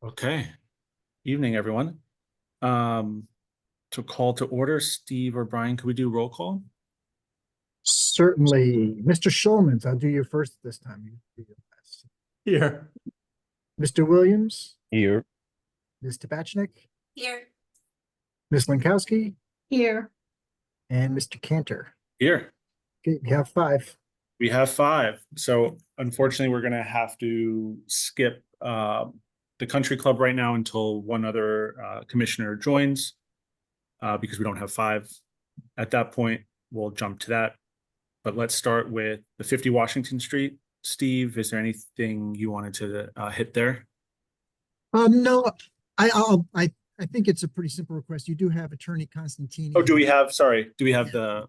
Okay. Evening, everyone. Um, to call to order, Steve or Brian, could we do roll call? Certainly. Mr. Schulman, I'll do you first this time. You do your last. Here. Mr. Williams, Here. Ms. Tabachnik, Here. Ms. Lankowski, Here. and Mr. Cantor. Here. Okay, we have five. We have five. So unfortunately, we're going to have to skip the country club right now until one other commissioner joins because we don't have five. At that point, we'll jump to that. But let's start with the 50 Washington Street. Steve, is there anything you wanted to hit there? No, I think it's a pretty simple request. You do have Attorney Constantini. Oh, do we have the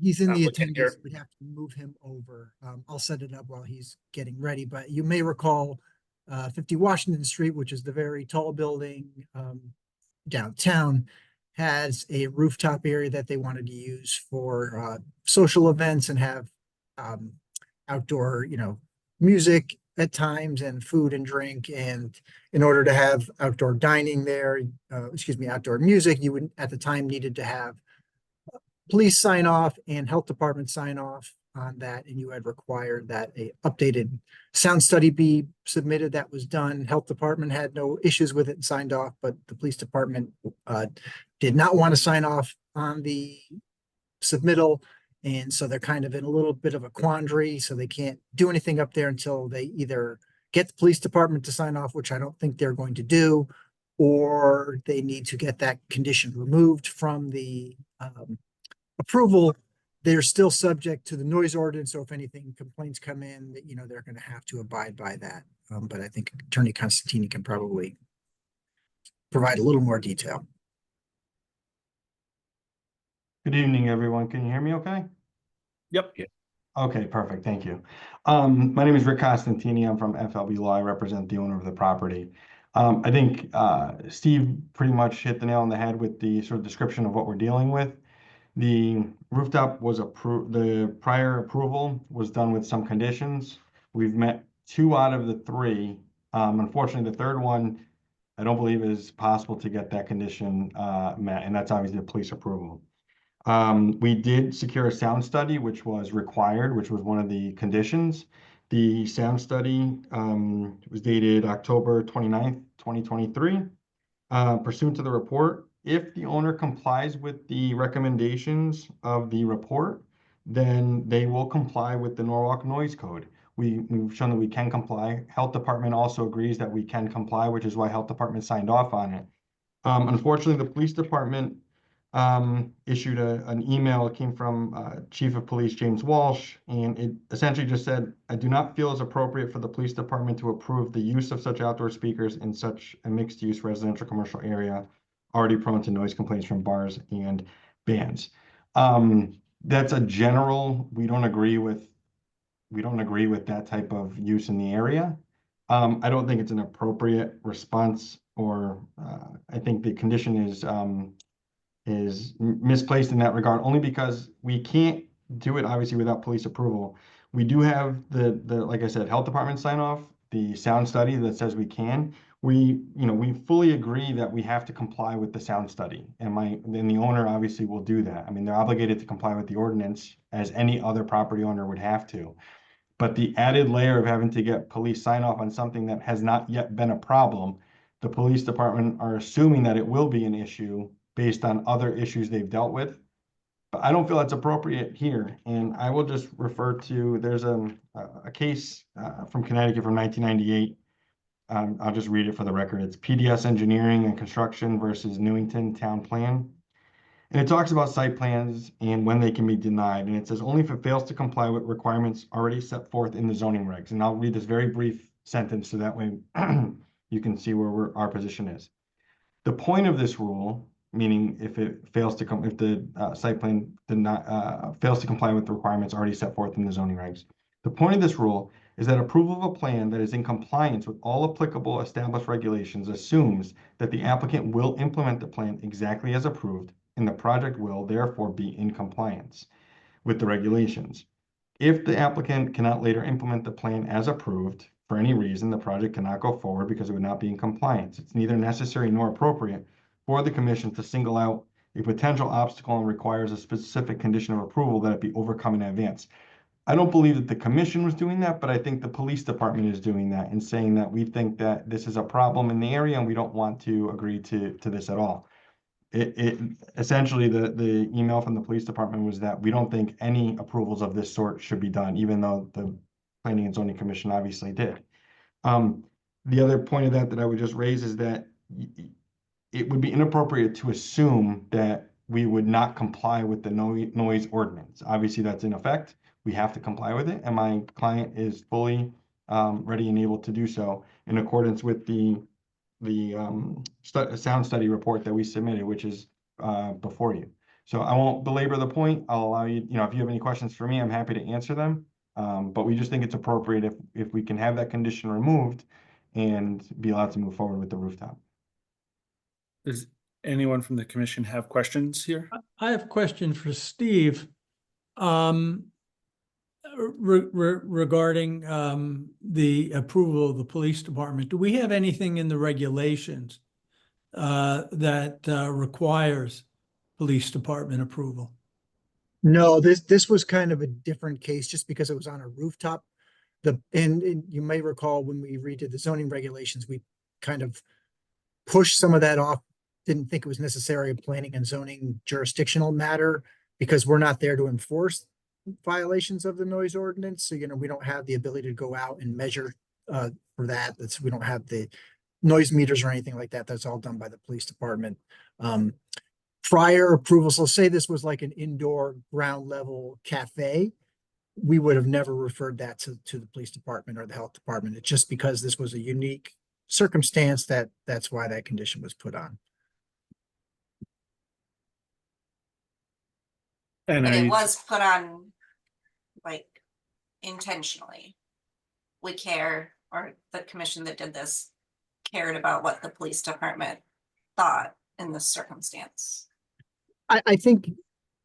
He's in the applicant attendance. here? We have to move him over. I'll set it up while he's getting ready, but you may recall 50 Washington Street, which is the very tall building downtown, has a rooftop area that they wanted to use for social events and have outdoor, music at times and food and drink. And in order to have outdoor dining there, outdoor music, you would at the time needed to have police sign off and health department sign off on that. And you had required that a updated sound study be submitted. That was done. Health department had no issues with it and signed off, but the police department did not want to sign off on the submittal. And so they're kind of in a little bit of a quandary. So they can't do anything up there until they either get the police department to sign off, which I don't think they're going to do, or they need to get that condition removed from the approval. They're still subject to the noise ordinance. So if anything complaints come in, that they're going to have to abide by that. But I think Attorney Constantini can probably provide a little more detail. Good evening, everyone. Can you hear me okay? Yep. Okay, perfect. Thank you. My name is Rick Costantini. I'm from FLB Law. I represent the owner of the property. I think Steve pretty much hit the nail on the head with the sort of description of what we're dealing with. The rooftop was approved, the prior approval was done with some conditions. We've met 2 out of the 3. Unfortunately, the third one, I don't believe is possible to get that condition met, and that's obviously the police approval. We did secure a sound study, which was required, which was one of the conditions. The sound study was dated October 29th, 2023. Pursuant to the report, if the owner complies with the recommendations of the report, then they will comply with the Norwalk Noise Code. We've shown that we can comply. Health Department also agrees that we can comply, which is why Health Department signed off on it. Unfortunately, the Police Department issued an email. It came from Chief of Police James Walsh, and it essentially just said, "I do not feel it's appropriate for the police department to approve the use of such outdoor speakers in such a mixed-use residential commercial area already prone to noise complaints from bars and bands." That's a general, we don't agree with that type of use in the area. I don't think it's an appropriate response, or I think the condition is misplaced in that regard, only because we can't do it obviously without police approval. We do have the like I said, Health Department sign off, the sound study that says we can. We fully agree that we have to comply with the sound study, and the owner obviously will do that. I mean, they're obligated to comply with the ordinance as any other property owner would have to. But the added layer of having to get police sign off on something that has not yet been a problem, the police department are assuming that it will be an issue based on other issues they've dealt with. But I don't feel that's appropriate here. And I will just refer to, there's a case from Connecticut from 1998. I'll just read it for the record. It's PDS Engineering and Construction versus Newington Town Plan. And it talks about site plans and when they can be denied. And it says only if it fails to comply with requirements already set forth in the zoning regs. And I'll read this very brief sentence so that way you can see where our position is. The point of this rule, meaning if it fails to if the site plan fails to comply with the requirements already set forth in the zoning regs. The point of this rule is that approval of a plan that is in compliance with all applicable established regulations assumes that the applicant will implement the plan exactly as approved, and the project will therefore be in compliance with the regulations. If the applicant cannot later implement the plan as approved, for any reason, the project cannot go forward because it would not be in compliance. It's neither necessary nor appropriate for the commission to single out a potential obstacle and requires a specific condition of approval that it be overcome in advance. I don't believe that the commission was doing that, but I think the police department is doing that and saying that we think that this is a problem in the area and we don't want to agree to this at all. It essentially, the email from the police department was that we don't think any approvals of this sort should be done, even though the Planning and Zoning Commission obviously did. The other point of that I would just raise is that it would be inappropriate to assume that we would not comply with the noise ordinance. Obviously, that's in effect. We have to comply with it, and my client is fully ready and able to do so in accordance with the sound study report that we submitted, which is before you. So I won't belabor the point. I'll allow you, if you have any questions for me, I'm happy to answer them. But we just think it's appropriate if we can have that condition removed and be allowed to move forward with the rooftop. Does anyone from the commission have questions here? I have a question for Steve. Regarding the approval of the police department, do we have anything in the regulations that requires police department approval? No, this was kind of a different case just because it was on a rooftop. And you may recall when we redid the zoning regulations, we kind of pushed some of that off. Didn't think it was necessary a planning and zoning jurisdictional matter because we're not there to enforce violations of the noise ordinance. So, we don't have the ability to go out and measure for that. We don't have the noise meters or anything like that. That's all done by the police department. Prior approvals, let's say this was like an indoor ground level cafe, we would have never referred that to the police department or the health department. It's just because this was a unique circumstance that's why that condition was put on. And And it was put on like intentionally. We care, or the commission that did this cared about what the police department thought in this circumstance. I think,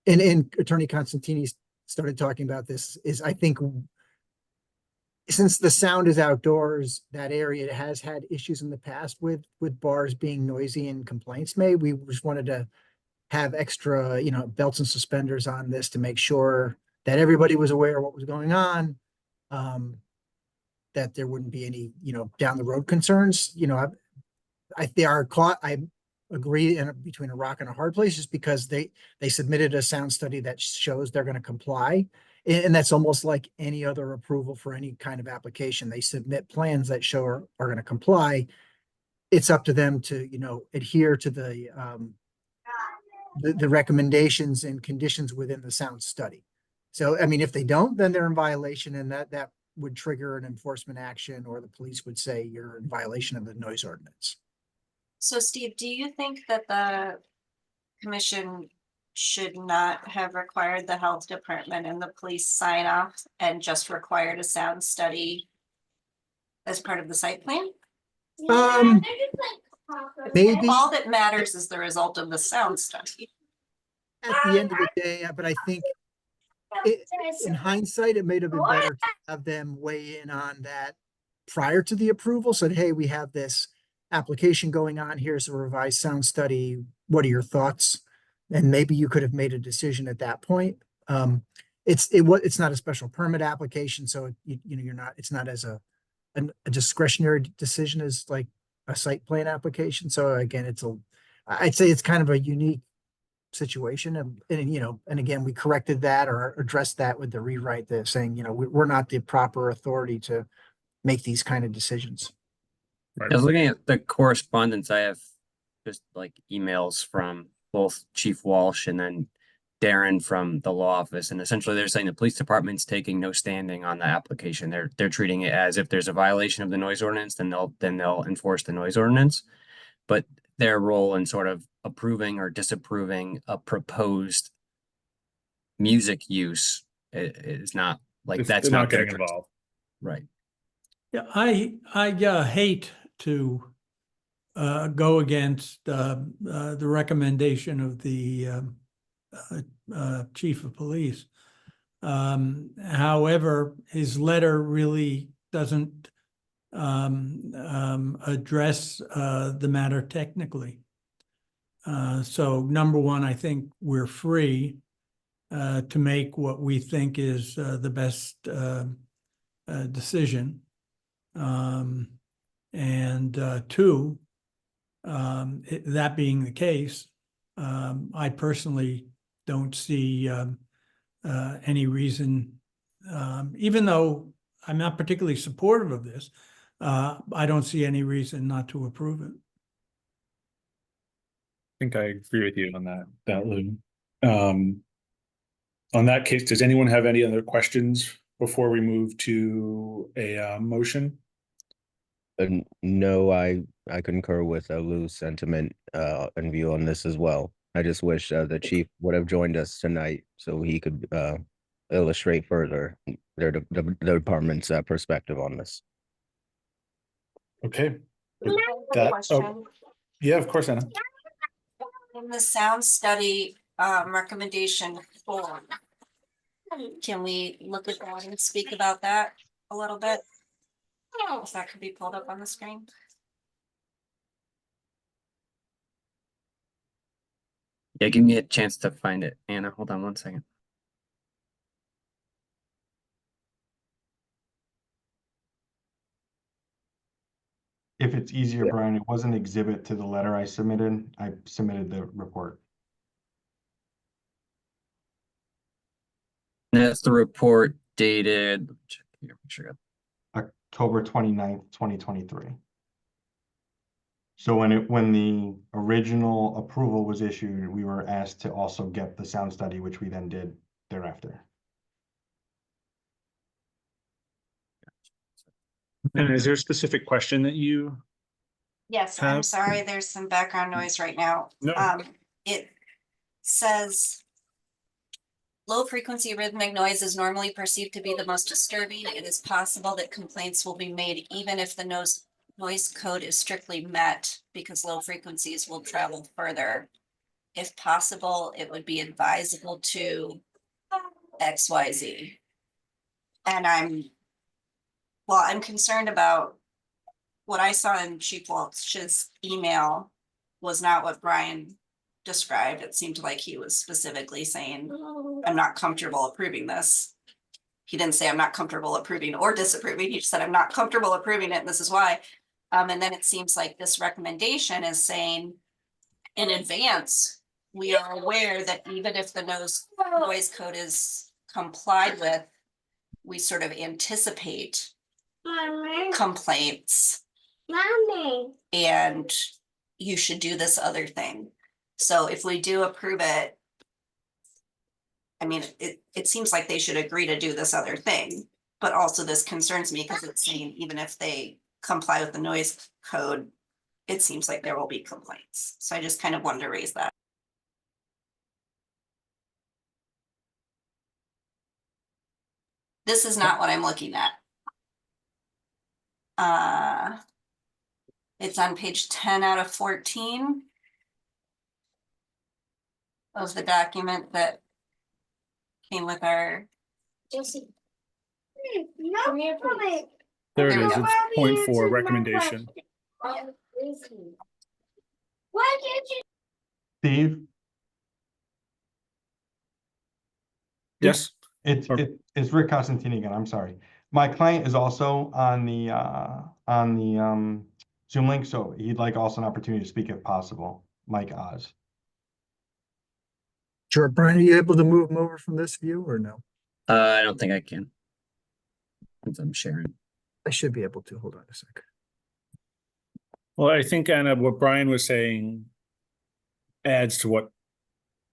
and Attorney Constantini started talking about this, is I think since the sound is outdoors, that area has had issues in the past with bars being noisy and complaints made. We just wanted to have extra, belts and suspenders on this to make sure that everybody was aware of what was going on, that there wouldn't be any, down the road concerns. They are caught. I agree between a rock and a hard place, just because they submitted a sound study that shows they're going to comply. And that's almost like any other approval for any kind of application. They submit plans that show are going to comply. It's up to them to, adhere to the recommendations and conditions within the sound study. So, I mean, if they don't, then they're in violation, and that would trigger an enforcement action, or the police would say you're in violation of the noise ordinance. So Steve, do you think that the commission should not have required the health department and the police sign off and just required a sound study as part of the site plan? Maybe All that matters is the result of the sound study. at the end of the day, but I think in hindsight, it may have been better to have them weigh in on that prior to the approval. Said, hey, we have this application going on. Here's a revised sound study. What are your thoughts? And maybe you could have made a decision at that point. It's not a special permit application, so it's not as a discretionary decision as like a site plan application. So again, I'd say it's kind of a unique situation, and again, we corrected that or addressed that with the rewrite, that saying, we're not the proper authority to make these kind of decisions. Right. I was looking at the correspondence. I have just like emails from both Chief Walsh and then Darren from the law office, and essentially they're saying the police department's taking no standing on the application. They're treating it as if there's a violation of the noise ordinance, then they'll enforce the noise ordinance. But their role in sort of approving or disapproving a proposed music use is not like that's They're not getting their involved. right. Yeah, I hate to go against the recommendation of the chief of police. However, his letter really doesn't address the matter technically. So number one, I think we're free to make what we think is the best decision. And two, that being the case, I personally don't see any reason, even though I'm not particularly supportive of this, I don't see any reason not to approve it. I think I agree with you on that, Lou. On that case, does anyone have any other questions before we move to a motion? And no, I concur with Lou's sentiment and view on this as well. I just wish the chief would have joined us tonight so he could illustrate further the department's perspective on this. Okay. I have a That- question. Yeah, of course, Anna. In the sound study recommendation form, can we look at that and speak about that a little bit? If that could be pulled up on the screen. Yeah, give me a chance to find it. Anna, hold on one second. If it's easier, Brian, it was an exhibit to the letter I submitted. I submitted the report. And that's the report dated, let me check here, make sure I got October 29th, 2023. So when the original approval was issued, we were asked to also get the sound study, which we then did thereafter. And is there a specific question that you? Yes, I'm Have- sorry, there's some background noise right now. No. It says low frequency rhythmic noise is normally perceived to be the most disturbing. It is possible that complaints will be made even if the noise code is strictly met because low frequencies will travel further. If possible, it would be advisable to XYZ. And I'm concerned about what I saw in Chief Walsh's email was not what Brian described. It seemed like he was specifically saying, I'm not comfortable approving this. He didn't say I'm not comfortable approving or disapproving. He just said, I'm not comfortable approving it, and this is why. And then it seems like this recommendation is saying in advance, we are aware that even if the noise code is complied with, we sort of anticipate complaints. And you should do this other thing. So if we do approve it, I mean, it seems like they should agree to do this other thing, but also this concerns me because it's saying even if they comply with the noise code, it seems like there will be complaints. So I just kind of wanted to raise that. This is not what I'm looking at. It's on page 10 out of 14 of the document that came with our. There it There we is. go. It's 0.4 recommendation. Steve, Yes. it's Rick Costantini again. I'm sorry. My client is also on the Zoom link, so he'd like also an opportunity to speak if possible. Mike Oz. Sure, Brian, are you able to move him over from this view or no? I don't think I can. Since I'm sharing. I should be able to. Hold on a sec. Well, I think, Anna, what Brian was saying adds to what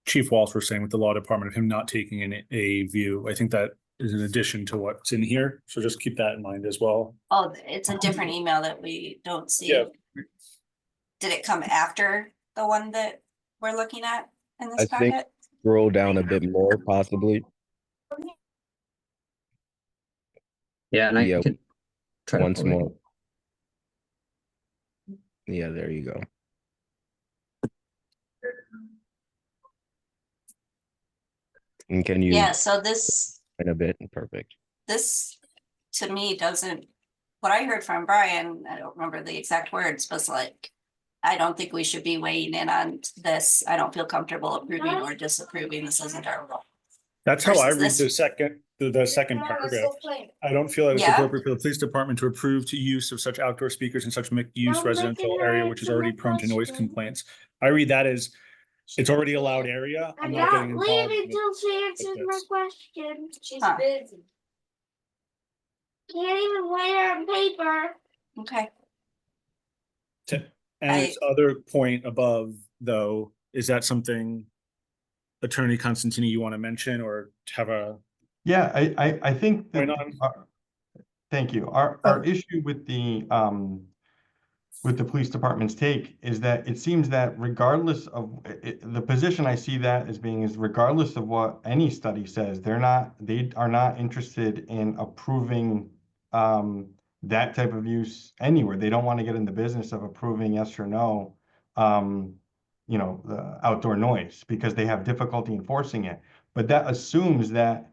Chief Walsh was saying with the law department of him not taking a view. I think that is in addition to what's in here. So just keep that in mind as well. Oh, it's a different email that we don't see. Yeah. Did it come after the one that we're looking at in this I think- packet? Scroll down a bit more, possibly. Yeah, and I Yeah, can try to once pull it. more. Yeah, there you go. And can you? Yeah, so this in a bit. Perfect. This, to me, doesn't, what I heard from Brian, I don't remember the exact words, was like, I don't think we should be weighing in on this. I don't feel comfortable approving or disapproving. This isn't our role. That's how I Versus read this- the second paragraph. I don't feel that it's Yeah. appropriate for the police department to approve to use of such outdoor speakers in such mixed-use residential area, which is already prone to noise complaints. I read that as it's already allowed area. I'm not getting involved. she answers my question. She's Huh. busy. Can't even write on paper. Okay. And its other point above, though, is that something Attorney Constantini you want to mention or have a Yeah, I think that, point on? thank you. Our issue with the police department's take is that it seems that regardless of the position I see that as being is regardless of what any study says, they are not interested in approving that type of use anywhere. They don't want to get in the business of approving yes or no, the outdoor noise because they have difficulty enforcing it. But that assumes that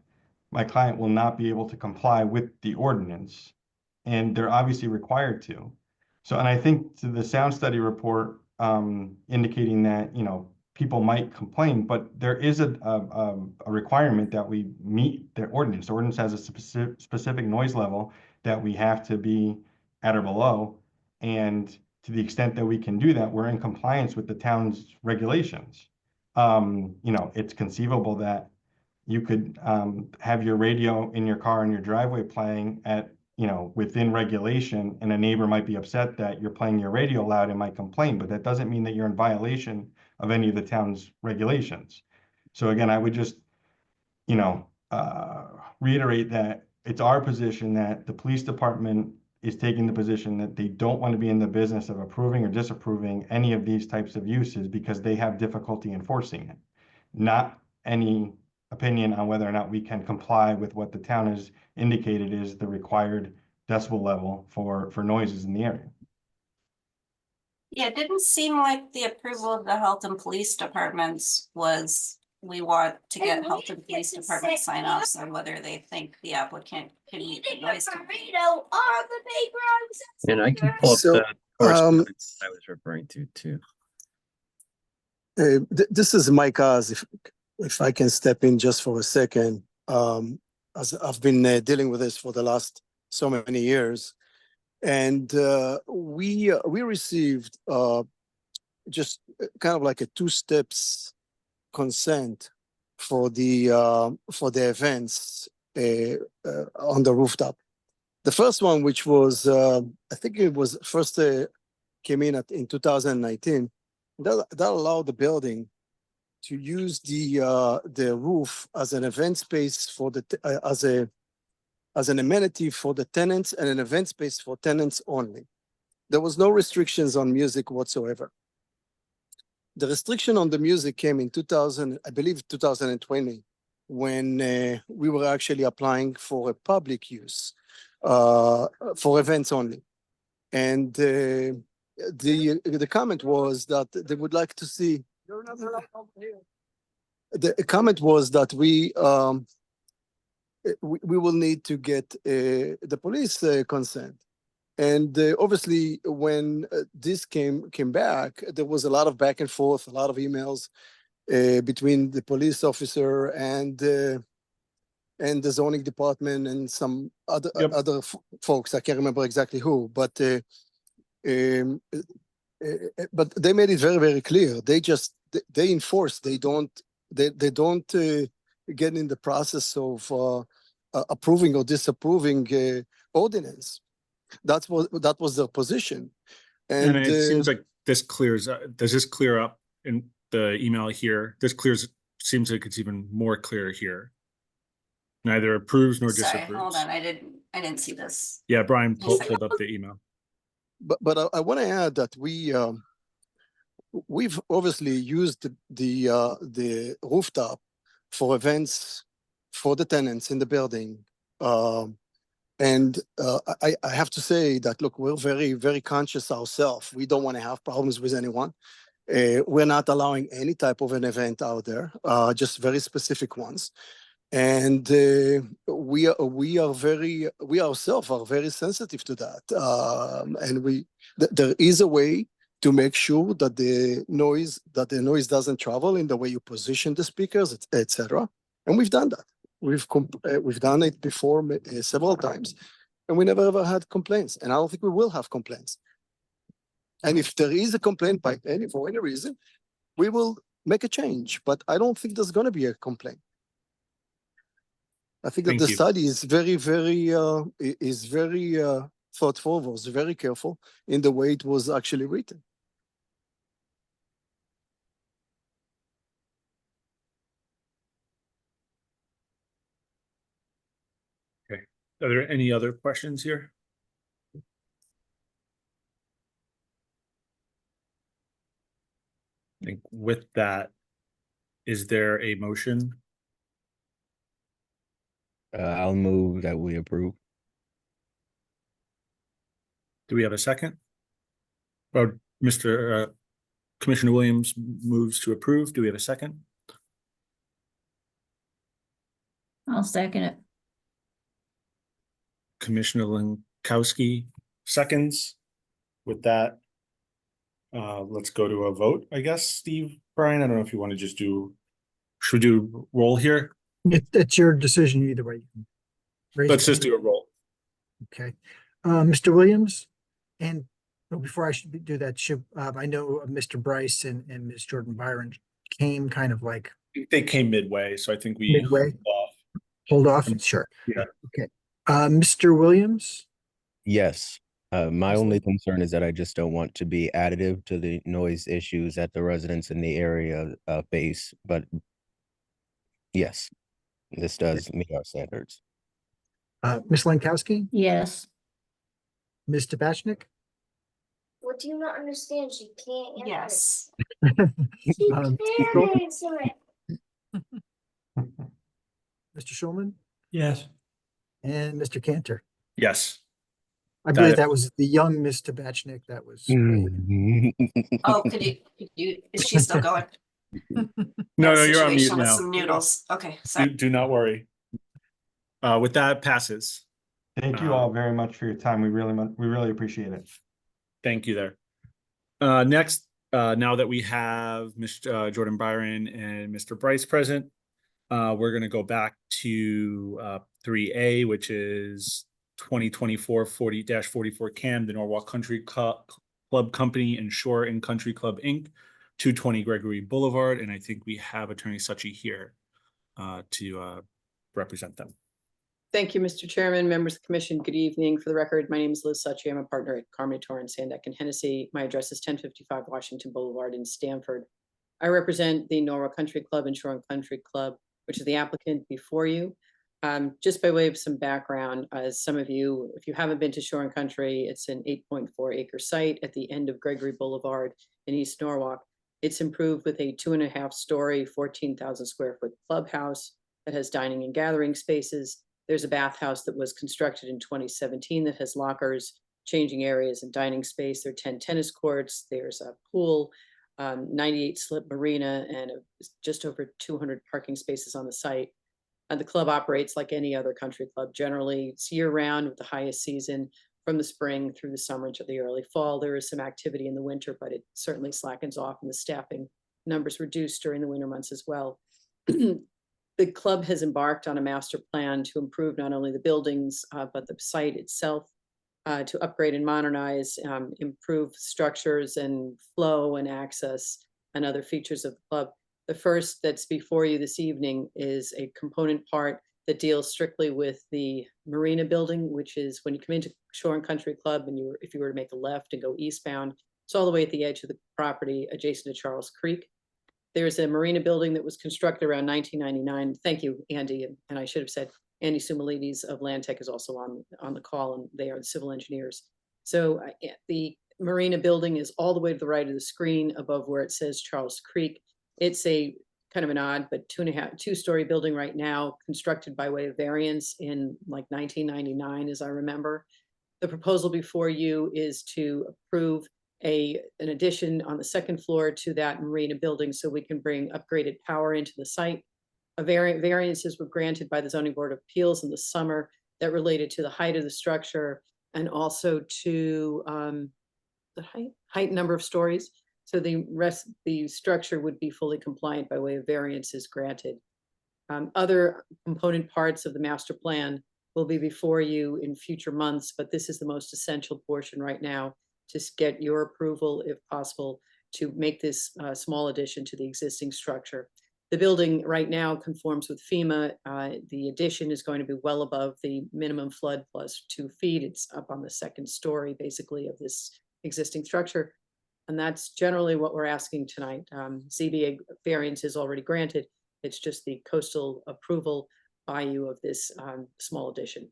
my client will not be able to comply with the ordinance, and they're obviously required to. So, and I think to the sound study report indicating that, people might complain, but there is a requirement that we meet their ordinance. The ordinance has a specific noise level that we have to be at or below. And to the extent that we can do that, we're in compliance with the town's regulations. It's conceivable that you could have your radio in your car in your driveway playing at, within regulation, and a neighbor might be upset that you're playing your radio loud and might complain, but that doesn't mean that you're in violation of any of the town's regulations. So again, I would just, reiterate that it's our position that the police department is taking the position that they don't want to be in the business of approving or disapproving any of these types of uses because they have difficulty enforcing it. Not any opinion on whether or not we can comply with what the town has indicated is the required decibel level for noises in the area. Yeah, it didn't seem like the approval of the health and police departments was, we want to get health and police department sign offs on whether they think the applicant can meet the noise complaint. And I can pull up So, the correspondence I was referring to too. This is Mike Oz, if I can step in just for a second. As I've been dealing with this for the last so many years, and we received just kind of like a 2 steps consent for the events on the rooftop. The first one, which was I think it was first came in 2019, that allowed the building to use the roof as an event space for as an amenity for the tenants and an event space for tenants only. There was no restrictions on music whatsoever. The restriction on the music came in 2020, when we were actually applying for a public use for events only. And the comment was that they would like to see. The comment was that we will need to get the police consent. And obviously, when this came back, there was a lot of back and forth, a lot of emails between the police officer and the zoning department and some other folks. I can't remember exactly who, but they made it very, very clear. They enforce. They don't get in the process of approving or disapproving ordinance. That was their position. And it seems like this clears, does this clear up in the email here? This seems like it's even more clear here. Neither approves nor Sorry, disapproves. hold on, I didn't see this. Yeah, Brian Just pulled up the email. But I want to add that we've obviously used the rooftop for events for the tenants in the building. And I have to say that, look, we're very, very conscious ourselves. We don't want to have problems with anyone. We're not allowing any type of an event out there, just very specific ones. And we ourselves are very sensitive to that. And there is a way to make sure that the noise doesn't travel in the way you position the speakers, etc. And we've done that. We've done it before several times, and we never ever had complaints. And I don't think we will have complaints. And if there is a complaint for any reason, we will make a change. But I don't think there's going to be a complaint. I think that Thank the you. study is very thoughtful, was very careful in the way it was actually written. Are there any other questions here? I think with that, is there a motion? I'll move that we approve. Do we have a second? Oh, Mr. Commissioner Williams moves to approve. Do we have a second? I'll second it. Commissioner Lankowski seconds. With that, let's go to a vote, I guess. Steve, Brian, I don't know if you want to just should we do roll here? It's your decision either way. Raise Let's your just hand. do a roll. Okay. Mr. Williams, and before I should do that, I know Mr. Bryce and Ms. Jordan Byron came kind of like They came midway, so I think we Midway? hold off. hold off. Sure. Yeah. Okay. Mr. Williams, Yes. My Yes, only sir. concern is that I just don't want to be additive to the noise issues that the residents in the area face. But yes, this does meet our standards. Ms. Lankowski, Yes. Ms. Tabachnik, What do you not understand? She can't answer. Yes. She Um, can't answer it. Mr. Schulman, Yes. and Mr. Cantor. Yes. I Got believe it. that was the young Miss Tabachnik. That was. Oh, could you, is she still going? No, That you're on mute situation with now. Some noodles. Okay, sorry. Do not worry. With that passes. Thank you all very much for your time. We really appreciate it. Thank you there. Next, now that we have Mr. Jordan Byron and Mr. Bryce present, we're going to go back to 3A, which is 2024 40-44 CAM, the Norwalk Country Club Company and Shore and Country Club Inc., 220 Gregory Boulevard. And I think we have Attorney Suchi here to represent them. Thank you, Mr. Chairman, members of the commission. Good evening. For the record, my name is Liz Suchi. I'm a partner at Carmody, Torrance, Sandeck, and Hennessy. My address is 1055 Washington Boulevard in Stamford. I represent the Norwalk Country Club and Shore and Country Club, which is the applicant before you. Just by way of some background, as some of you, if you haven't been to Shore and Country, it's an 8.4 acre site at the end of Gregory Boulevard in East Norwalk. It's improved with a 2.5 story, 14,000 square foot clubhouse that has dining and gathering spaces. There's a bathhouse that was constructed in 2017 that has lockers, changing areas, and dining space. There are 10 tennis courts. There's a pool, 98 slip marina, and just over 200 parking spaces on the site. And the club operates like any other country club. Generally, it's year-round with the highest season from the spring through the summer to the early fall. There is some activity in the winter, but it certainly slackens off, and the staffing numbers reduce during the winter months as well. The club has embarked on a master plan to improve not only the buildings, but the site itself, to upgrade and modernize, improve structures and flow and access and other features of the club. The first that's before you this evening is a component part that deals strictly with the marina building, which is when you come into Shore and Country Club and if you were to make a left and go eastbound, it's all the way at the edge of the property adjacent to Charles Creek. There's a marina building that was constructed around 1999. Thank you, Andy. And I should have said Andy Sumalides of Land Tech is also on the call, and they are the civil engineers. So the marina building is all the way to the right of the screen above where it says Charles Creek. It's a kind of an odd, but 2-story building right now, constructed by way of variance in like 1999, as I remember. The proposal before you is to approve an addition on the second floor to that marina building so we can bring upgraded power into the site. Variances were granted by the zoning board of appeals in the summer that related to the height of the structure and also to the height number of stories. So the structure would be fully compliant by way of variances granted. Other component parts of the master plan will be before you in future months, but this is the most essential portion right now to get your approval, if possible, to make this small addition to the existing structure. The building right now conforms with FEMA. The addition is going to be well above the minimum flood plus 2 feet. It's up on the second story, basically, of this existing structure. And that's generally what we're asking tonight. ZBA variance is already granted. It's just the coastal approval by you of this small addition.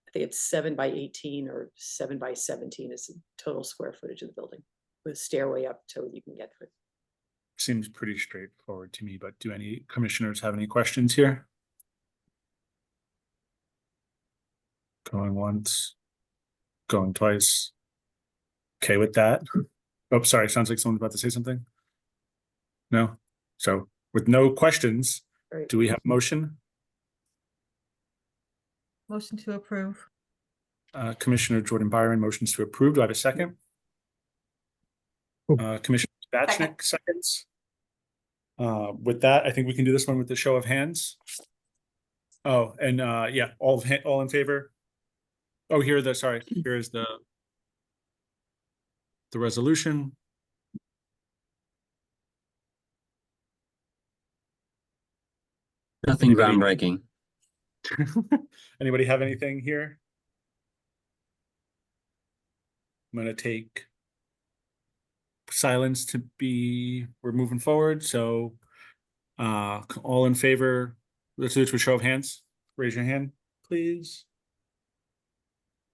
I think it's 7 by 18 or 7 by 17 is the total square footage of the building with a stairway up so you can get to it. Seems pretty straightforward to me, but do any commissioners have any questions here? Going once, going twice. Okay with that? Oh, sorry, sounds like someone's about to say something. No? So with no questions, Great. do we have a motion? Motion to approve. Commissioner Jordan Byron motions to approve. Do I have a second? Commissioner Batchnick seconds. With that, I think we can do this one with the show of hands. Oh, and yeah, all in favor? Oh, here is the resolution. Nothing groundbreaking. Anybody have anything here? I'm gonna take silence to be, we're moving forward, so all in favor, let's do it with a show of hands. Raise your hand, please.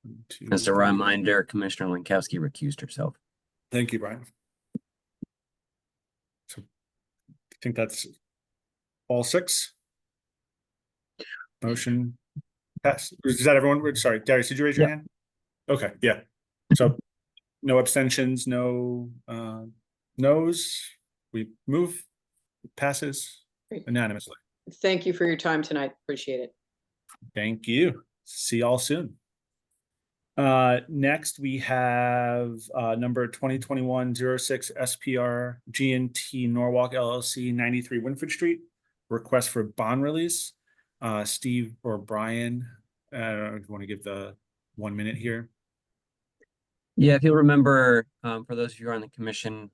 1, 2, As a reminder, Commissioner Lankowski recused herself. Thank you, Brian. So I think that's all 6. Motion pass. Is that everyone? Sorry, Darius, did you raise your hand? Okay, yeah. So no abstentions, no no's. We move. It passes Great. unanimously. Thank you for your time tonight. Appreciate it. Thank you. See y'all soon. Next we have number 2021-06 SPR G&T Norwalk LLC 93 Winford Street. Request for bond release. Steve or Brian, I don't know if you want to give the 1 minute here. Yeah, if you'll remember, for those of you who are on the commission,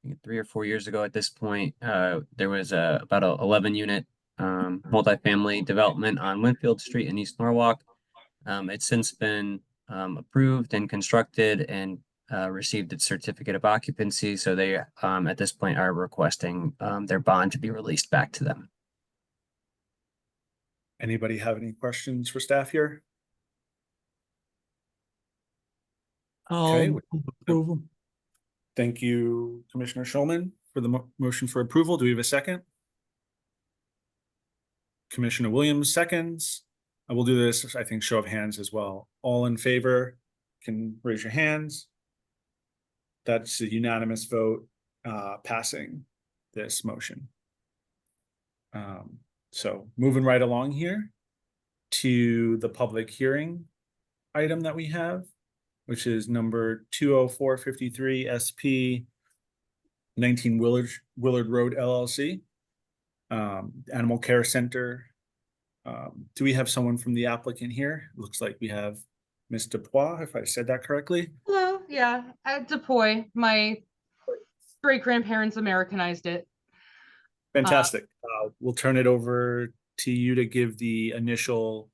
I think 3 or 4 years ago at this point, there was about a 11-unit multifamily development on Winfield Street in East Norwalk. It's since been approved and constructed and received its certificate of occupancy. So they, at this point, are requesting their bond to be released back to them. Anybody have any questions for staff here? Okay. I'll move approval. Thank you, Commissioner Schulman, for the motion for approval. Do we have a second? Commissioner Williams seconds. I will do this, I think, show of hands as well. All in favor can raise your hands. That's a unanimous vote passing this motion. So moving right along here to the public hearing item that we have, which is number 20453 SP 19 Willard Road LLC, Animal Care Center. Do we have someone from the applicant here? Looks like we have Ms. Dupois, if I said that correctly. Hello, yeah, Dupois. My great grandparents Americanized it. Fantastic. We'll turn it over to you to give the initial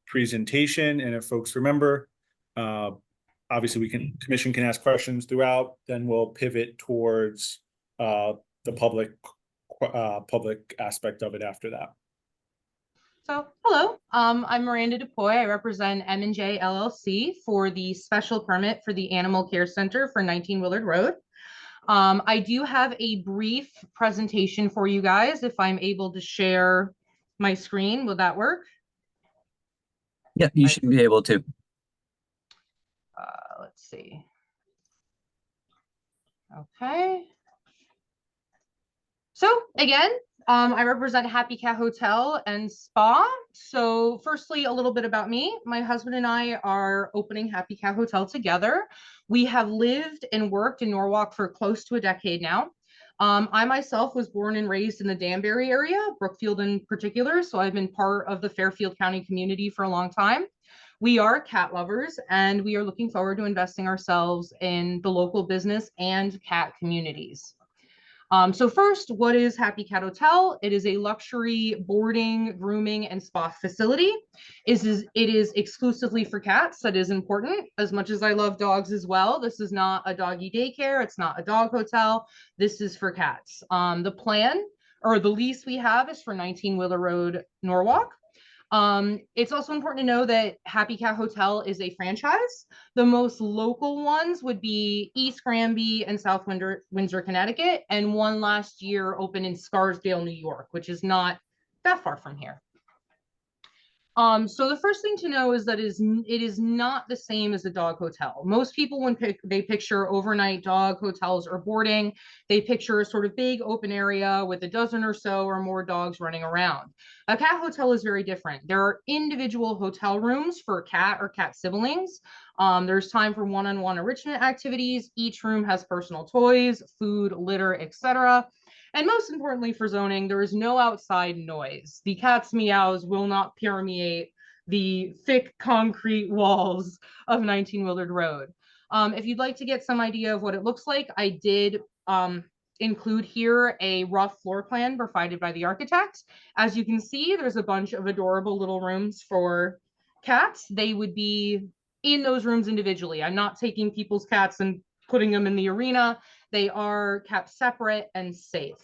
presentation. And if folks remember, obviously commission can ask questions throughout, then we'll pivot towards the public aspect of it after that. So, hello, I'm Miranda Dupois. I represent M&J LLC for the special permit for the Animal Care Center for 19 Willard Road. I do have a brief presentation for you guys. If I'm able to share my screen, will that work? Yeah, you should be able to. Let's see. Okay. So again, I represent Happy Cat Hotel and Spa. So firstly, a little bit about me. My husband and I are opening Happy Cat Hotel together. We have lived and worked in Norwalk for close to a decade now. I myself was born and raised in the Danbury area, Brookfield in particular. So I've been part of the Fairfield County community for a long time. We are cat lovers and we are looking forward to investing ourselves in the local business and cat communities. So first, what is Happy Cat Hotel? It is a luxury boarding, grooming, and spa facility. It is exclusively for cats. That is important. As much as I love dogs as well, this is not a doggy daycare. It's not a dog hotel. This is for cats. The plan or the lease we have is for 19 Willer Road, Norwalk. It's also important to know that Happy Cat Hotel is a franchise. The most local ones would be East Granby and South Windsor, Connecticut, and one last year opened in Scarsdale, New York, which is not that far from here. So the first thing to know is that it is not the same as a dog hotel. Most people, when they picture overnight dog hotels or boarding, they picture a sort of big open area with a dozen or so or more dogs running around. A cat hotel is very different. There are individual hotel rooms for cat or cat siblings. There's time for one-on-one enrichment activities. Each room has personal toys, food, litter, etc. And most importantly for zoning, there is no outside noise. The cat's meows will not permeate the thick concrete walls of 19 Willard Road. If you'd like to get some idea of what it looks like, I did include here a rough floor plan provided by the architect. As you can see, there's a bunch of adorable little rooms for cats. They would be in those rooms individually. I'm not taking people's cats and putting them in the arena. They are kept separate and safe.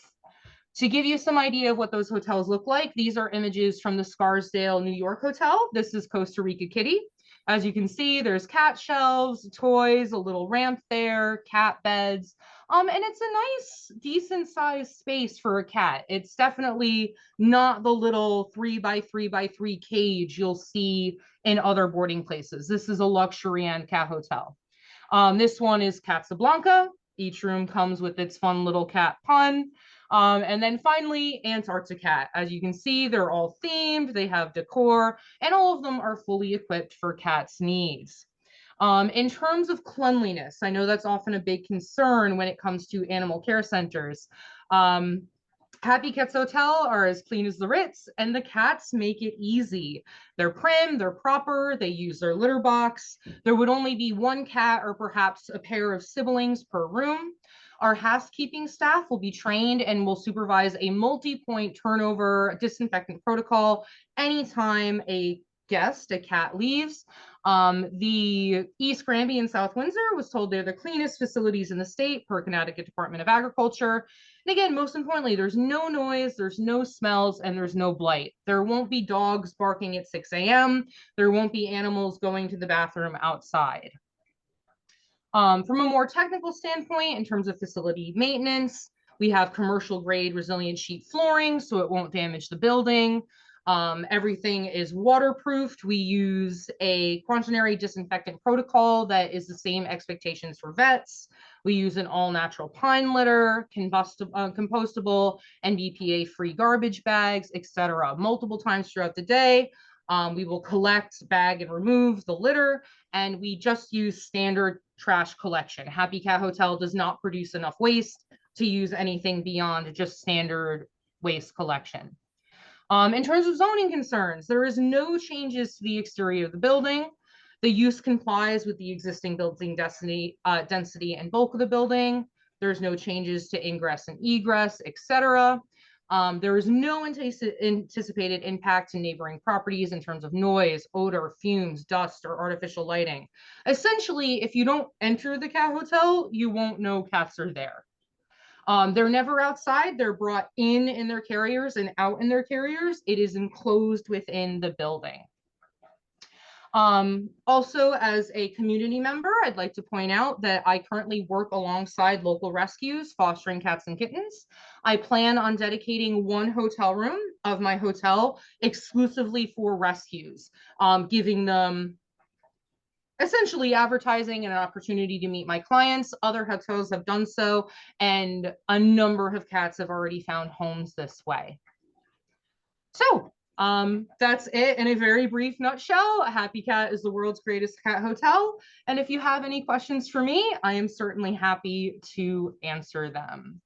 To give you some idea of what those hotels look like, these are images from the Scarsdale, New York hotel. This is Costa Rica Kitty. As you can see, there's cat shelves, toys, a little ramp there, cat beds. And it's a nice, decent sized space for a cat. It's definitely not the little 3x3x3 cage you'll see in other boarding places. This is a luxury and cat hotel. This one is Casablanca. Each room comes with its fun little cat pun. And then finally, Antarctica. As you can see, they're all themed, they have decor, and all of them are fully equipped for cats' needs. In terms of cleanliness, I know that's often a big concern when it comes to animal care centers. Happy Cats Hotel are as clean as the Ritz, and the cats make it easy. They're prim, they're proper, they use their litter box. There would only be one cat or perhaps a pair of siblings per room. Our housekeeping staff will be trained and will supervise a multi-point turnover disinfectant protocol anytime a cat leaves. The East Granby and South Windsor was told they're the cleanest facilities in the state per Connecticut Department of Agriculture. And again, most importantly, there's no noise, there's no smells, and there's no blight. There won't be dogs barking at 6 a.m. There won't be animals going to the bathroom outside. From a more technical standpoint, in terms of facility maintenance, we have commercial grade resilient sheet flooring, so it won't damage the building. Everything is waterproofed. We use a quaternary disinfectant protocol that is the same expectations for vets. We use an all-natural pine litter, compostable and BPA-free garbage bags, etc. Multiple times throughout the day. We will collect, bag, and remove the litter, and we just use standard trash collection. Happy Cat Hotel does not produce enough waste to use anything beyond just standard waste collection. In terms of zoning concerns, there is no changes to the exterior of the building. The use complies with the existing building density and bulk of the building. There's no changes to ingress and egress, etc. There is no anticipated impact to neighboring properties in terms of noise, odor, fumes, dust, or artificial lighting. Essentially, if you don't enter the cat hotel, you won't know cats are there. They're never outside. They're brought in their carriers and out in their carriers. It is enclosed within the building. Also, as a community member, I'd like to point out that I currently work alongside local rescues, fostering cats and kittens. I plan on dedicating one hotel room of my hotel exclusively for rescues, giving them essentially advertising and an opportunity to meet my clients. Other hotels have done so, and a number of cats have already found homes this way. So that's it in a very brief nutshell. Happy Cat is the world's greatest cat hotel. And if you have any questions for me, I am certainly happy to answer them.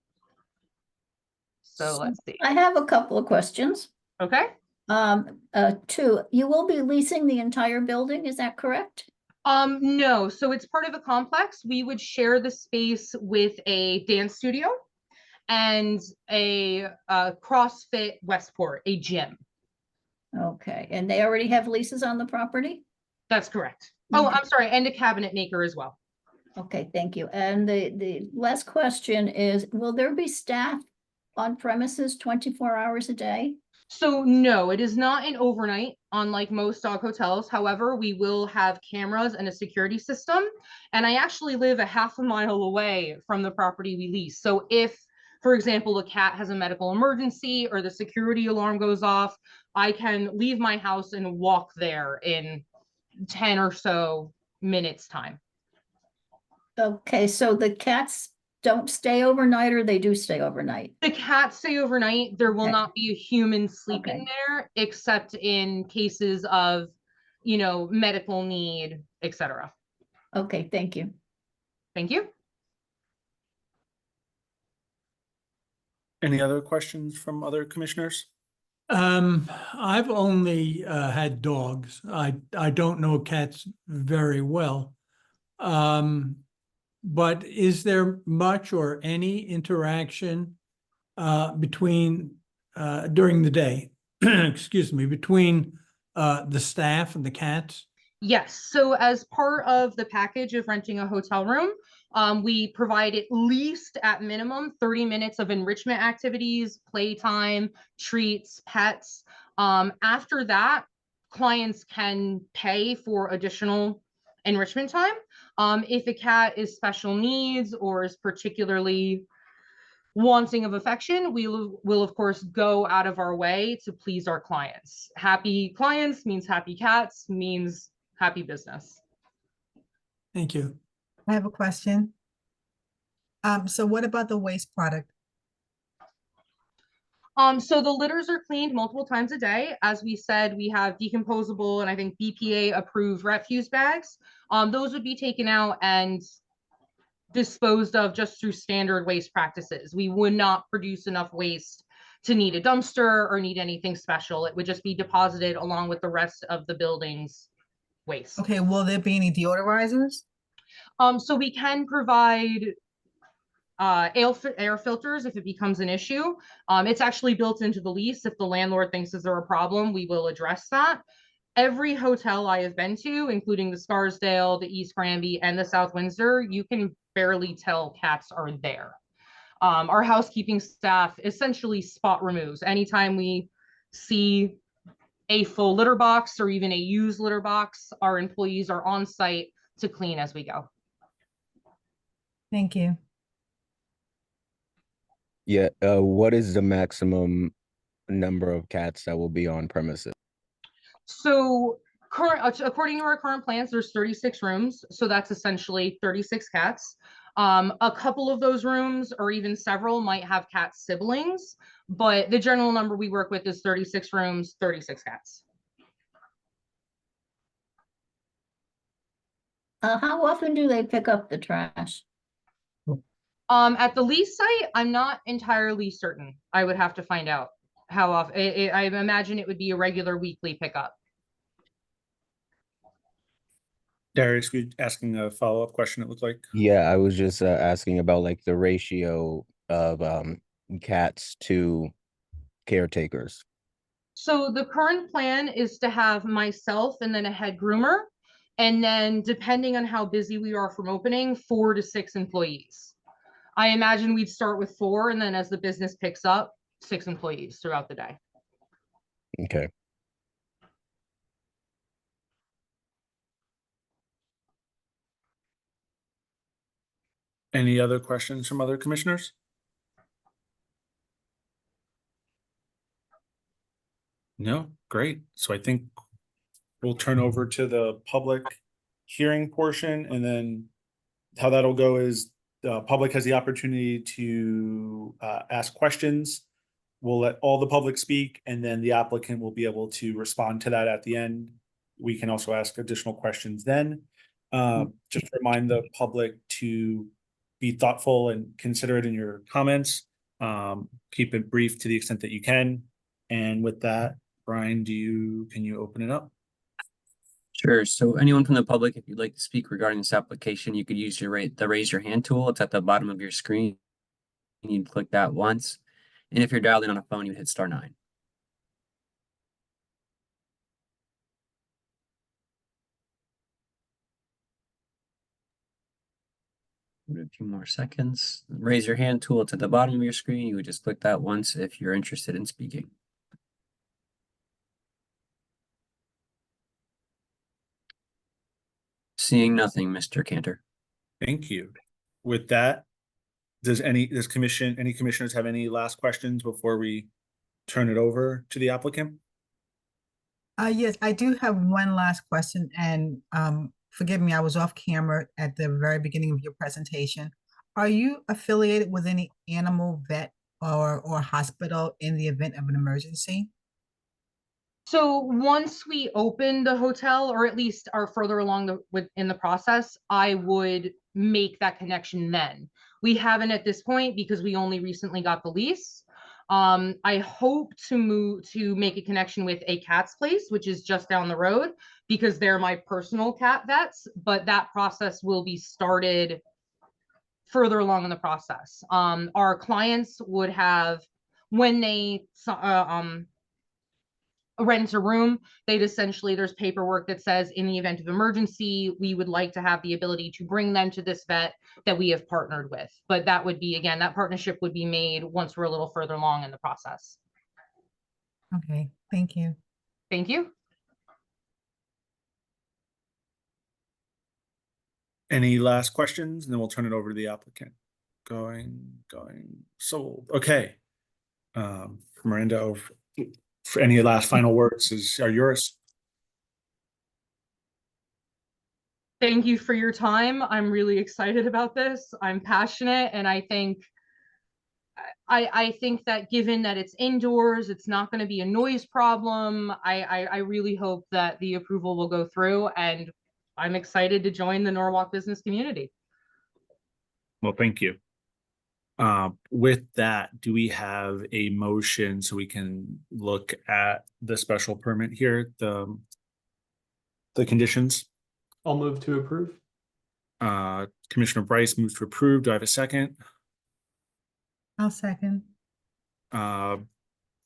So let's see. I have a couple of questions. Okay. Two, you will be leasing the entire building, is that correct? No, so it's part of a complex. We would share the space with a dance studio and a CrossFit Westport, a gym. Okay, and they already have leases on the property? That's correct. Oh, Okay. I'm sorry, and a cabinet maker as well. Okay, thank you. And the last question is, will there be staff on premises 24 hours a day? So no, it is not an overnight, unlike most dog hotels. However, we will have cameras and a security system. And I actually live a half a mile away from the property we lease. So if, for example, a cat has a medical emergency or the security alarm goes off, I can leave my house and walk there in 10 or so minutes time. Okay, so the cats don't stay overnight, or they do stay overnight? The cats stay overnight. There will Okay. not be a human sleeping Okay. there, except in cases of, you know, medical need, etc. Okay, thank you. Thank you. Any other questions from other commissioners? I've only had dogs. I don't know cats very well. But is there much or any interaction between during the day, excuse me, between the staff and the cats? Yes. So as part of the package of renting a hotel room, we provide at least at minimum 30 minutes of enrichment activities, playtime, treats, pets. After that, clients can pay for additional enrichment time. If a cat is special needs or is particularly wanting of affection, we will of course go out of our way to please our clients. Happy clients means happy cats, means happy business. Thank you. I have a question. So what about the waste product? So the litters are cleaned multiple times a day. As we said, we have decomposable and I think BPA approved refuse bags. Those would be taken out and disposed of just through standard waste practices. We would not produce enough waste to need a dumpster or need anything special. It would just be deposited along with the rest of the building's waste. Okay, will there be any deodorizers? So we can provide air filters if it becomes an issue. It's actually built into the lease. If the landlord thinks is there a problem, we will address that. Every hotel I have been to, including the Scarsdale, the East Granby, and the South Windsor, you can barely tell cats are there. Our housekeeping staff essentially spot removes. Anytime we see a full litter box or even a used litter box, our employees are on site to clean as we go. Thank you. Yeah, what is the maximum number of cats that will be on premises? So according to our current plans, there's 36 rooms. So that's essentially 36 cats. A couple of those rooms or even several might have cat siblings, but the general number we work with is 36 rooms, 36 cats. How often do they pick up the trash? At the lease site, I'm not entirely certain. I would have to find out how often. I imagine it would be a regular weekly pickup. Darius, we asking a follow-up question, it looked like. Yeah, I was just asking about like the ratio of cats to caretakers. So the current plan is to have myself and then a head groomer. And then depending on how busy we are from opening, 4 to 6 employees. I imagine we'd start with 4, and then as the business picks up, 6 employees throughout the day. Okay. Any other questions from other commissioners? No, great. So I think we'll turn over to the public hearing portion, and then how that'll go is the public has the opportunity to ask questions. We'll let all the public speak, and then the applicant will be able to respond to that at the end. We can also ask additional questions then. Just remind the public to be thoughtful and considerate in your comments. Keep it brief to the extent that you can. And with that, Brian, can you open it up? Sure. So anyone from the public, if you'd like to speak regarding this application, you could use the raise your hand tool. It's at the bottom of your screen. You'd click that once. And if you're dialed in on a phone, you hit *9. Give it a few more seconds. Raise your hand tool. It's at the bottom of your screen. You would just click that once if you're interested in speaking. Seeing nothing, Mr. Cantor. Thank you. With that, any commissioners have any last questions before we turn it over to the applicant? Yes, I do have one last question, and forgive me, I was off camera at the very beginning of your presentation. Are you affiliated with any animal vet or hospital in the event of an emergency? So once we open the hotel, or at least are further along in the process, I would make that connection then. We haven't at this point because we only recently got the lease. I hope to make a connection with a Cat's Place, which is just down the road, because they're my personal cat vets, but that process will be started further along in the process. Our clients would have, when they rent a room, there's paperwork that says in the event of emergency, we would like to have the ability to bring them to this vet that we have partnered with. But that would be, again, that partnership would be made once we're a little further along in the process. Okay, thank you. Thank you. Any last questions? And then we'll turn it over to the applicant. Sold. Okay. Miranda, for any last final words are yours. Thank you for your time. I'm really excited about this. I'm passionate, and I think that given that it's indoors, it's not going to be a noise problem. I really hope that the approval will go through, and I'm excited to join the Norwalk business community. Well, thank you. With that, do we have a motion so we can look at the special permit here, the conditions? I'll move to approve. Commissioner Bryce moves to approve. Do I have a second? I'll second.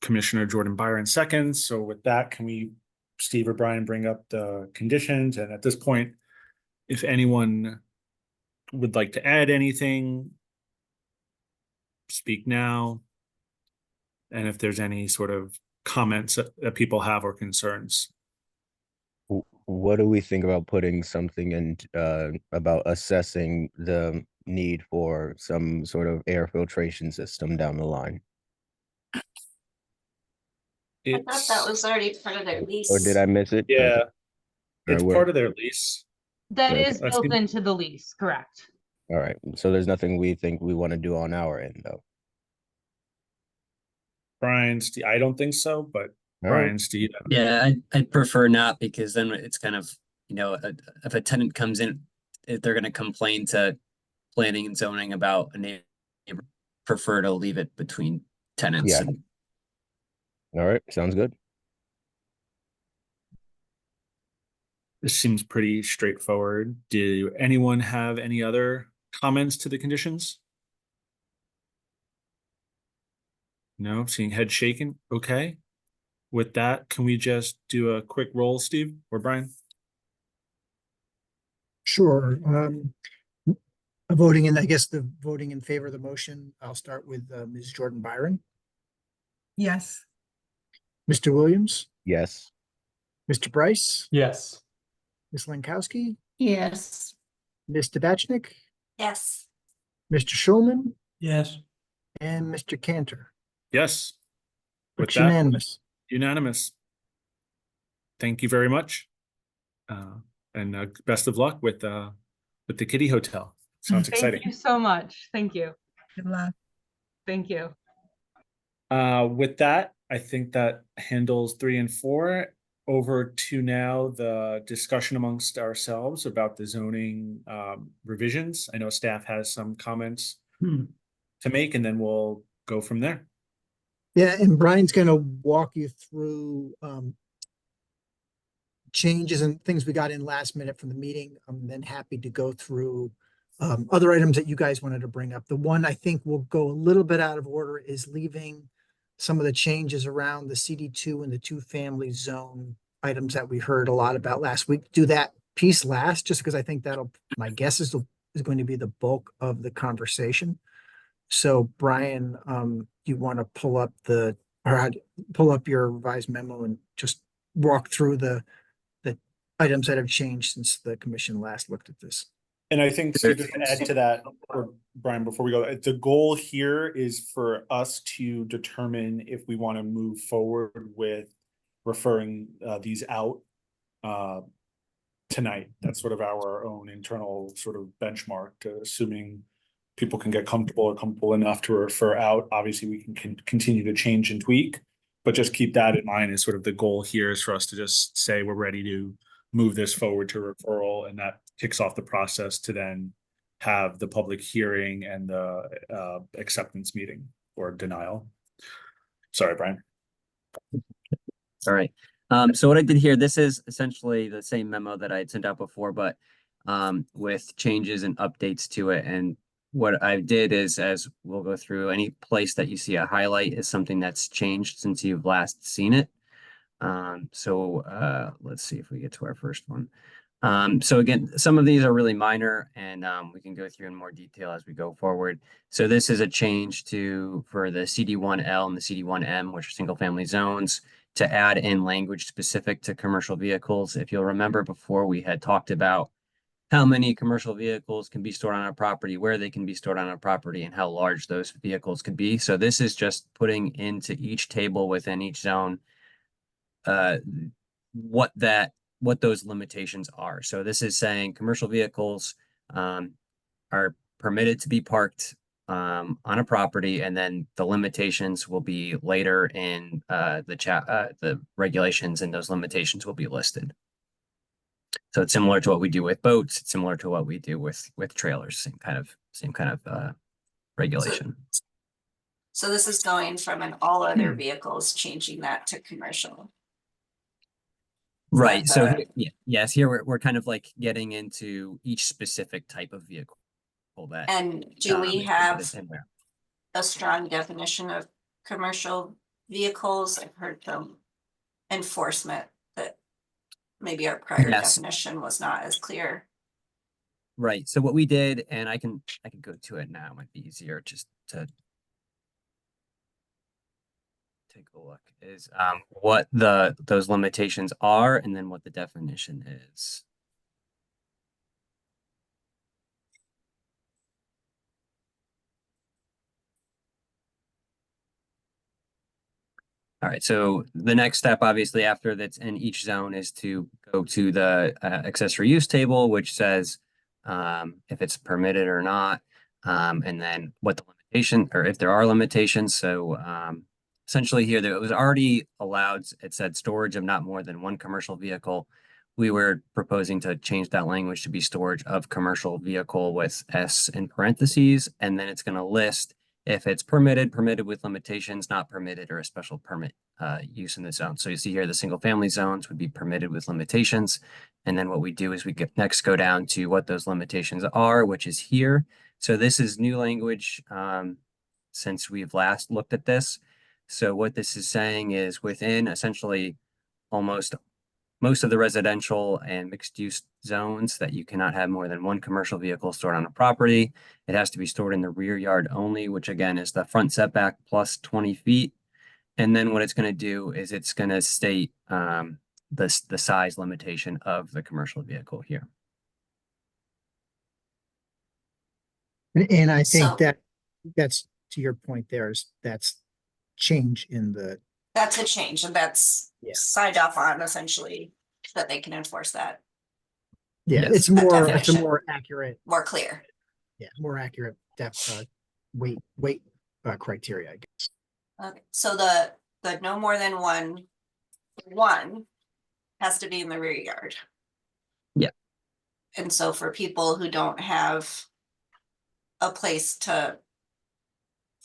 Commissioner Jordan Byron seconds. So with that, can we, Steve or Brian, bring up the conditions? And at this point, if anyone would like to add anything, speak now. And if there's any sort of comments that people have or concerns. What do we think about putting something in about assessing the need for some sort of air filtration system down the line? I thought that was already part of their lease. Or did I miss it? Yeah, it's Alright, part of their lease. That Okay. is built into the lease, correct? All right. So there's nothing we think we want to do on our end, though. Brian, Steve, I don't think so, but All right. Brian, Steve. Yeah, I'd prefer not, because then it's kind of, if a tenant comes in, if they're going to complain to planning and zoning about a neighbor, prefer to leave it between tenants. Yeah. All right. Sounds good. This seems pretty straightforward. Do anyone have any other comments to the conditions? No, seeing head shaking. Okay. With that, can we just do a quick roll, Steve or Brian? Sure. I guess the voting in favor of the motion, I'll start with Ms. Jordan Byron, Yes. Mr. Williams, Yes. Mr. Bryce, Yes. Ms. Lankowski, Yes. Ms. Tabachnik, Yes. Mr. Schulman, Yes. and Mr. Cantor. Yes. With It's that, unanimous. unanimous. Thank you very much. And best of luck with the Kitty Hotel. Sounds Thank exciting. you so much. Thank you. Good luck. Thank you. With that, I think that handles 3 and 4. Over to now the discussion amongst ourselves about the zoning revisions. I know staff has some comments to make, and then we'll go from there. Yeah, and Brian's gonna walk you through changes and things we got in last minute from the meeting. I'm then happy to go through other items that you guys wanted to bring up. The one I think will go a little bit out of order is leaving some of the changes around the CD2 and the 2-family zone items that we heard a lot about last week. Do that piece last, just because I think my guess is going to be the bulk of the conversation. So Brian, you want to pull up your revised memo and just walk through the items that have changed since the commission last looked at this. And I think, Steve, just to add to that, or Brian, before we go, the goal here is for us to determine if we want to move forward with referring these out tonight. That's sort of our own internal sort of benchmark, to assuming people can get comfortable enough to refer out. Obviously, we can continue to change and tweak, but just keep that in mind as sort of the goal here is for us to just say we're ready to move this forward to referral, and that kicks off the process to then have the public hearing and the acceptance meeting or denial. Sorry, Brian. All right. So what I did here, this is essentially the same memo that I had sent out before, but with changes and updates to it. And what I did is, as we'll go through, any place that you see a highlight is something that's changed since you've last seen it. Let's see if we get to our first one. So again, some of these are really minor, and we can go through in more detail as we go forward. So this is a change for the CD1L and the CD1M, which are single family zones, to add in language specific to commercial vehicles. If you'll remember before, we had talked about how many commercial vehicles can be stored on a property, where they can be stored on a property, and how large those vehicles could be. So this is just putting into each table within each zone what those limitations are. So this is saying commercial vehicles are permitted to be parked on a property, and then the limitations will be later in the regulations, and those limitations will be listed. So it's similar to what we do with boats. It's similar to what we do with trailers. Same kind of regulation. So this is going from an all other vehicles, changing that to commercial. Right. So yes, here we're kind of like getting into each specific type of vehicle that. And do we have in there. a strong definition of commercial vehicles? I've heard from enforcement that maybe our prior definition was not as clear. Right. So what we did, and I can go to it now, it might be easier just to take a look, is what those limitations are, and then what the definition is. All right, so the next step, obviously, after that's in each zone, is to go to the accessory use table, which says if it's permitted or not, and then what the limitation, or if there are limitations. So essentially here, it was already allowed, it said storage of not more than one commercial vehicle. We were proposing to change that language to be storage of commercial vehicle with S in parentheses, and then it's going to list if it's permitted with limitations, not permitted, or a special permit use in the zone. So you see here, the single family zones would be permitted with limitations. And then what we do is we next go down to what those limitations are, which is here. So this is new language since we've last looked at this. So what this is saying is within essentially most of the residential and mixed use zones, that you cannot have more than one commercial vehicle stored on a property. It has to be stored in the rear yard only, which again is the front setback plus 20 feet. And then what it's going to do is it's going to state the size limitation of the commercial vehicle here. And I think that's to your point there, is that's change in the. That's a change, and that's signed off on essentially, that they can enforce that. Yeah, Yes. it's more, it's a definition. more accurate, More clear. yeah, more accurate depth, weight, criteria, I guess. Okay, so the no more than one has to be in the rear yard. Yeah. And so for people who don't have a place to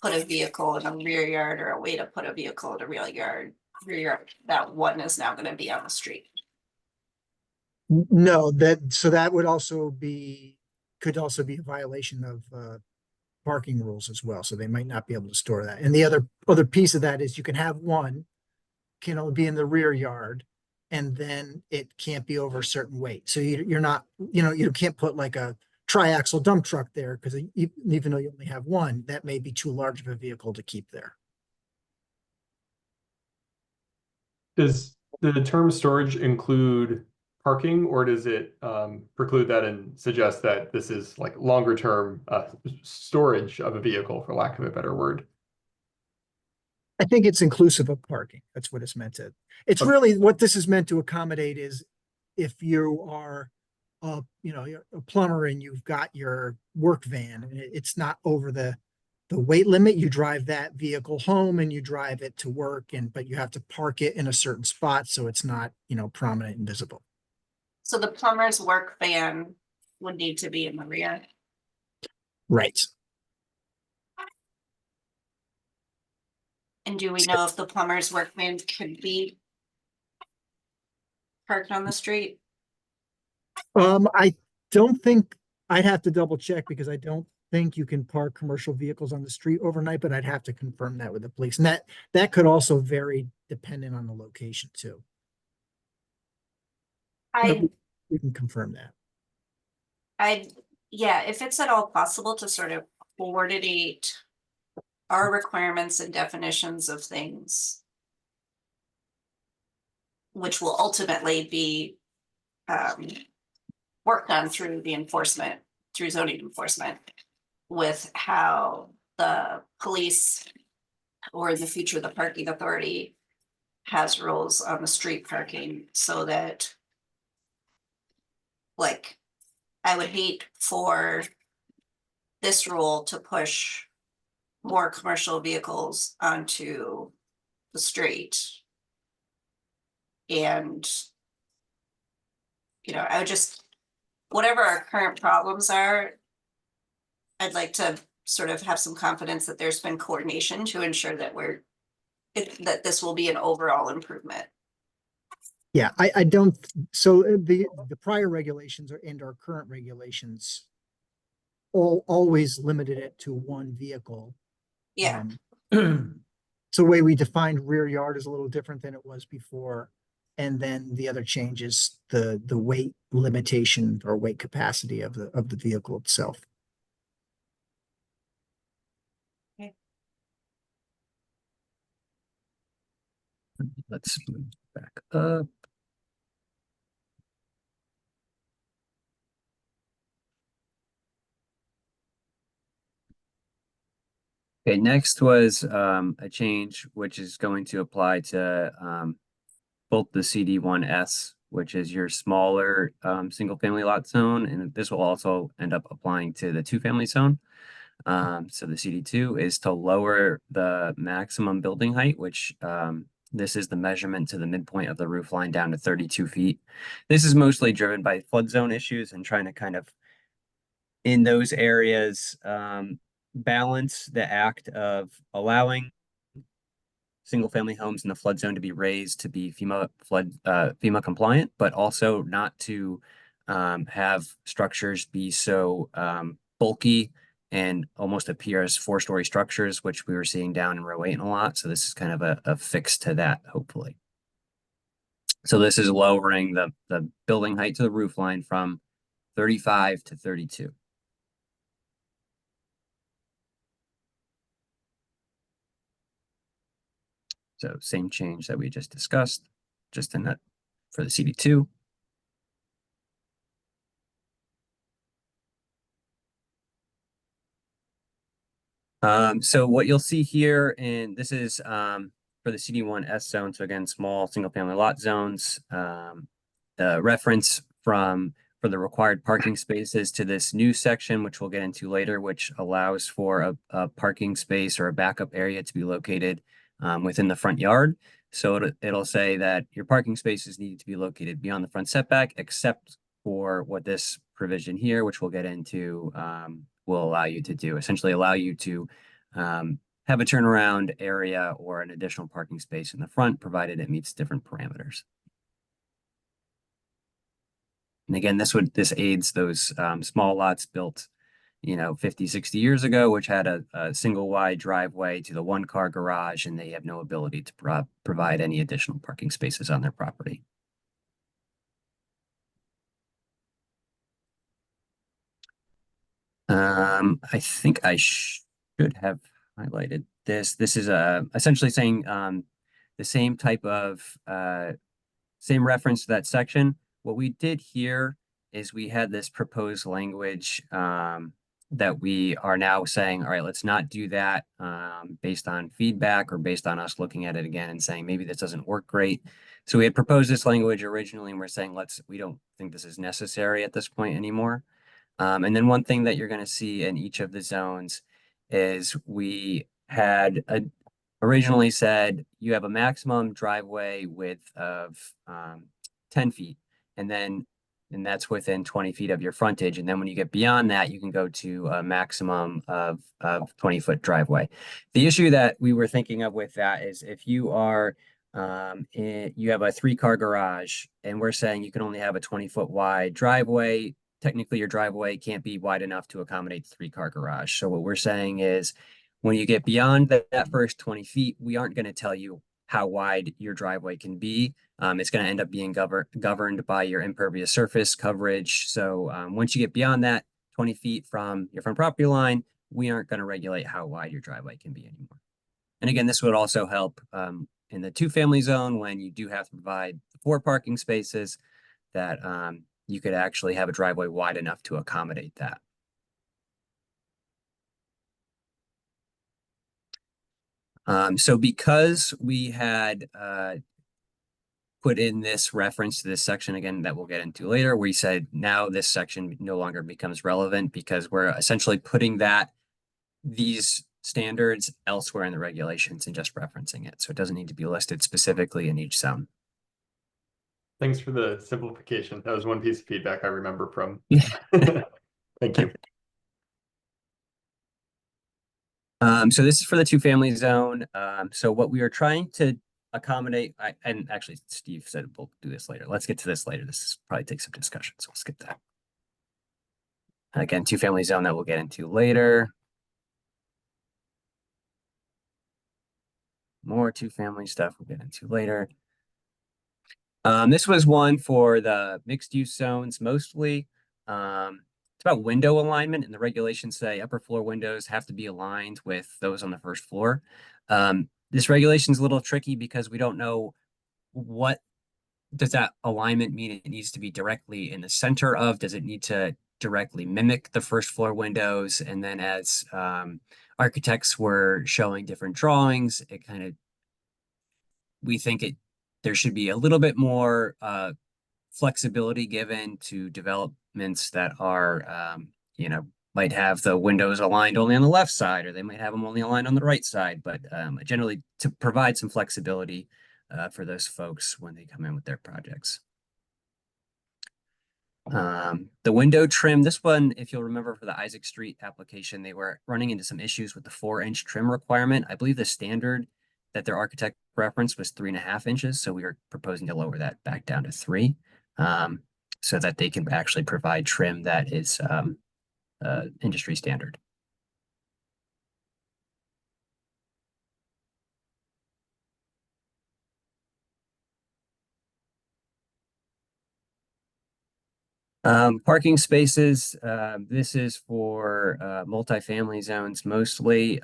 put a vehicle in a rear yard or a way to put a vehicle in a rear yard, that one is now gonna be on the street. No, so that would also be, could also be a violation of, parking rules as well, so they might not be able to store that. And the other piece of that is you can have one, can only be in the rear yard, and then it can't be over a certain weight. So you're not, you can't put like a triaxle dump truck there, because even though you only have one, that may be too large of a vehicle to keep there. Does the term storage include parking, or does it preclude that and suggest that this is like longer term storage of a vehicle, for lack of a better word? I think it's inclusive of parking. That's what it's meant to. It's Okay. really, what this is meant to accommodate is if you are you're a plumber and you've got your work van and it's not over the weight limit, you drive that vehicle home and you drive it to work, but you have to park it in a certain spot so it's not, prominent and visible. So the plumber's work van would need to be in the rear. Right. And do we know if the plumber's work van could be parked on the street? I don't think, I'd have to double check, because I don't think you can park commercial vehicles on the street overnight, but I'd have to confirm that with the police. And that could also vary depending on the location too. We can confirm that. Yeah, if it's at all possible to sort of coordinate our requirements and definitions of things, which will ultimately be worked on through zoning enforcement, with how the police, or in the future, the parking authority, has rules on the street parking, so that, like, I would hate for this rule to push more commercial vehicles onto the street. And, I would just, whatever our current problems are, I'd like to sort of have some confidence that there's been coordination to ensure that that this will be an overall improvement. Yeah, I don't, so the prior regulations and our current regulations always limited it to one vehicle. Yeah. So the way we defined rear yard is a little different than it was before. And then the other change is the weight limitation or weight capacity of the vehicle itself. Let's move back up. Okay, next was a change which is going to apply to both the CD1S, which is your smaller single family lot zone, and this will also end up applying to the 2-family zone. So the CD2 is to lower the maximum building height, which this is the measurement to the midpoint of the roof line down to 32 feet. This is mostly driven by flood zone issues and trying to kind of, in those areas, balance the act of allowing single family homes in the flood zone to be raised to be FEMA compliant, but also not to have structures be so bulky and almost appear as 4-story structures, which we were seeing down in row 8 a lot. So this is kind of a fix to that, hopefully. So this is lowering the building height to the roof line from 35 to 32. So same change that we just discussed, just in that for the CD2. So what you'll see here, and this is for the CD1S zone. So again, small single family lot zones, reference from for the required parking spaces to this new section, which we'll get into later, which allows for a parking space or a backup area to be located within the front yard. So it'll say that your parking spaces need to be located beyond the front setback, except for what this provision here, which we'll get into, will allow you to do, essentially allow you to have a turnaround area or an additional parking space in the front, provided it meets different parameters. And again, this aids those small lots built, 50, 60 years ago, which had a single wide driveway to the 1-car garage, and they have no ability to provide any additional parking spaces on their property. I think I should have highlighted this. This is essentially saying the same type of same reference to that section. What we did here is we had this proposed language that we are now saying, all right, let's not do that based on feedback or based on us looking at it again and saying maybe this doesn't work great. So we had proposed this language originally, and we're saying we don't think this is necessary at this point anymore. And then one thing that you're going to see in each of the zones is we had originally said you have a maximum driveway width of 10 feet, and that's within 20 feet of your frontage. And then when you get beyond that, you can go to a maximum of 20-foot driveway. The issue that we were thinking of with that is if you are you have a 3-car garage, and we're saying you can only have a 20-foot wide driveway. Technically, your driveway can't be wide enough to accommodate the 3-car garage. So what we're saying is when you get beyond that first 20 feet, we aren't going to tell you how wide your driveway can be. It's going to end up being governed by your impervious surface coverage. So once you get beyond that 20 feet from your front property line, we aren't going to regulate how wide your driveway can be anymore. And again, this would also help in the 2-family zone when you do have to provide 4 parking spaces, that you could actually have a driveway wide enough to accommodate that. So because we had put in this reference to this section, again, that we'll get into later, we said now this section no longer becomes relevant because we're essentially putting these standards elsewhere in the regulations and just referencing it. So it doesn't need to be listed specifically in each zone. Thanks for the simplification. That was one piece of feedback I remember from. Thank you. So this is for the 2-family zone. So what we are trying to accommodate, and actually Steve said we'll do this later. Let's get to this later. This probably takes some discussion, so we'll skip that. Again, 2-family zone that we'll get into later. More 2-family stuff we'll get into later. This was one for the mixed use zones mostly. It's about window alignment, and the regulations say upper floor windows have to be aligned with those on the first floor. This regulation is a little tricky because we don't know what does that alignment mean. It needs to be directly in the center of, does it need to directly mimic the first floor windows? And then as architects were showing different drawings, we think there should be a little bit more flexibility given to developments that are, might have the windows aligned only on the left side, or they might have them only aligned on the right side, but generally to provide some flexibility for those folks when they come in with their projects. The window trim, this one, if you'll remember for the Isaac Street application, they were running into some issues with the 4-inch trim requirement. I believe the standard that their architect reference was 3.5 inches. So we are proposing to lower that back down to 3, so that they can actually provide trim that is industry standard. Parking spaces, this is for multifamily zones mostly,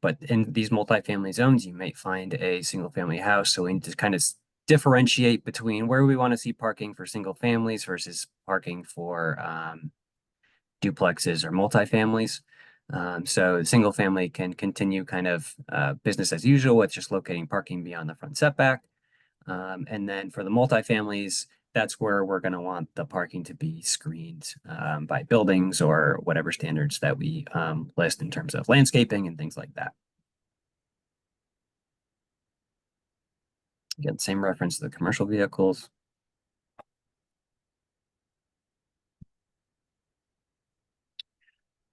but in these multifamily zones, you might find a single family house. So we need to kind of differentiate between where we want to see parking for single families versus parking for duplexes or multifamilies. So the single family can continue kind of business as usual with just locating parking beyond the front setback. And then for the multifamilies, that's where we're going to want the parking to be screened by buildings or whatever standards that we list in terms of landscaping and things like that. Again, same reference to the commercial vehicles.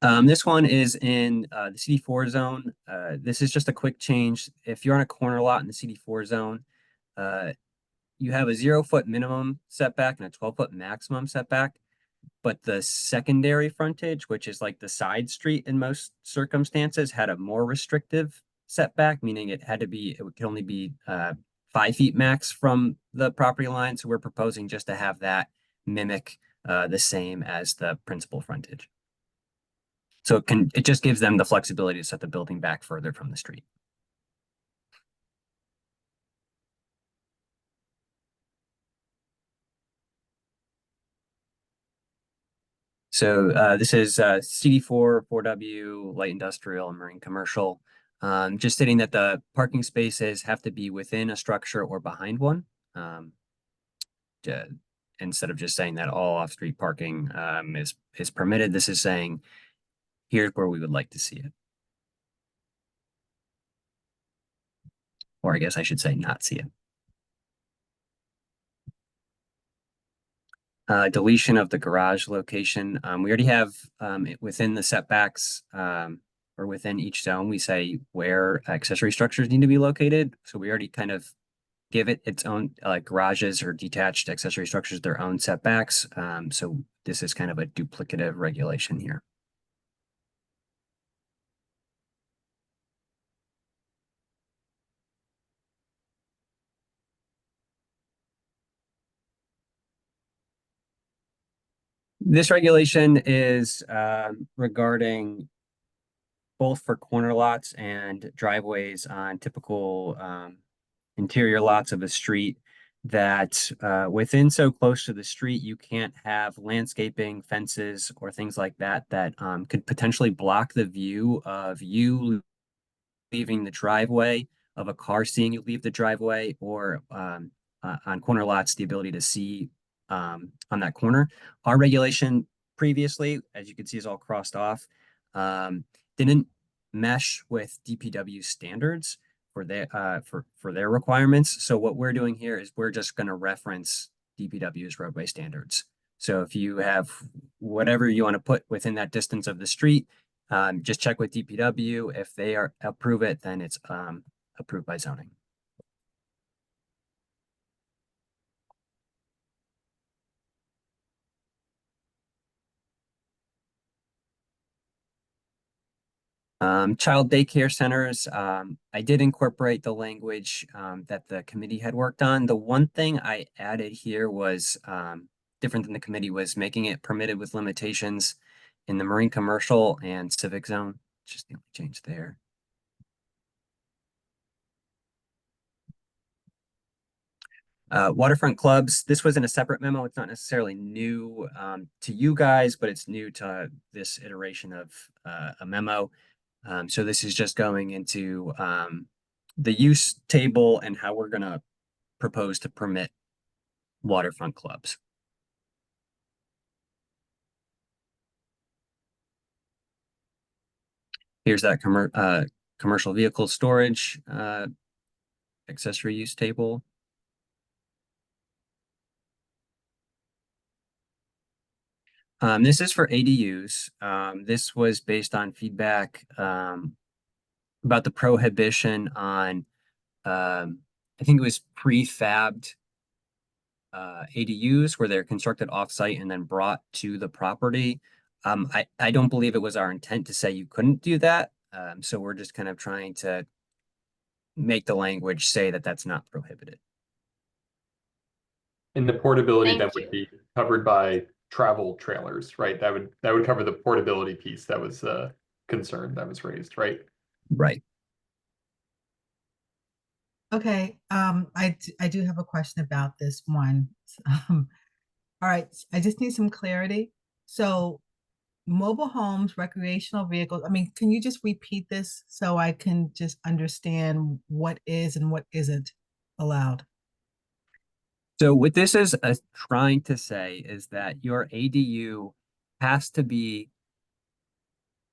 This one is in the CD4 zone. This is just a quick change. If you're on a corner lot in the CD4 zone, you have a 0-foot minimum setback and a 12-foot maximum setback. But the secondary frontage, which is like the side street in most circumstances, had a more restrictive setback, meaning it could only be 5 feet max from the property line. So we're proposing just to have that mimic the same as the principal frontage. So it just gives them the flexibility to set the building back further from the street. So this is CD4, 4W, light industrial, and marine commercial. Just stating that the parking spaces have to be within a structure or behind one. Instead of just saying that all off-street parking is permitted, this is saying here's where we would like to see it. Or I guess I should say not see it. Deletion of the garage location. We already have within the setbacks or within each zone, we say where accessory structures need to be located. So we already kind of give it its own, like garages or detached accessory structures, their own setbacks. So this is kind of a duplicative regulation here. This regulation is regarding both for corner lots and driveways on typical interior lots of a street that within so close to the street, you can't have landscaping, fences, or things like that that could potentially block the view of you leaving the driveway, of a car seeing you leave the driveway, or on corner lots, the ability to see on that corner. Our regulation previously, as you can see, is all crossed off, didn't mesh with DPW standards for their requirements. So what we're doing here is we're just going to reference DPW's roadway standards. So if you have whatever you want to put within that distance of the street, just check with DPW. If they approve it, then it's approved by zoning. Child daycare centers, I did incorporate the language that the committee had worked on. The one thing I added here was different than the committee, was making it permitted with limitations in the marine commercial and civic zone. Just the only change there. Waterfront clubs, this was in a separate memo. It's not necessarily new to you guys, but it's new to this iteration of a memo. So this is just going into the use table and how we're going to propose to permit waterfront clubs. Here's that commercial vehicle storage accessory use table. This is for ADUs. This was based on feedback about the prohibition on, I think it was prefabbed ADUs where they're constructed offsite and then brought to the property. I don't believe it was our intent to say you couldn't do that. So we're just kind of trying to make the language say that that's not prohibited. And the portability Thank that would be covered by travel trailers, right? That would cover the portability piece that was concern that was raised, right? Right. Okay, I do have a question about this one. All right, I just need some clarity. So mobile homes, recreational vehicles, I mean, can you just repeat this so I can just understand what is and what isn't allowed? So what this is trying to say is that your ADU has to be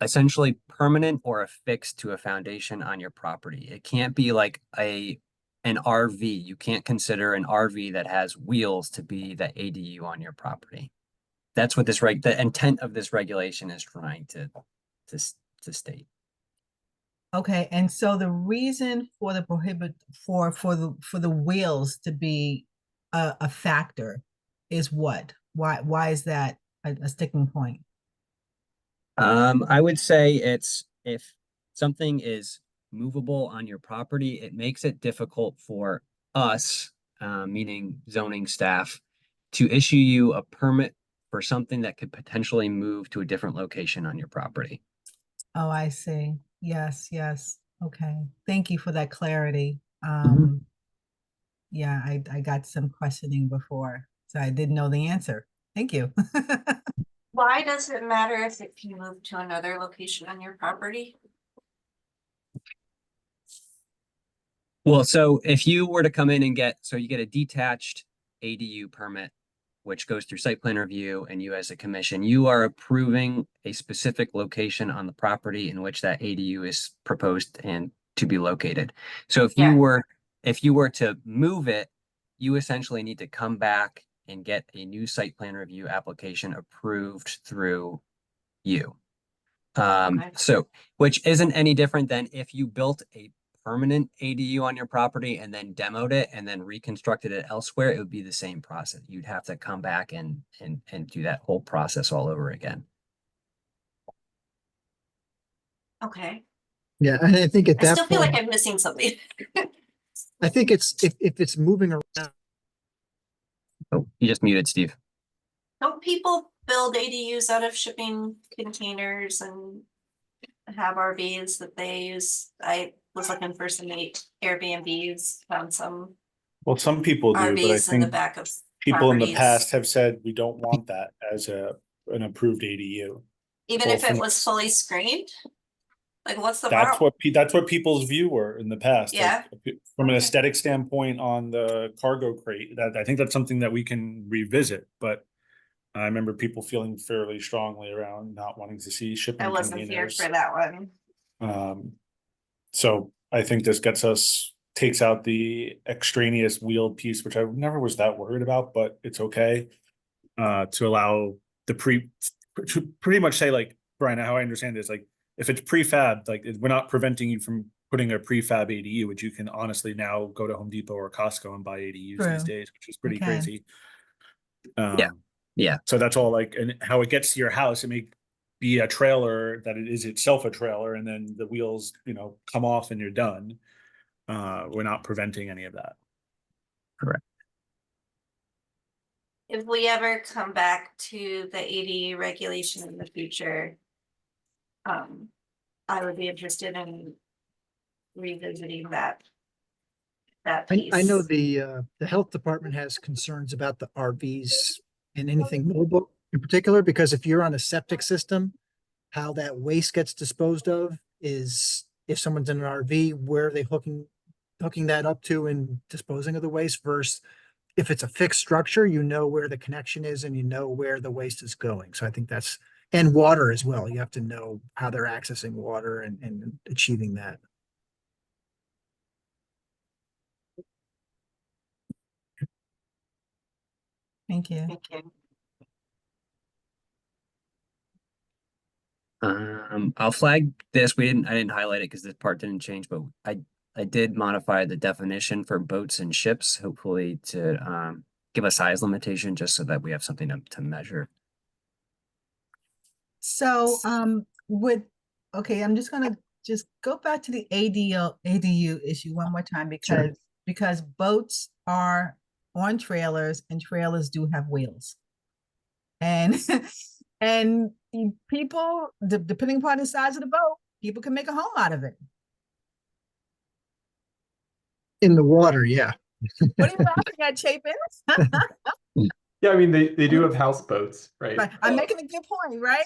essentially permanent or affixed to a foundation on your property. It can't be like an RV. You can't consider an RV that has wheels to be the ADU on your property. That's what the intent of this regulation is trying to state. Okay, and so the reason for the for the wheels to be a factor is what? Why is that a sticking point? I would say it's if something is movable on your property, it makes it difficult for us, meaning zoning staff, to issue you a permit for something that could potentially move to a different location on your property. Oh, I see. Yes, yes. Okay. Thank you for that clarity. Yeah, I got some questioning before, so I didn't know the answer. Thank you. Why does it matter if it can move to another location on your property? Well, so if you were to come in and you get a detached ADU permit, which goes through site plan review, and you as a commission, you are approving a specific location on the property in which that ADU is proposed and to be located. So if Yeah. if you were to move it, you essentially need to come back and get a new site plan review application approved through you. Okay. So, which isn't any different than if you built a permanent ADU on your property and then demoed it and then reconstructed it elsewhere, it would be the same process. You'd have to come back and do that whole process all over again. Okay. Yeah, and I think at I that still feel point, like I'm missing something. I think it's, if it's moving around, Oh, you just muted, Steve. Don't people build ADUs out of shipping containers and have RVs that they use? I was looking for some Airbnbs, found some Well, some people do, but I RVs in the think back of people in the properties. past have said we don't want that as an approved ADU. Even Well, if it was fully screened? Like, what's the That's problem? that's what people's view were in the past. Yeah. Like, from an Okay. aesthetic standpoint on the cargo crate, that I think that's something that we can revisit, but I remember people feeling fairly strongly around not wanting to see shipping I wasn't here containers. for that one. So I think this takes out the extraneous wheeled piece, which I never was that worried about, but it's okay. To allow to pretty much say, like, Brian, how I understand it is, like, if it's prefab, like, we're not preventing you from putting a prefab ADU, which you can honestly now go to Home Depot or Costco and buy ADUs these True. days, which is pretty Okay. crazy. Yeah. So that's all, like, and how it gets to your house, it may be a trailer that it is itself a trailer, and then the wheels, come off and you're done. We're not preventing any of that. Correct. If we ever come back to the ADU regulation in the future, I would be interested in revisiting that piece. I know the health department has concerns about the RVs and anything mobile in particular, because if you're on a septic system, how that waste gets disposed of is, if someone's in an RV, where are they hooking that up to and disposing of the waste, versus if it's a fixed structure, you know where the connection is and you know where the waste is going. So I think that's, and water as well. You have to know how they're accessing water and achieving that. Thank you. Thank you. I'll flag this. I didn't highlight it because this part didn't change, but I did modify the definition for boats and ships, hopefully to give a size limitation, just so that we have something to measure. So, okay, I'm just gonna go back to the ADU issue one more time, because boats are on trailers and trailers do have wheels. And and people, depending upon the size of the boat, people can make a home out of it. In the water, yeah. What are you laughing at, Chapin? Yeah, I mean, they do have houseboats, right? Right, I'm making a good point, right?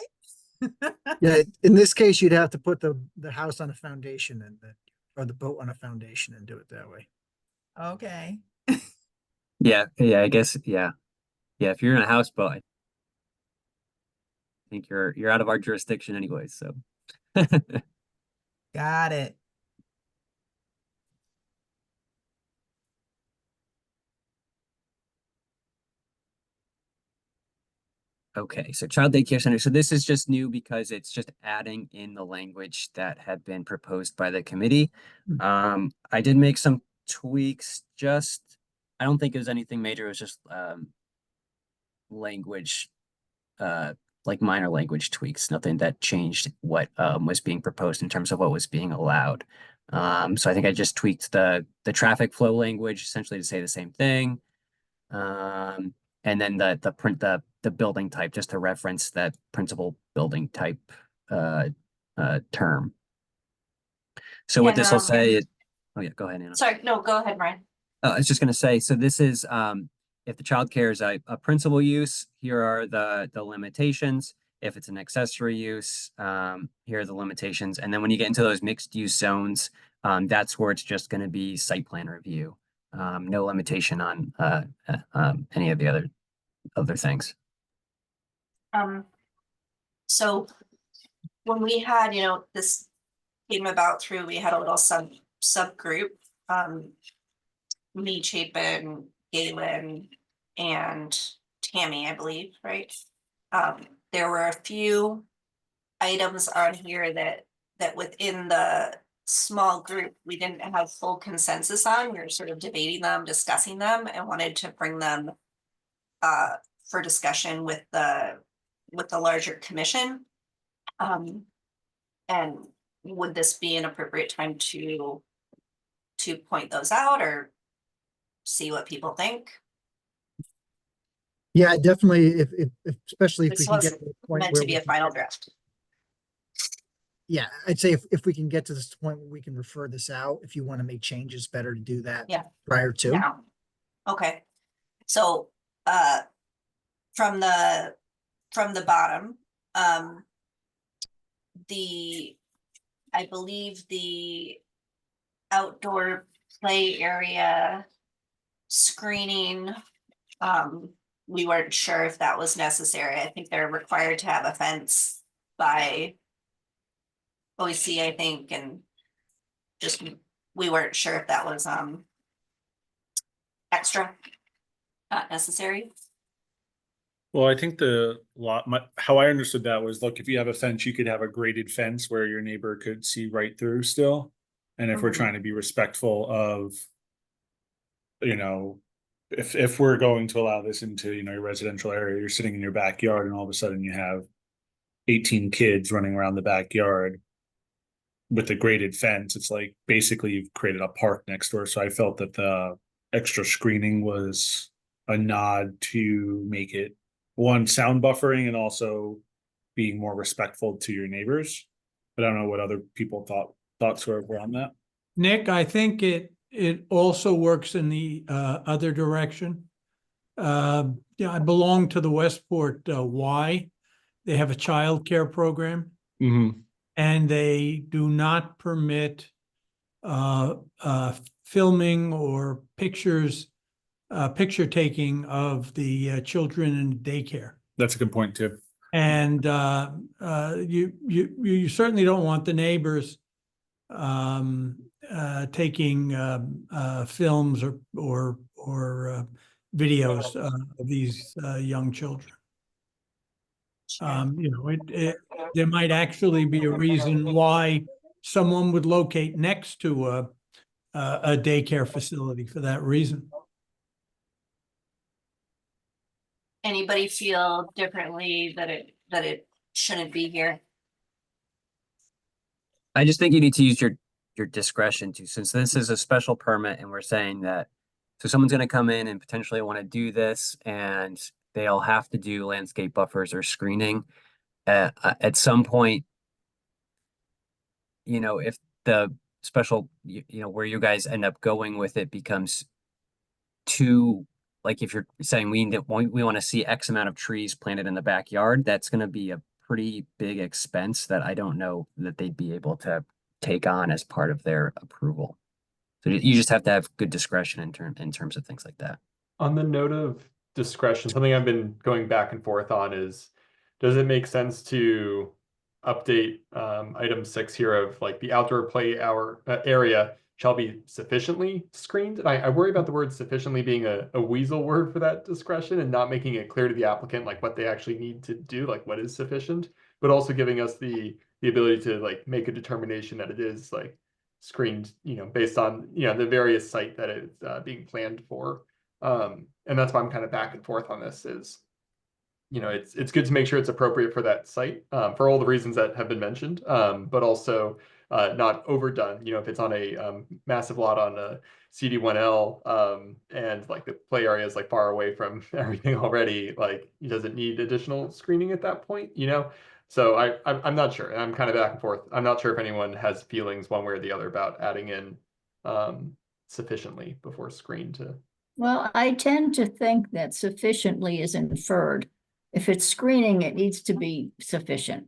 Yeah, in this case, you'd have to put the house on a foundation or the boat on a foundation and do it that way. Okay. Yeah, I guess, yeah. Yeah, if you're in a houseboat, I think you're out of our jurisdiction anyway, so. Got it. Okay, so child daycare center. So this is just new because it's just adding in the language that had been proposed by the committee. I did make some tweaks, I don't think it was anything major. It was just language, like minor language tweaks, nothing that changed what was being proposed in terms of what was being allowed. So I think I just tweaked the traffic flow language essentially to say the same thing. And then the building type, just to reference that principal building type term. So what And, this will say is, oh yeah, go ahead, Anna. Sorry, no, go ahead, Ryan. I was just gonna say, so this is if the childcare is a principal use, here are the limitations. If it's an accessory use, here are the limitations. And then when you get into those mixed use zones, that's where it's just gonna be site plan review. No limitation on any of the other things. So when we had, this came about through, we had a little subgroup, me, Chapin, Galen, and Tammy, I believe, right? There were a few items on here that within the small group, we didn't have full consensus on. We were sort of debating them, discussing them, and wanted to bring them for discussion with the larger commission. And would this be an appropriate time to point those out or see what people think? Yeah, definitely, if especially if we This can was get to the point meant where to be we a can final get- draft. Yeah, I'd say if we can get to this point where we can refer this out, if you want to make changes, better to do that Yeah. prior to. Now, okay, so from the bottom, I believe the outdoor play area screening, we weren't sure if that was necessary. I think they're required to have a fence by OEC, I think, and just we weren't sure if that was extra, not necessary. Well, I think how I understood that was, look, if you have a fence, you could have a graded fence where your neighbor could see right through still. And if we're Mhm. trying to be respectful of, if we're going to allow this into, your residential area, you're sitting in your backyard and all of a sudden you have 18 kids running around the backyard with a graded fence, it's like basically you've created a park next door. So I felt that the extra screening was a nod to make it one, sound buffering, and also being more respectful to your neighbors. But I don't know what other people thoughts were on that. Nick, I think it also works in the other direction. Yeah, I belong to the Westport Y. They have a child care program. Mm-hmm. And they do not permit filming or picture taking of the children in daycare. That's a good point too. And you certainly don't want the neighbors taking films or videos of these young children. There might actually be a reason why someone would locate next to a daycare facility for that reason. Anybody feel differently that it shouldn't be here? I just think you need to use your discretion too, since this is a special permit and we're saying that, so someone's gonna come in and potentially want to do this and they'll have to do landscape buffers or screening. At some point, if the special, where you guys end up going with it becomes too, like if you're saying we want to see X amount of trees planted in the backyard, that's going to be a pretty big expense that I don't know that they'd be able to take on as part of their approval. So you just have to have good discretion in terms of things like that. On the note of discretion, something I've been going back and forth on is, does it make sense to update item 6 here of like the outdoor play hour area shall be sufficiently screened? And I worry about the word sufficiently being a weasel word for that discretion and not making it clear to the applicant like what they actually need to do, like what is sufficient, but also giving us the ability to like make a determination that it is like screened, based on, the various site that it's being planned for. And that's why I'm kind of back and forth on this is, it's good to make sure it's appropriate for that site, for all the reasons that have been mentioned, but also not overdone. If it's on a massive lot on a CD1L, and like the play area is like far away from everything already, like does it need additional screening at that point? So I'm not sure. I'm kind of back and forth. I'm not sure if anyone has feelings one way or the other about adding in sufficiently before screen to. Well, I tend to think that sufficiently is inferred. If it's screening, it needs to be sufficient.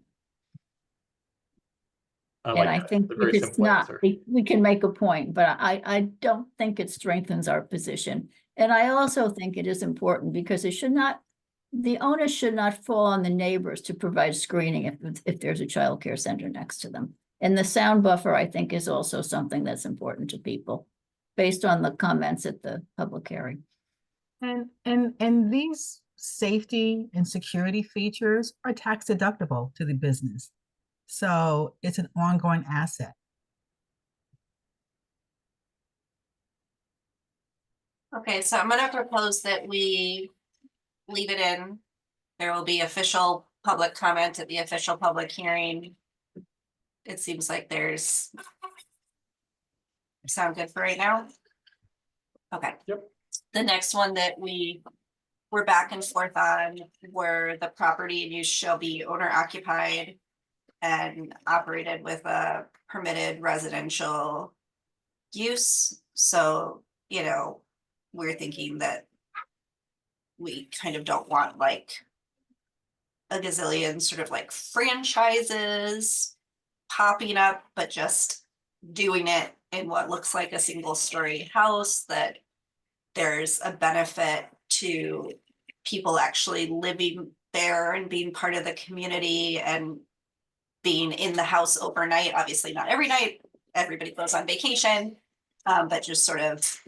And I think if it's not, we can make a point, but I don't think it strengthens our position. And I also think it is important because the onus should not fall on the neighbors to provide screening if there's a child care center next to them. And the sound buffer, I think, is also something that's important to people based on the comments at the public hearing. And these safety and security features are tax deductible to the business. So it's an ongoing asset. Okay, so I'm gonna propose that we leave it in. There will be official public comment at the official public hearing. It seems like sound good for right now? Okay. Yep. The next one that we're back and forth on where the property and use shall be owner occupied and operated with a permitted residential use. So, we're thinking that we kind of don't want like a gazillion sort of like franchises popping up, but just doing it in what looks like a single story house, that there's a benefit to people actually living there and being part of the community and being in the house overnight. Obviously not every night, everybody goes on vacation, but just sort of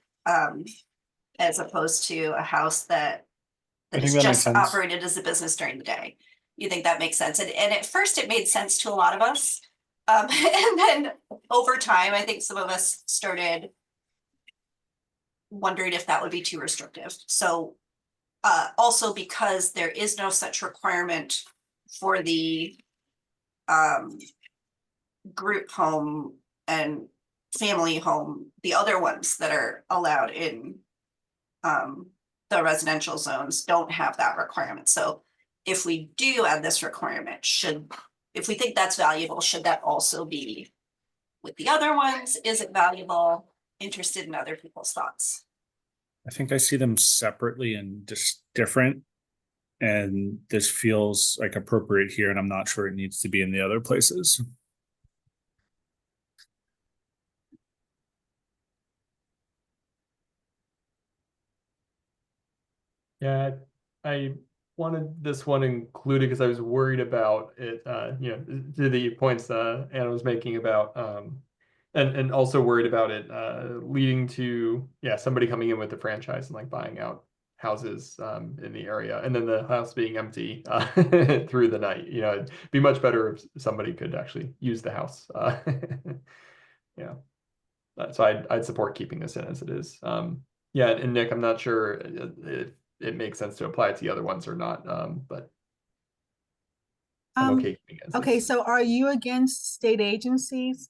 as opposed to a house that is just operated as a business during the day. You think that makes sense? And at first it made sense to a lot of us. And then over time, I think some of us started wondering if that would be too restrictive. So also because there is no such requirement for the group home and family home, the other ones that are allowed in the residential zones don't have that requirement. So if we do add this requirement, if we think that's valuable, should that also be with the other ones? Is it valuable? Interested in other people's thoughts. I think I see them separately and just different. And this feels like appropriate here, and I'm not sure it needs to be in the other places. Yeah, I wanted this one included because I was worried about it, to the points Anna was making about, and also worried about it leading to, somebody coming in with a franchise and like buying out houses in the area, and then the house being empty through the night. It'd be much better if somebody could actually use the house. Yeah, so I'd support keeping this in as it is. Yeah, and Nick, I'm not sure if it makes sense to apply it to the other ones or not, but I'm okay keeping it as Okay, is. so are you against state agencies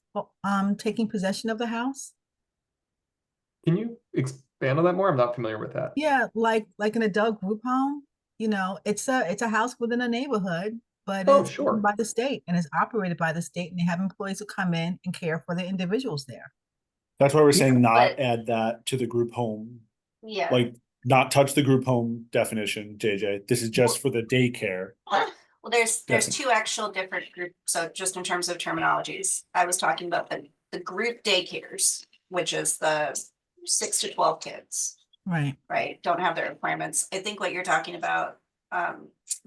taking possession of the house? Can you expand on that more? I'm not familiar with that. Yeah, like an adult group home, it's a house within a neighborhood, but Oh, it's sure. owned by the state and is operated by the state, and they have employees who come in and care for the individuals there. That's why we're saying not but- add that to the group home, Yeah. like not touch the group home definition, JJ. This is just for the daycare. Well, there's Yes. two actual different groups. So just in terms of terminologies, I was talking about the group daycares, which is the 6 to 12 kids. Right. right, don't have the requirements. I think what you're talking about,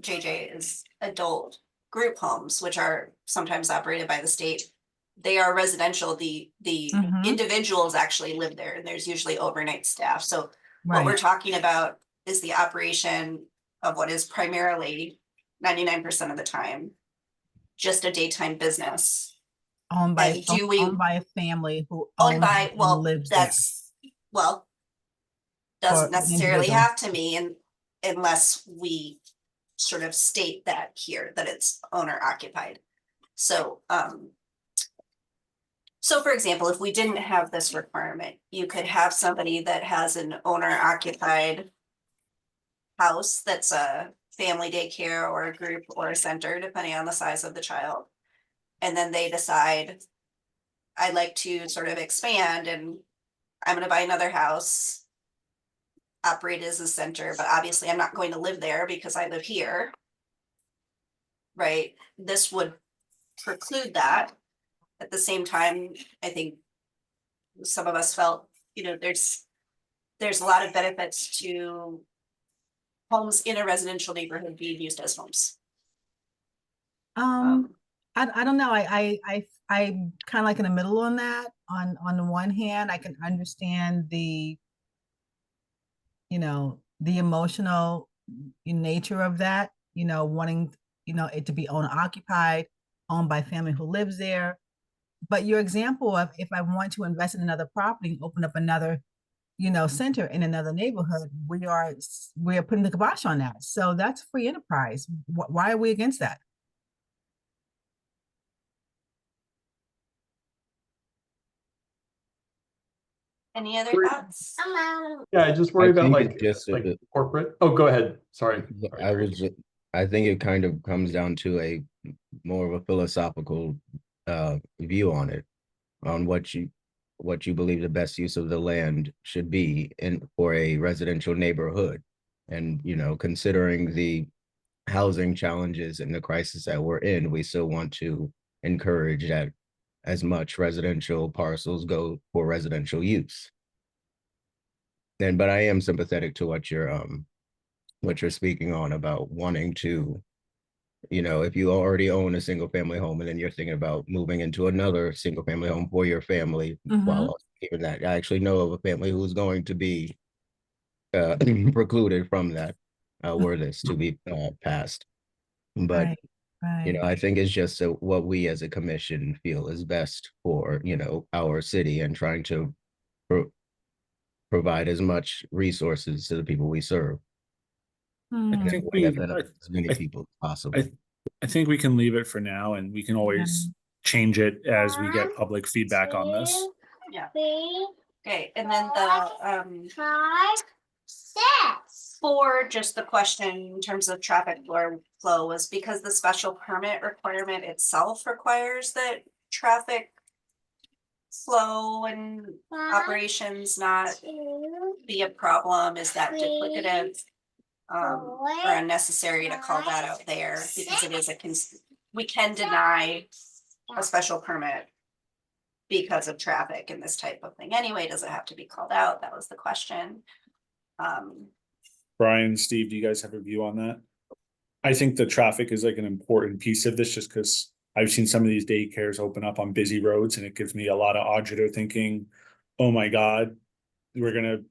JJ, is adult group homes, which are sometimes operated by the state. They are residential, the Mhm. individuals actually live there, and there's usually overnight staff, so what we're Right. talking about is the operation of what is primarily 99% of the time just a daytime business. Owned by, And do we owned by a family who owned owns by, it and well, lives there. that's, well, Or doesn't an necessarily individual. have to be, unless we sort of state that here, that it's owner occupied. So, so for example, if we didn't have this requirement, you could have somebody that has an owner occupied house that's a family daycare or a group or a center, depending on the size of the child. And then they decide, I'd like to sort of expand and I'm gonna buy another house, operate as a center, but obviously I'm not going to live there because I live here. Right? This would preclude that. At the same time, I think some of us felt, there's a lot of benefits to homes in a residential neighborhood being used as homes. I don't know. I'm kind of like in the middle on that. On the one hand, I can understand the emotional nature of that, wanting, it to be owner occupied, owned by family who lives there. But your example of if I want to invest in another property and open up another, center in another neighborhood, we are putting the kibosh on that. So that's free enterprise. Why are we against that? Any other thoughts? Yeah, I just worry about think like, it's just like a- corporate. Oh, go ahead. Sorry. I think it kind of comes down to a more of a philosophical view on it, on what you believe the best use of the land should be for a residential neighborhood. And, considering the housing challenges and the crisis that we're in, we still want to encourage that as much residential parcels go for residential use. But I am sympathetic to what you're speaking on about wanting to, if you already own a single family home and then you're thinking about moving into another single family home for your family, while even that, I actually know of a family who's going to be precluded from that were this to be passed. But Right. I think it's just what we as a commission feel is best for our city, and trying to provide as much resources to the people we serve. I think That benefits as many people as possible. I think we can leave it for now, and we can always change it as we get public feedback on this. Yeah. Okay, and then the for just the question in terms of traffic flow was because the special permit requirement itself requires that traffic flow and operations not be a problem. Is that duplicative or unnecessary to call that out there, because it is we can deny a special permit because of traffic and this type of thing anyway? Does it have to be called out? That was the question. Brian, Steve, do you guys have a view on that? I think the traffic is like an important piece of this, just because I've seen some of these daycares open up on busy roads, and it gives me a lot of agita thinking, oh my God, we're gonna,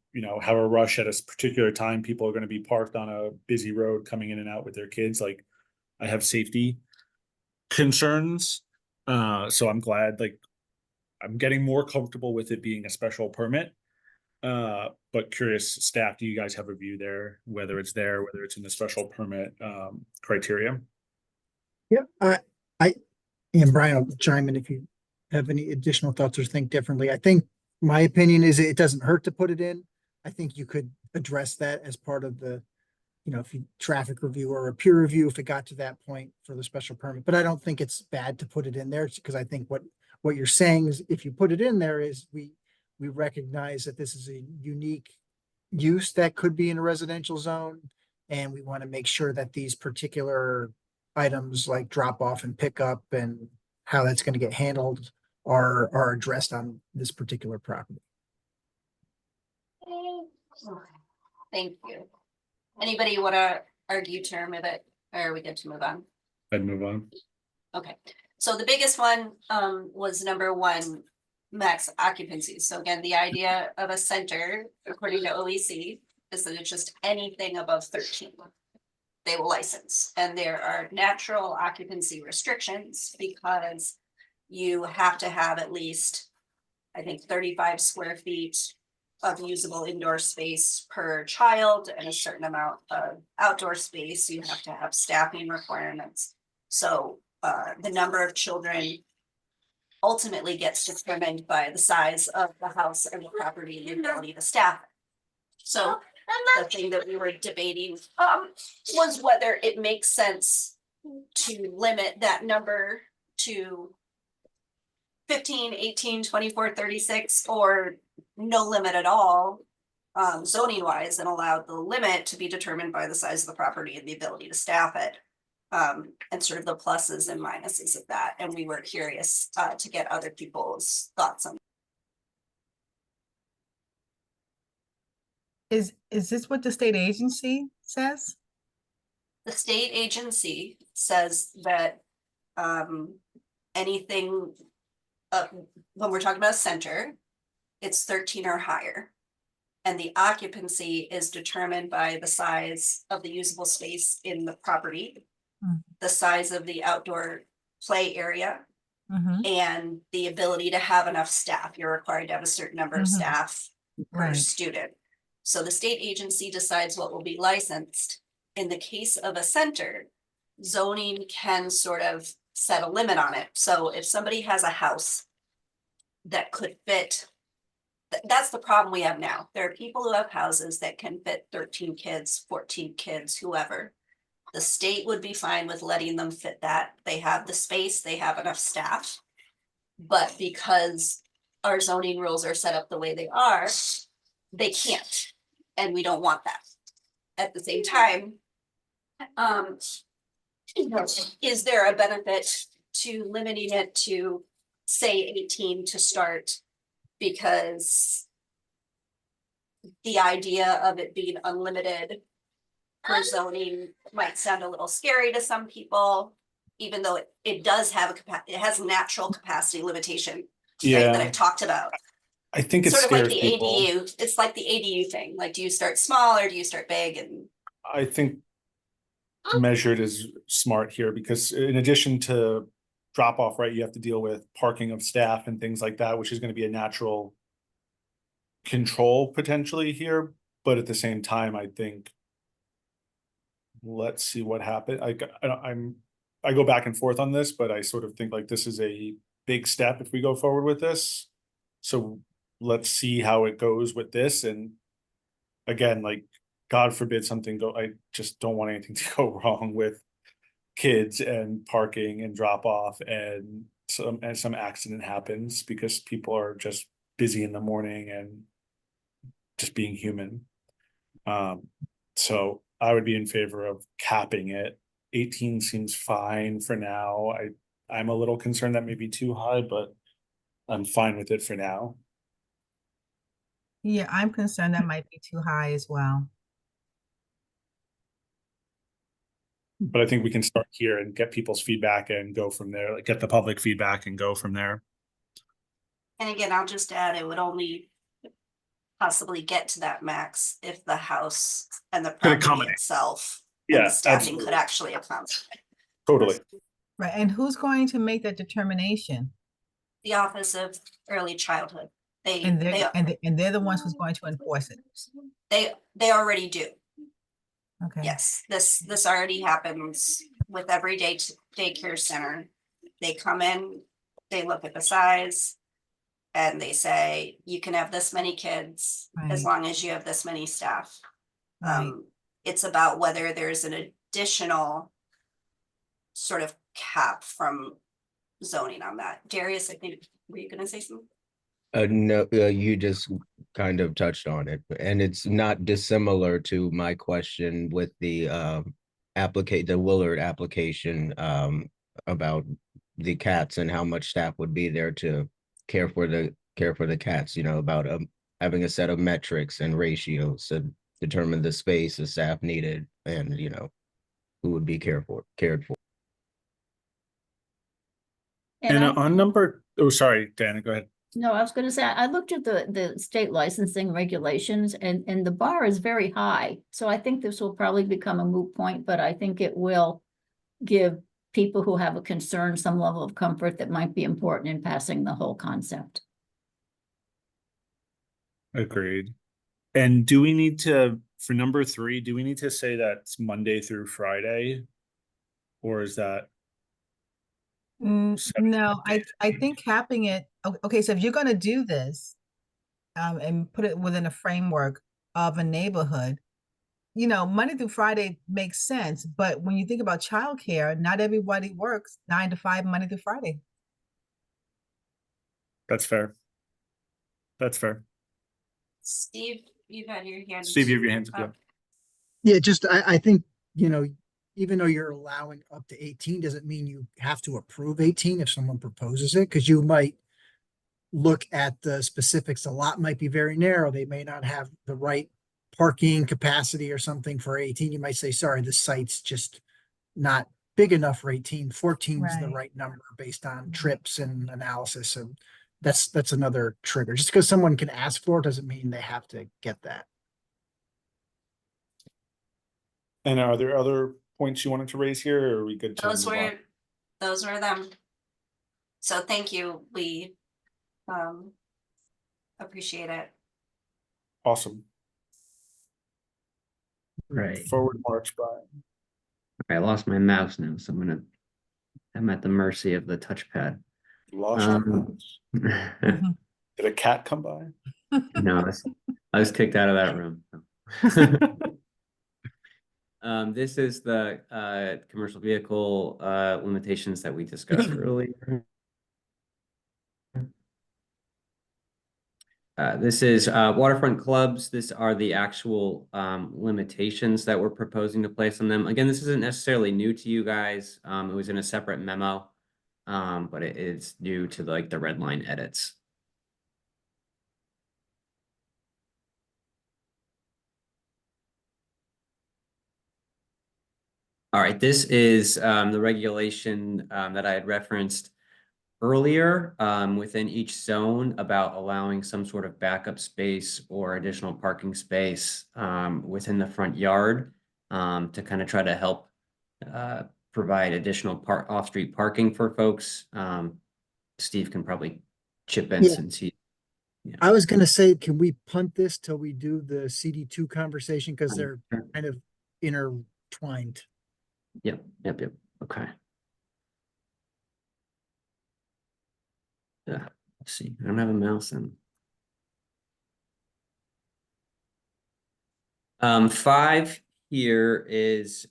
have a rush at a particular time. People are gonna be parked on a busy road coming in and out with their kids. Like, I have safety concerns. So I'm glad, I'm getting more comfortable with it being a special permit. But curious, staff, do you guys have a view there, whether it's in the special permit criteria? Yeah, and Brian will chime in if you have any additional thoughts or think differently. I think my opinion is it doesn't hurt to put it in. I think you could address that as part of the, if you traffic review or a peer review, if it got to that point for the special permit. But I don't think it's bad to put it in there, because I think what you're saying is if you put it in there is we recognize that this is a unique use that could be in a residential zone. And we want to make sure that these particular items like drop off and pick up and how that's going to get handled are addressed on this particular property. Thank you. Anybody want to argue term of it, or are we good to move on? I'd move on. Okay, so the biggest one was number one, max occupancy. So again, the idea of a center, according to OEC, is that it's just anything above 13. They will license, and there are natural occupancy restrictions because you have to have at least, I think, 35 square feet of usable indoor space per child and a certain amount of outdoor space. You have to have staffing requirements. So the number of children ultimately gets determined by the size of the house and the property and the ability to staff it. So the thing that we were debating was whether it makes sense to limit that number to 15, 18, 24, 36, or no limit at all, zoning wise, and allow the limit to be determined by the size of the property and the ability to staff it. And sort of the pluses and minuses of that. And we were curious to get other people's thoughts on. Is this what the state agency says? The state agency says that anything, when we're talking about a center, it's 13 or higher. And the occupancy is determined by the size of the usable space in the property, the size of the outdoor play area, and the ability to have enough staff. You're required to have a certain number of staff per student. So the state agency decides what will be licensed. In the case of a center, zoning can sort of set a limit on it. So if somebody has a house that could fit, that's the problem we have now. There are people who have houses that can fit 13 kids, 14 kids, whoever. The state would be fine with letting them fit that. They have the space, they have enough staff. But because our zoning rules are set up the way they are, they can't. And we don't want that. At the same time, is there a benefit to limiting it to, say, 18 to start? Because the idea of it being unlimited for zoning might sound a little scary to some people, even though it does have it has natural capacity limitation, right, that I've talked about. I think it's sort of like scares the people. ADU. It's like the ADU thing. Like, do you start small or do you start big? And I think measured is smart here because in addition to drop off, right, you have to deal with parking of staff and things like that, which is going to be a natural control potentially here. But at the same time, I think let's see what happens. I go back and forth on this, but I sort of think like this is a big step if we go forward with this. So let's see how it goes with this. And again, like, God forbid something go, I just don't want anything to go wrong with kids and parking and drop off and some accident happens because people are just busy in the morning and just being human. So I would be in favor of capping it. 18 seems fine for now. I'm a little concerned that may be too high, but I'm fine with it for now. Yeah, I'm concerned that might be too high as well. But I think we can start here and get people's feedback and go from there, like get the public feedback and go from there. And again, I'll just add, it would only possibly get to that max if the house and the property itself and the staffing could actually accommodate. Totally. Right, and who's going to make that determination? The Office of Early Childhood. And they're the ones who's going to enforce it. They already do. Okay. Yes, this already happens with every daycare center. They come in, they look at the size, and they say, you can have this many kids as long as you have this many staff. It's about whether there's an additional sort of cap from zoning on that. Darius, I think, were you gonna say something? No, you just kind of touched on it, and it's not dissimilar to my question with the the Willard application about the cats and how much staff would be there to care for the cats. You know, about having a set of metrics and ratios. So determine the space the staff needed and, you know, who would be cared for. And I- on number, oh, sorry, Dana, go ahead. No, I was gonna say, I looked at the state licensing regulations and the bar is very high. So I think this will probably become a moot point, but I think it will give people who have a concern some level of comfort that might be important in passing the whole concept. Agreed. And do we need to, for number 3, do we need to say that's Monday through Friday? Or is that? No, I think capping it, okay, so if you're gonna do this, and put it within a framework of a neighborhood, you know, Monday through Friday makes sense, but when you think about childcare, not everybody works 9 to 5, Monday through Friday. That's fair. That's fair. Steve, you've had your hand. Steve, you have your hands up. up. Yeah, just, I think, you know, even though you're allowing up to 18, doesn't mean you have to approve 18 if someone proposes it, because you might look at the specifics. A lot might be very narrow. They may not have the right parking capacity or something for 18. You might say, sorry, the site's just not big enough for 18. 14 is the Right. right number based on trips and analysis. So that's another trigger. Just because someone can ask for it doesn't mean they have to get that. And are there other points you wanted to raise here, or are we good to Those move on? were, those were them. So thank you. We appreciate it. Awesome. Right. Forward march, Brian. I lost my mouse now, so I'm at the mercy of the touchpad. Lost your Um, mouse. Did a cat come by? No, I was kicked out of that room. This is the commercial vehicle limitations that we discussed earlier. This is waterfront clubs. These are the actual limitations that we're proposing to place on them. Again, this isn't necessarily new to you guys. It was in a separate memo, but it is due to like the red line edits. All right, this is the regulation that I had referenced earlier within each zone about allowing some sort of backup space or additional parking space within the front yard to kind of try to help provide additional off-street parking for folks. Steve can probably chip in Yeah. since he. I was gonna say, can we punt this till we do the CD2 conversation? Because they're kind of intertwined. Yep. Okay. Yeah, let's see. I don't have a mouse in. 5 here is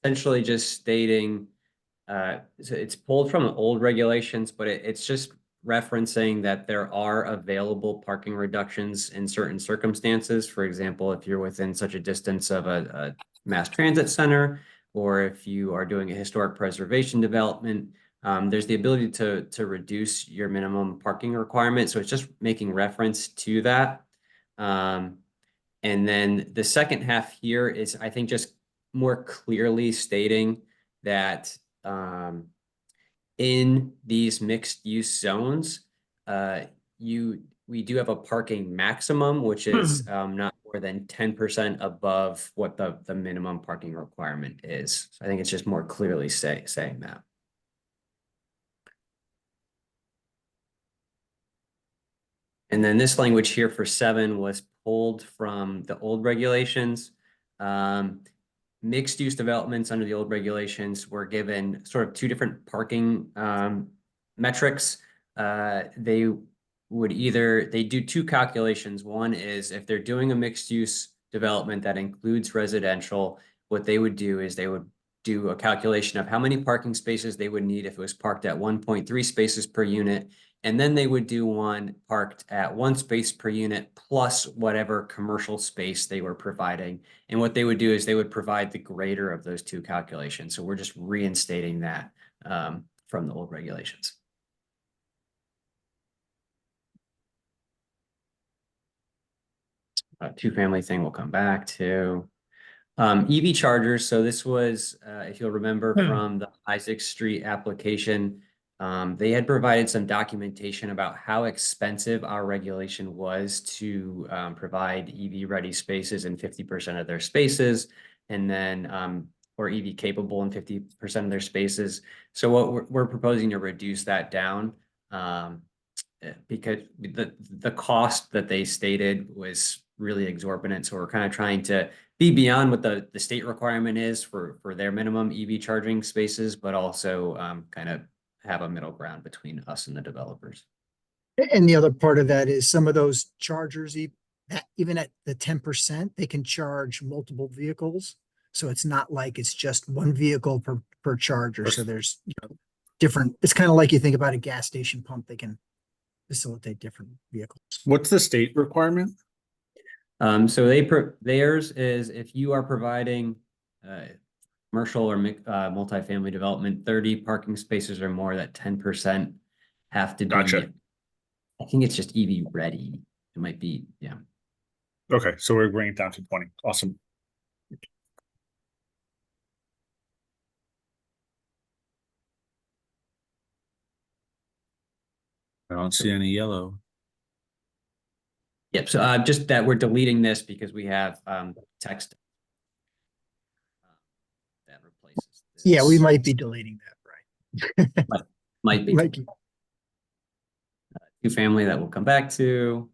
essentially just stating so it's pulled from the old regulations, but it's just referencing that there are available parking reductions in certain circumstances. For example, if you're within such a distance of a mass transit center, or if you are doing a historic preservation development, there's the ability to reduce your minimum parking requirement. So it's just making reference to that. And then the second half here is, I think, just more clearly stating that in these mixed use zones, we do have a parking maximum, which is not more than 10% above what the minimum parking requirement is. So I think it's just more clearly saying that. And then this language here for 7 was pulled from the old regulations. Mixed use developments under the old regulations were given sort of 2 different parking metrics. They do 2 calculations. One is if they're doing a mixed use development that includes residential, what they would do is they would do a calculation of how many parking spaces they would need if it was parked at 1.3 spaces per unit. And then they would do one parked at 1 space per unit plus whatever commercial space they were providing. And what they would do is they would provide the greater of those 2 calculations. So we're just reinstating that from the old regulations. two-family thing we'll come back to. EV chargers, so this was, if you'll remember from the Isaac Street application, they had provided some documentation about how expensive our regulation was to provide EV-ready spaces in 50% of their spaces, and then or EV capable in 50% of their spaces. So what we're proposing to reduce that down because the cost that they stated was really exorbitant. So we're kind of trying to be beyond what the state requirement is for their minimum EV charging spaces, but also kind of have a middle ground between us and the developers. And the other part of that is some of those chargers, even at the 10%, they can charge multiple vehicles. So it's not like it's just one vehicle per charger. So there's, different, it's kind of like you think about a gas station pump, they can facilitate different vehicles. What's the state requirement? So theirs is if you are providing commercial or multifamily development, 30 parking spaces or more, that 10% have to be. Gotcha. I think it's just EV ready. It might be, yeah. Okay, so we're bringing it down to 20. Awesome. I don't see any yellow. Yep. So just that we're deleting this because we have text that replaces this. Yeah, we might be deleting that, right? Might be. Might be. Two-family that we'll come back to.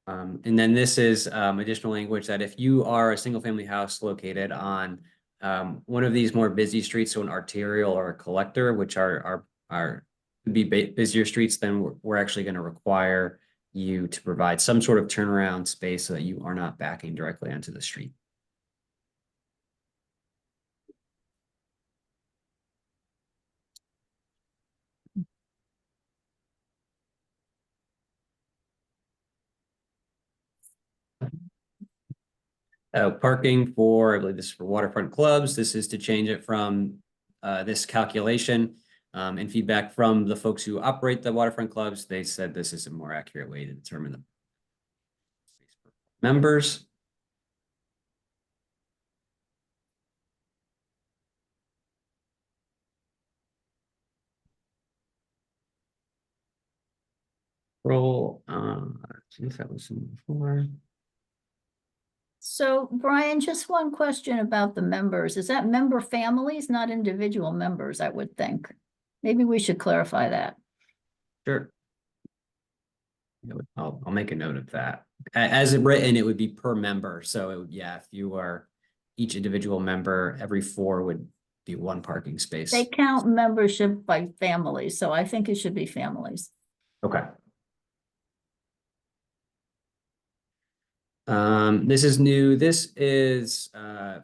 And then this is additional language that if you are a single-family house located on one of these more busy streets, so an arterial or a collector, which are could be busier streets, then we're actually going to require you to provide some sort of turnaround space so that you are not backing directly onto the street. Parking for, I believe this is for waterfront clubs. This is to change it from this calculation. And feedback from the folks who operate the waterfront clubs, they said this is a more accurate way to determine the members. Roll, geez, that was before. So Brian, just one question about the members. Is that member families, not individual members, I would think? Maybe we should clarify that. Sure. I'll make a note of that. As written, it would be per member. So it would, yeah, if you are each individual member, every 4 would be 1 parking space. They count membership by families, so I think it should be families. Okay. This is new. This is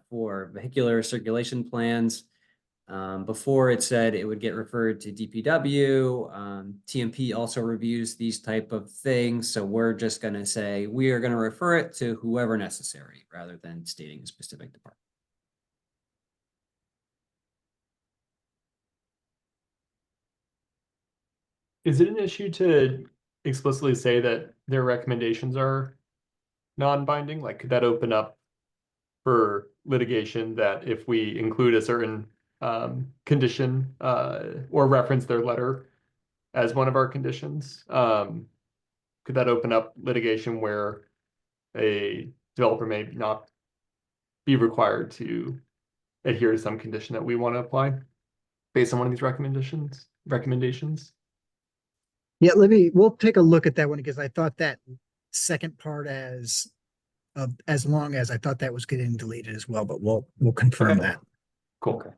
for vehicular circulation plans. Before it said it would get referred to DPW. TMP also reviews these type of things. So we're just going to say we are going to refer it to whoever necessary rather than stating a specific department. Is it an issue to explicitly say that their recommendations are non-binding? Like, could that open up for litigation that if we include a certain condition or reference their letter as one of our conditions, could that open up litigation where a developer may not be required to adhere to some condition that we want to apply based on one of these recommendations? Yeah, we'll take a look at that one because I thought that second part as long as I thought that was getting deleted as well, but we'll confirm that. Cool. Okay.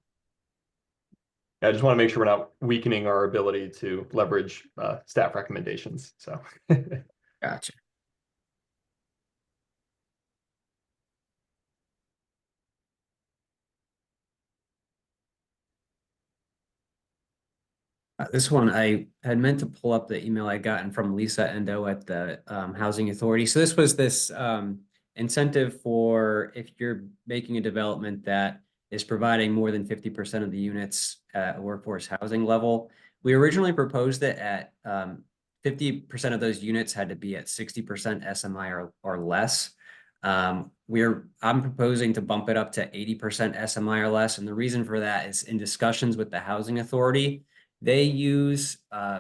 I just want to make sure we're not weakening our ability to leverage staff recommendations. So Gotcha. This one, I had meant to pull up the email I gotten from Lisa Endo at the Housing Authority. So this was this incentive for if you're making a development that is providing more than 50% of the units at a workforce housing level. We originally proposed it at 50% of those units had to be at 60% SMI or less. I'm proposing to bump it up to 80% SMI or less. And the reason for that is in discussions with the Housing Authority, they use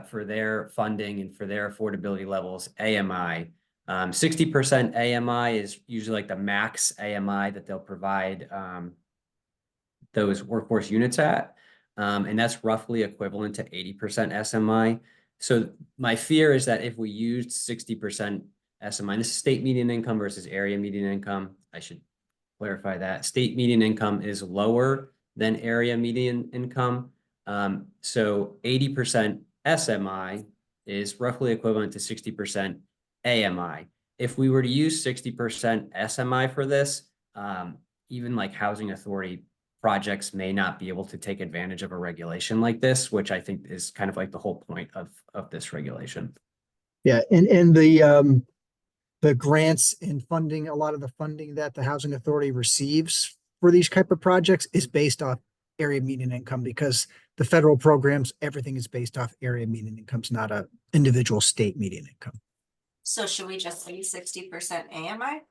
for their funding and for their affordability levels, AMI. 60% AMI is usually like the max AMI that they'll provide those workforce units at. And that's roughly equivalent to 80% SMI. So my fear is that if we used 60% SMI, this is state median income versus area median income. I should clarify that. State median income is lower than area median income. So 80% SMI is roughly equivalent to 60% AMI. If we were to use 60% SMI for this, even like Housing Authority projects may not be able to take advantage of a regulation like this, which I think is kind of like the whole point of this regulation. Yeah, and the grants and funding, a lot of the funding that the Housing Authority receives for these type of projects is based off area median income, because the federal programs, everything is based off area median incomes, not a individual state median income. So should we just say 60% AMI?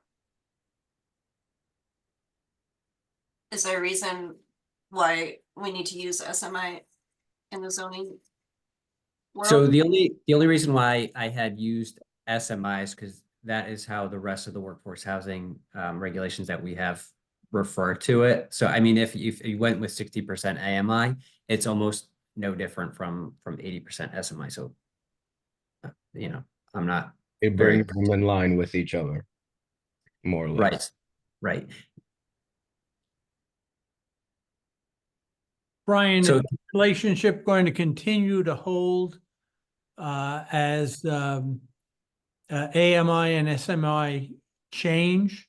Is there a reason why we need to use SMI in the zoning world? So the only reason why I had used SMI is because that is how the rest of the workforce housing regulations that we have refer to it. So I mean, if you went with 60% AMI, it's almost no different from 80% SMI. So you know, I'm not. It brings them in line with each other, more or less. Right. Brian, So- is the relationship going to continue to hold as AMI and SMI change?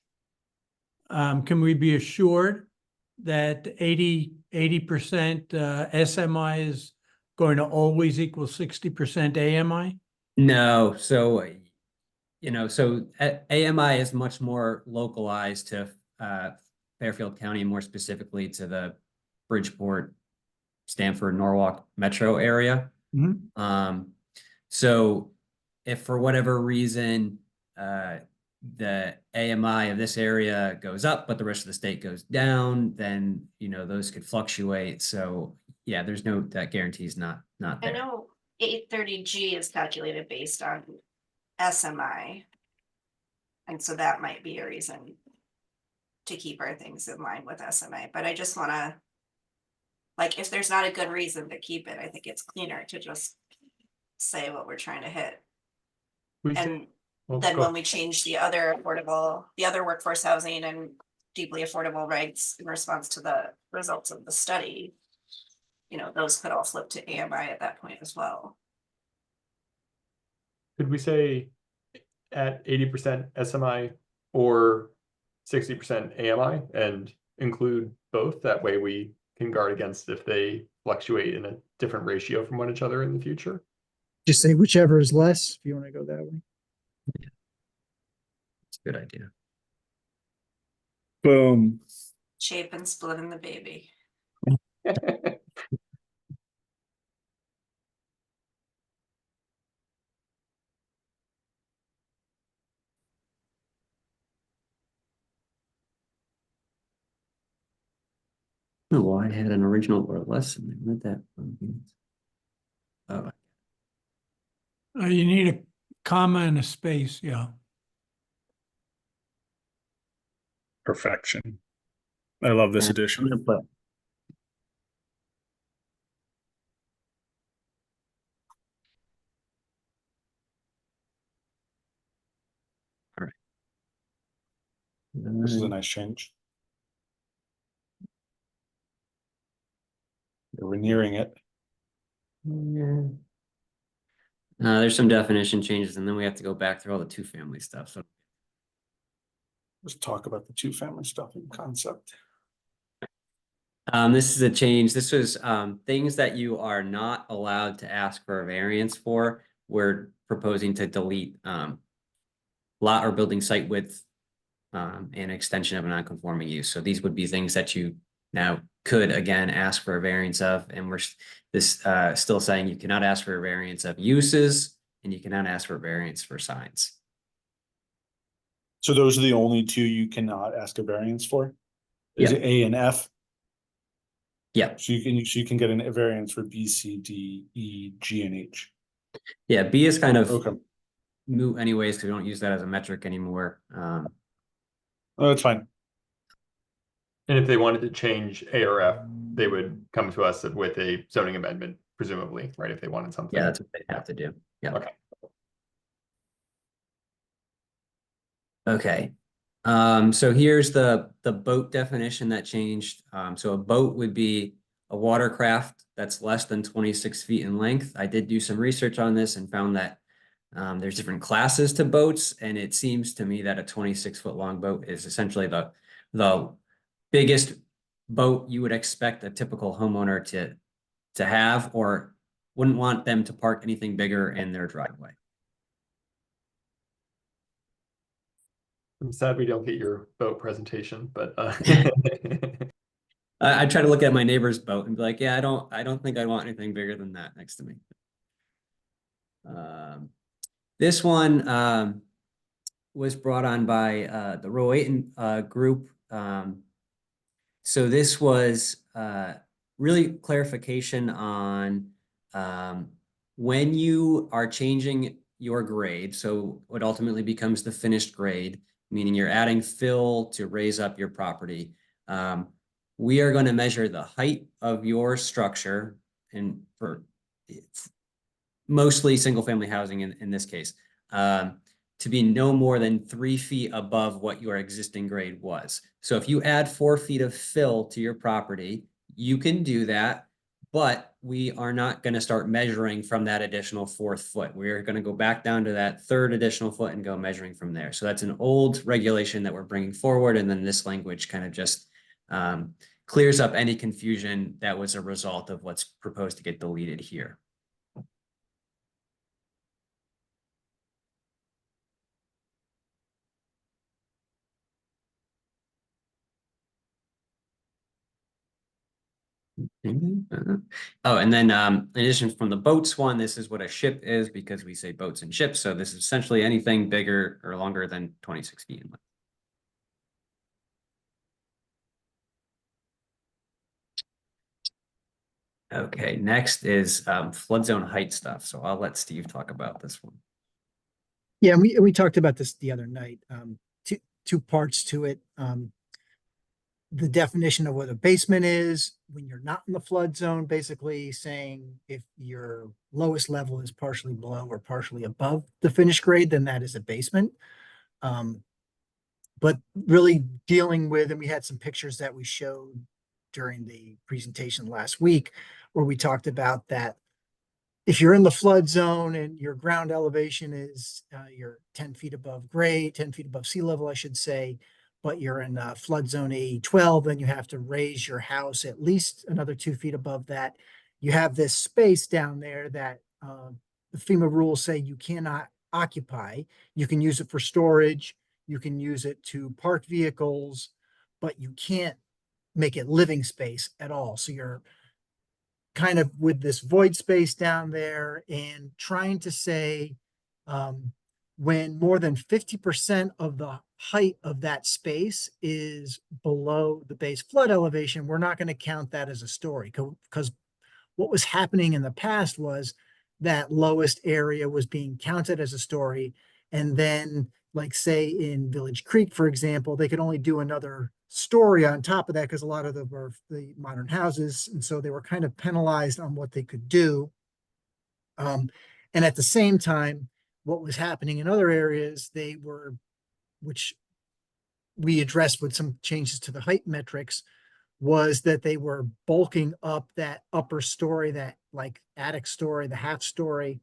Can we be assured that 80% SMI is going to always equal 60% AMI? No, so so AMI is much more localized to Fairfield County, more specifically to the Bridgeport, Stamford, Norwalk metro area. So if for whatever reason the AMI of this area goes up, but the rest of the state goes down, then those could fluctuate. So yeah, there's that guarantee is not there. I know 830G is calculated based on SMI. And so that might be a reason to keep our things in line with SMI. But I just want to, like, if there's not a good reason to keep it, I think it's cleaner to just say what we're trying to hit. And then when we change the other workforce housing and deeply affordable rights in response to the results of the study, those could all flip to AMI at that point as well. Could we say at 80% SMI or 60% AMI and include both? That way we can guard against if they fluctuate in a different ratio from one another in the future. Just say whichever is less, if you want to go that way. It's a good idea. Boom. Shape and splitting the baby. Oh, well, I had an original or less and I read that. Oh, You need a comma and a space, yeah. Perfection. I love this edition. All right. This is a nice change. We're nearing it. There's some definition changes, and then we have to go back through all the two-family stuff. So Let's talk about the two-family stuff in concept. this is a change. This was things that you are not allowed to ask for a variance for. We're proposing to delete lot or building site width and extension of a non-conforming use. So these would be things that you now could again ask for a variance of, and we're still saying you cannot ask for a variance of uses, and you cannot ask for variance for signs. So those are the only two you cannot ask a variance for? Is it A and F? Yeah, So you can get a variance for B, C, D, E, G, and H. yeah, B is kind of Okay, moot anyways, because we don't use that as a metric anymore. oh, that's fine. And if they wanted to change A or F, they would come to us with a zoning amendment, presumably, right? If they wanted something. Yeah, that's what they have to do. Yeah. Okay. Okay. So here's the boat definition that changed. So a boat would be a watercraft that's less than 26 feet in length. I did do some research on this and found that there's different classes to boats, and it seems to me that a 26-foot long boat is essentially the biggest boat you would expect a typical homeowner to have, or wouldn't want them to park anything bigger in their driveway. I'm sad we don't get your boat presentation, but I try to look at my neighbor's boat and be like, yeah, I don't think I want anything bigger than that next to me. This one was brought on by the Rowayton group. So this was really clarification on when you are changing your grade. So what ultimately becomes the finished grade, meaning you're adding fill to raise up your property. We are going to measure the height of your structure, and for mostly single family housing in this case, to be no more than 3 feet above what your existing grade was. So if you add 4 feet of fill to your property, you can do that, but we are not going to start measuring from that additional 4th foot. We're going to go back down to that 3rd additional foot and go measuring from there. So that's an old regulation that we're bringing forward. And then this language kind of just clears up any confusion that was a result of what's proposed to get deleted here. Oh, and then in addition from the boats one, this is what a ship is, because we say boats and ships. So this is essentially anything bigger or longer than 26 feet in length. Okay, next is flood zone height stuff. So I'll let Steve talk about this one. Yeah, we talked about this the other night. Two parts to it. The definition of what a basement is when you're not in the flood zone, basically saying if your lowest level is partially below or partially above the finished grade, then that is a basement. But really dealing with, and we had some pictures that we showed during the presentation last week, where we talked about that if you're in the flood zone and your ground elevation is you're 10 feet above grade, 10 feet above sea level, I should say, but you're in flood zone AE12, then you have to raise your house at least another 2 feet above that. You have this space down there that the FEMA rules say you cannot occupy. You can use it for storage, you can use it to park vehicles, but you can't make it living space at all. So you're kind of with this void space down there and trying to say when more than 50% of the height of that space is below the base flood elevation, we're not going to count that as a story, because what was happening in the past was that lowest area was being counted as a story. And then, like say in Village Creek, for example, they could only do another story on top of that because a lot of them were the modern houses. And so they were kind of penalized on what they could do. And at the same time, what was happening in other areas, they were, which we addressed with some changes to the height metrics, was that they were bulking up that upper story, that like attic story, the half story,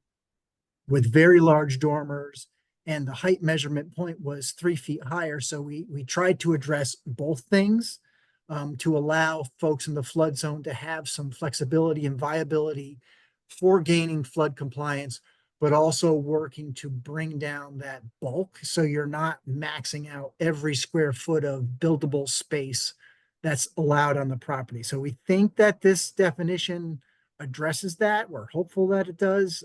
with very large dormers, and the height measurement point was 3 feet higher. So we tried to address both things to allow folks in the flood zone to have some flexibility and viability for gaining flood compliance, but also working to bring down that bulk so you're not maxing out every square foot of buildable space that's allowed on the property. So we think that this definition addresses that. We're hopeful that it does.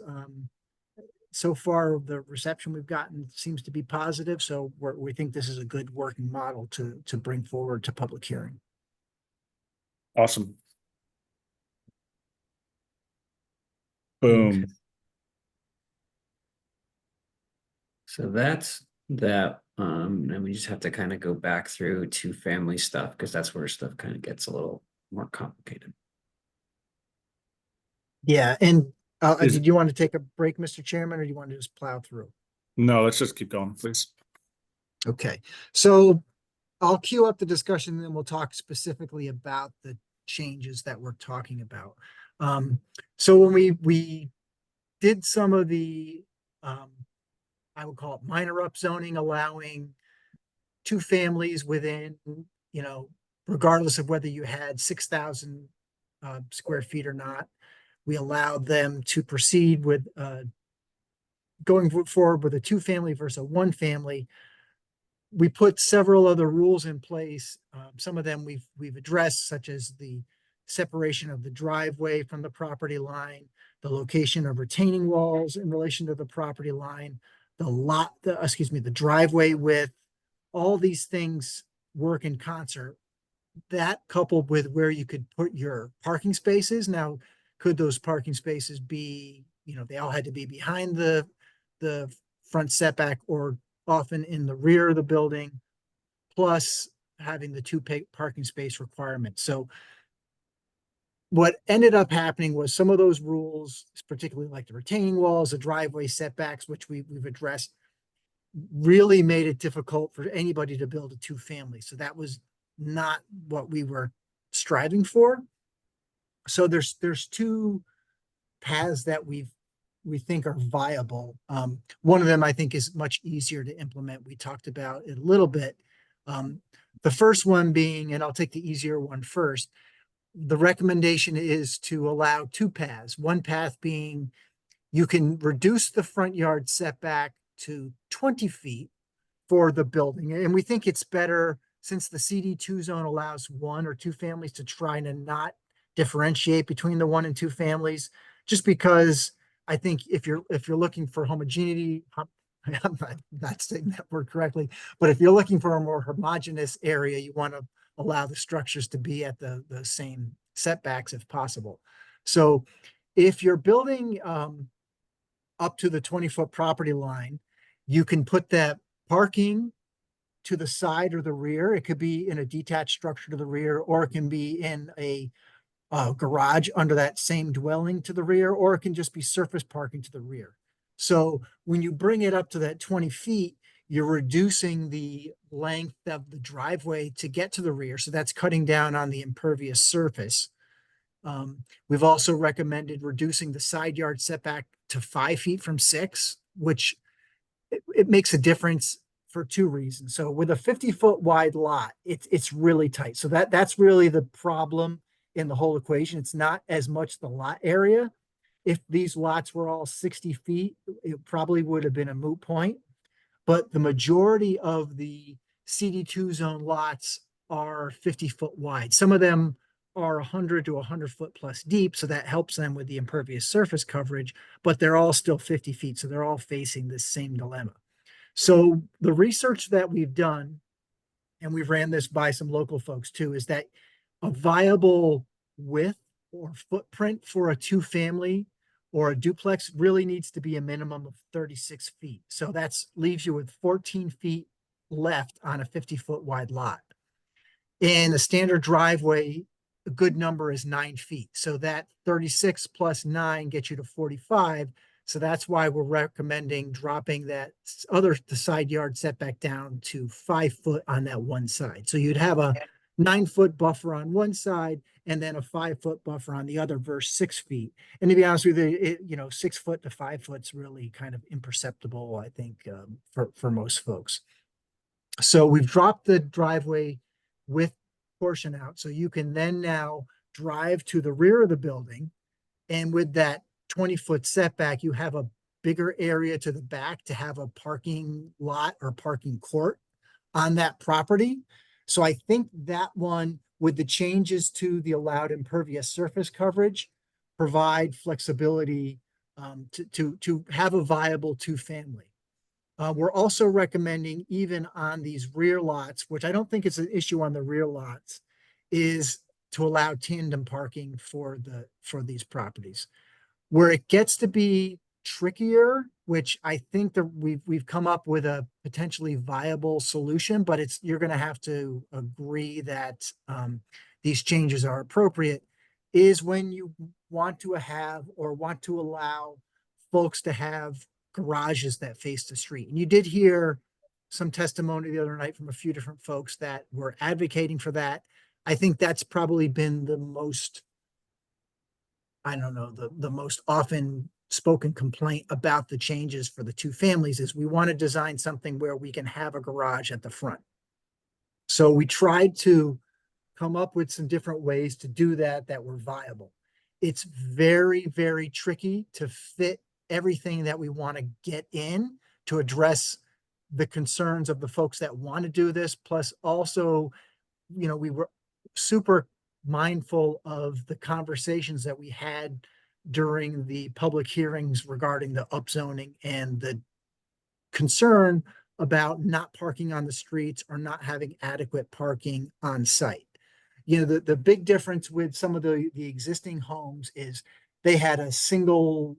so far the reception we've gotten seems to be positive. So we think this is a good working model to bring forward to public hearing. Awesome. Boom. So that's that. And we just have to kind of go back through to family stuff because that's where stuff kind of gets a little more complicated. Yeah, and Is- did you want to take a break, Mr. Chairman, or do you want to just plow through? No, let's just keep going, please. Okay, so I'll queue up the discussion and then we'll talk specifically about the changes that we're talking about. So when we did some of the, I would call it minor upzoning, allowing two families within, you know, regardless of whether you had 6,000 square feet or not, we allowed them to proceed with going forward with a two-family versus a one-family. We put several other rules in place. Some of them we've addressed, such as the separation of the driveway from the property line, the location of retaining walls in relation to the property line, the driveway width. All these things work in concert. That coupled with where you could put your parking spaces. Now, could those parking spaces be, you know, they all had to be behind the front setback or often in the rear of the building, plus having the two parking space requirement. So what ended up happening was some of those rules, particularly like the retaining walls, the driveway setbacks, which we've addressed, really made it difficult for anybody to build a two-family. So that was not what we were striving for. So there's two paths that we think are viable. One of them I think is much easier to implement. We talked about it a little bit. The first one being, and I'll take the easier one first, the recommendation is to allow two paths. One path being you can reduce the front yard setback to 20 feet for the building. And we think it's better since the CD2 zone allows one or two families to try to not differentiate between the one and two families, just because I think if you're looking for homogeneity, I'm not saying that word correctly, but if you're looking for a more homogeneous area, you want to allow the structures to be at the same setbacks if possible. So if you're building up to the 20-foot property line, you can put that parking to the side or the rear. It could be in a detached structure to the rear, or it can be in a garage under that same dwelling to the rear, or it can just be surface parking to the rear. So when you bring it up to that 20 feet, you're reducing the length of the driveway to get to the rear. So that's cutting down on the impervious surface. We've also recommended reducing the side yard setback to 5 feet from 6, which it makes a difference for two reasons. So with a 50-foot wide lot, it's really tight. So that's really the problem in the whole equation. It's not as much the lot area. If these lots were all 60 feet, it probably would have been a moot point. But the majority of the CD2 zone lots are 50-foot wide. Some of them are 100 to 100 foot plus deep, so that helps them with the impervious surface coverage, but they're all still 50 feet, so they're all facing this same dilemma. So the research that we've done, and we've ran this by some local folks too, is that a viable width or footprint for a two-family or a duplex really needs to be a minimum of 36 feet. So that's leaves you with 14 feet left on a 50-foot wide lot. In a standard driveway, a good number is 9 feet. So that 36 plus 9 gets you to 45. So that's why we're recommending dropping the side yard setback down to 5 foot on that one side. So you'd have a 9-foot buffer on one side and then a 5-foot buffer on the other versus 6 feet. And to be honest with you, 6 foot to 5 foot's really kind of imperceptible, I think, for most folks. So we've dropped the driveway width portion out. So you can then now drive to the rear of the building. And with that 20-foot setback, you have a bigger area to the back to have a parking lot or parking court on that property. So I think that one, with the changes to the allowed impervious surface coverage, provide flexibility to have a viable two-family. We're also recommending, even on these rear lots, which I don't think it's an issue on the rear lots, is to allow tandem parking for these properties. Where it gets to be trickier, which I think that we've come up with a potentially viable solution, but you're going to have to agree that these changes are appropriate, is when you want to have or want to allow folks to have garages that face the street. And you did hear some testimony the other night from a few different folks that were advocating for that. I think that's probably been the most, I don't know, the most often spoken complaint about the changes for the two families is we want to design something where we can have a garage at the front. So we tried to come up with some different ways to do that were viable. It's very, very tricky to fit everything that we want to get in to address the concerns of the folks that want to do this. Plus also, we were super mindful of the conversations that we had during the public hearings regarding the upzoning and the concern about not parking on the streets or not having adequate parking on site. The big difference with some of the existing homes is they had a single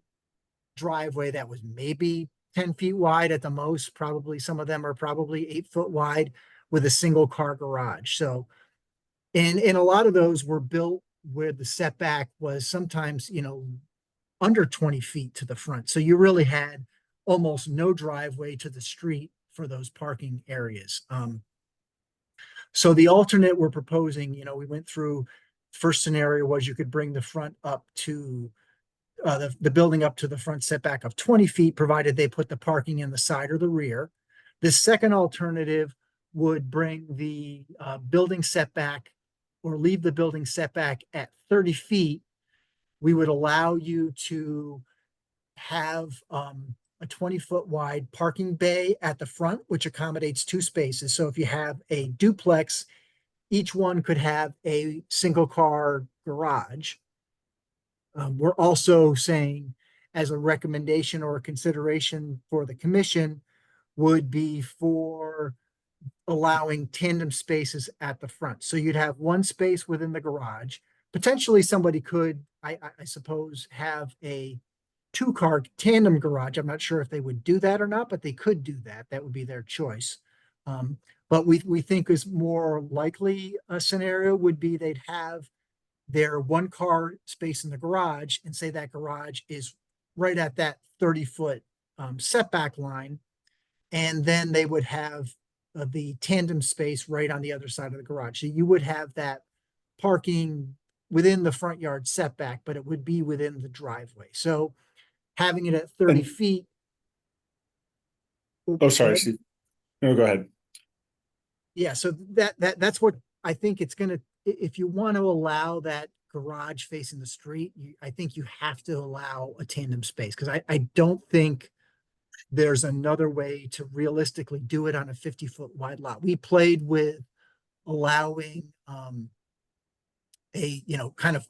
driveway that was maybe 10 feet wide at the most. Probably some of them are probably 8 foot wide with a single car garage. So, and a lot of those were built where the setback was sometimes, under 20 feet to the front. So you really had almost no driveway to the street for those parking areas. So the alternate we're proposing, we went through, first scenario was you could bring the front up to the building up to the front setback of 20 feet, provided they put the parking in the side or the rear. The second alternative would bring the building setback or leave the building setback at 30 feet. We would allow you to have a 20-foot wide parking bay at the front, which accommodates 2 spaces. So if you have a duplex, each one could have a single car garage. We're also saying, as a recommendation or a consideration for the commission, would be for allowing tandem spaces at the front. So you'd have one space within the garage. Potentially somebody could, I suppose, have a 2-car tandem garage. I'm not sure if they would do that or not, but they could do that. That would be their choice. But we think is more likely a scenario would be they'd have their 1-car space in the garage and say that garage is right at that 30-foot setback line. And then they would have the tandem space right on the other side of the garage. So you would have that parking within the front yard setback, but it would be within the driveway. So having it at 30 feet. Oh, sorry, Steve. No, go ahead. Yeah, so that's what I think it's going to, if you want to allow that garage facing the street, I think you have to allow a tandem space, because I don't think there's another way to realistically do it on a 50-foot wide lot. We played with allowing a kind of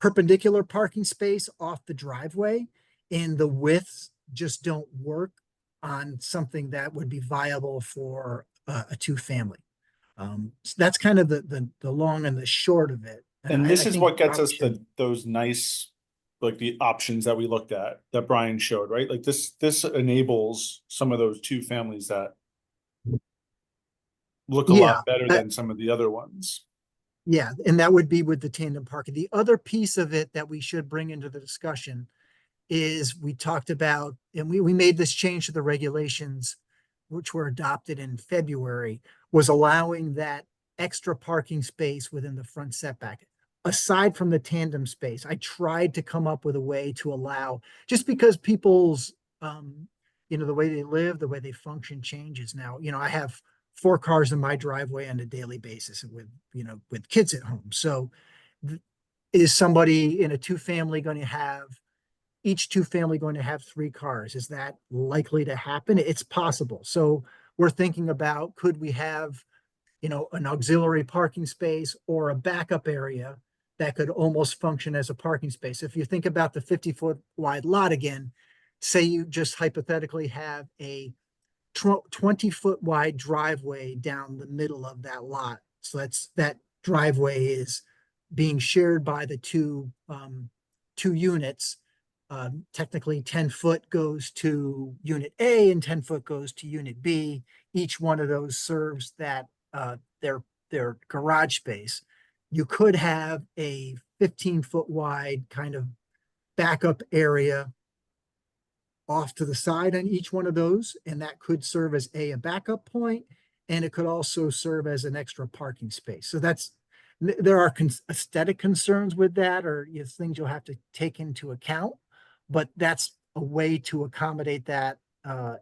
perpendicular parking space off the driveway, and the widths just don't work on something that would be viable for a 2-family. So that's kind of the long and the short of it. And this is think what gets us probably those nice, like the options that we looked at, that Brian showed, right? Like this enables some of those 2 families that look a lot better than some of the other ones. Yeah, and that would be with the tandem parking. The other piece of it that we should bring into the discussion is we talked about, and we made this change to the regulations, which were adopted in February, was allowing that extra parking space within the front setback. Aside from the tandem space, I tried to come up with a way to allow, just because people's, the way they live, the way they function changes now. I have 4 cars in my driveway on a daily basis with kids at home. So is somebody in a 2-family going to have, each 2-family going to have 3 cars? Is that likely to happen? It's possible. So we're thinking about, could we have, an auxiliary parking space or a backup area that could almost function as a parking space. If you think about the 50-foot wide lot again, say you just hypothetically have a 20-foot wide driveway down the middle of that lot. So that driveway is being shared by the two units. Technically 10 foot goes to unit A and 10 foot goes to unit B. Each one of those serves that their garage space. You could have a 15-foot wide kind of backup area off to the side on each one of those, and that could serve as a backup point, and it could also serve as an extra parking space. So there are aesthetic concerns with that, or things you'll have to take into account, but that's a way to accommodate that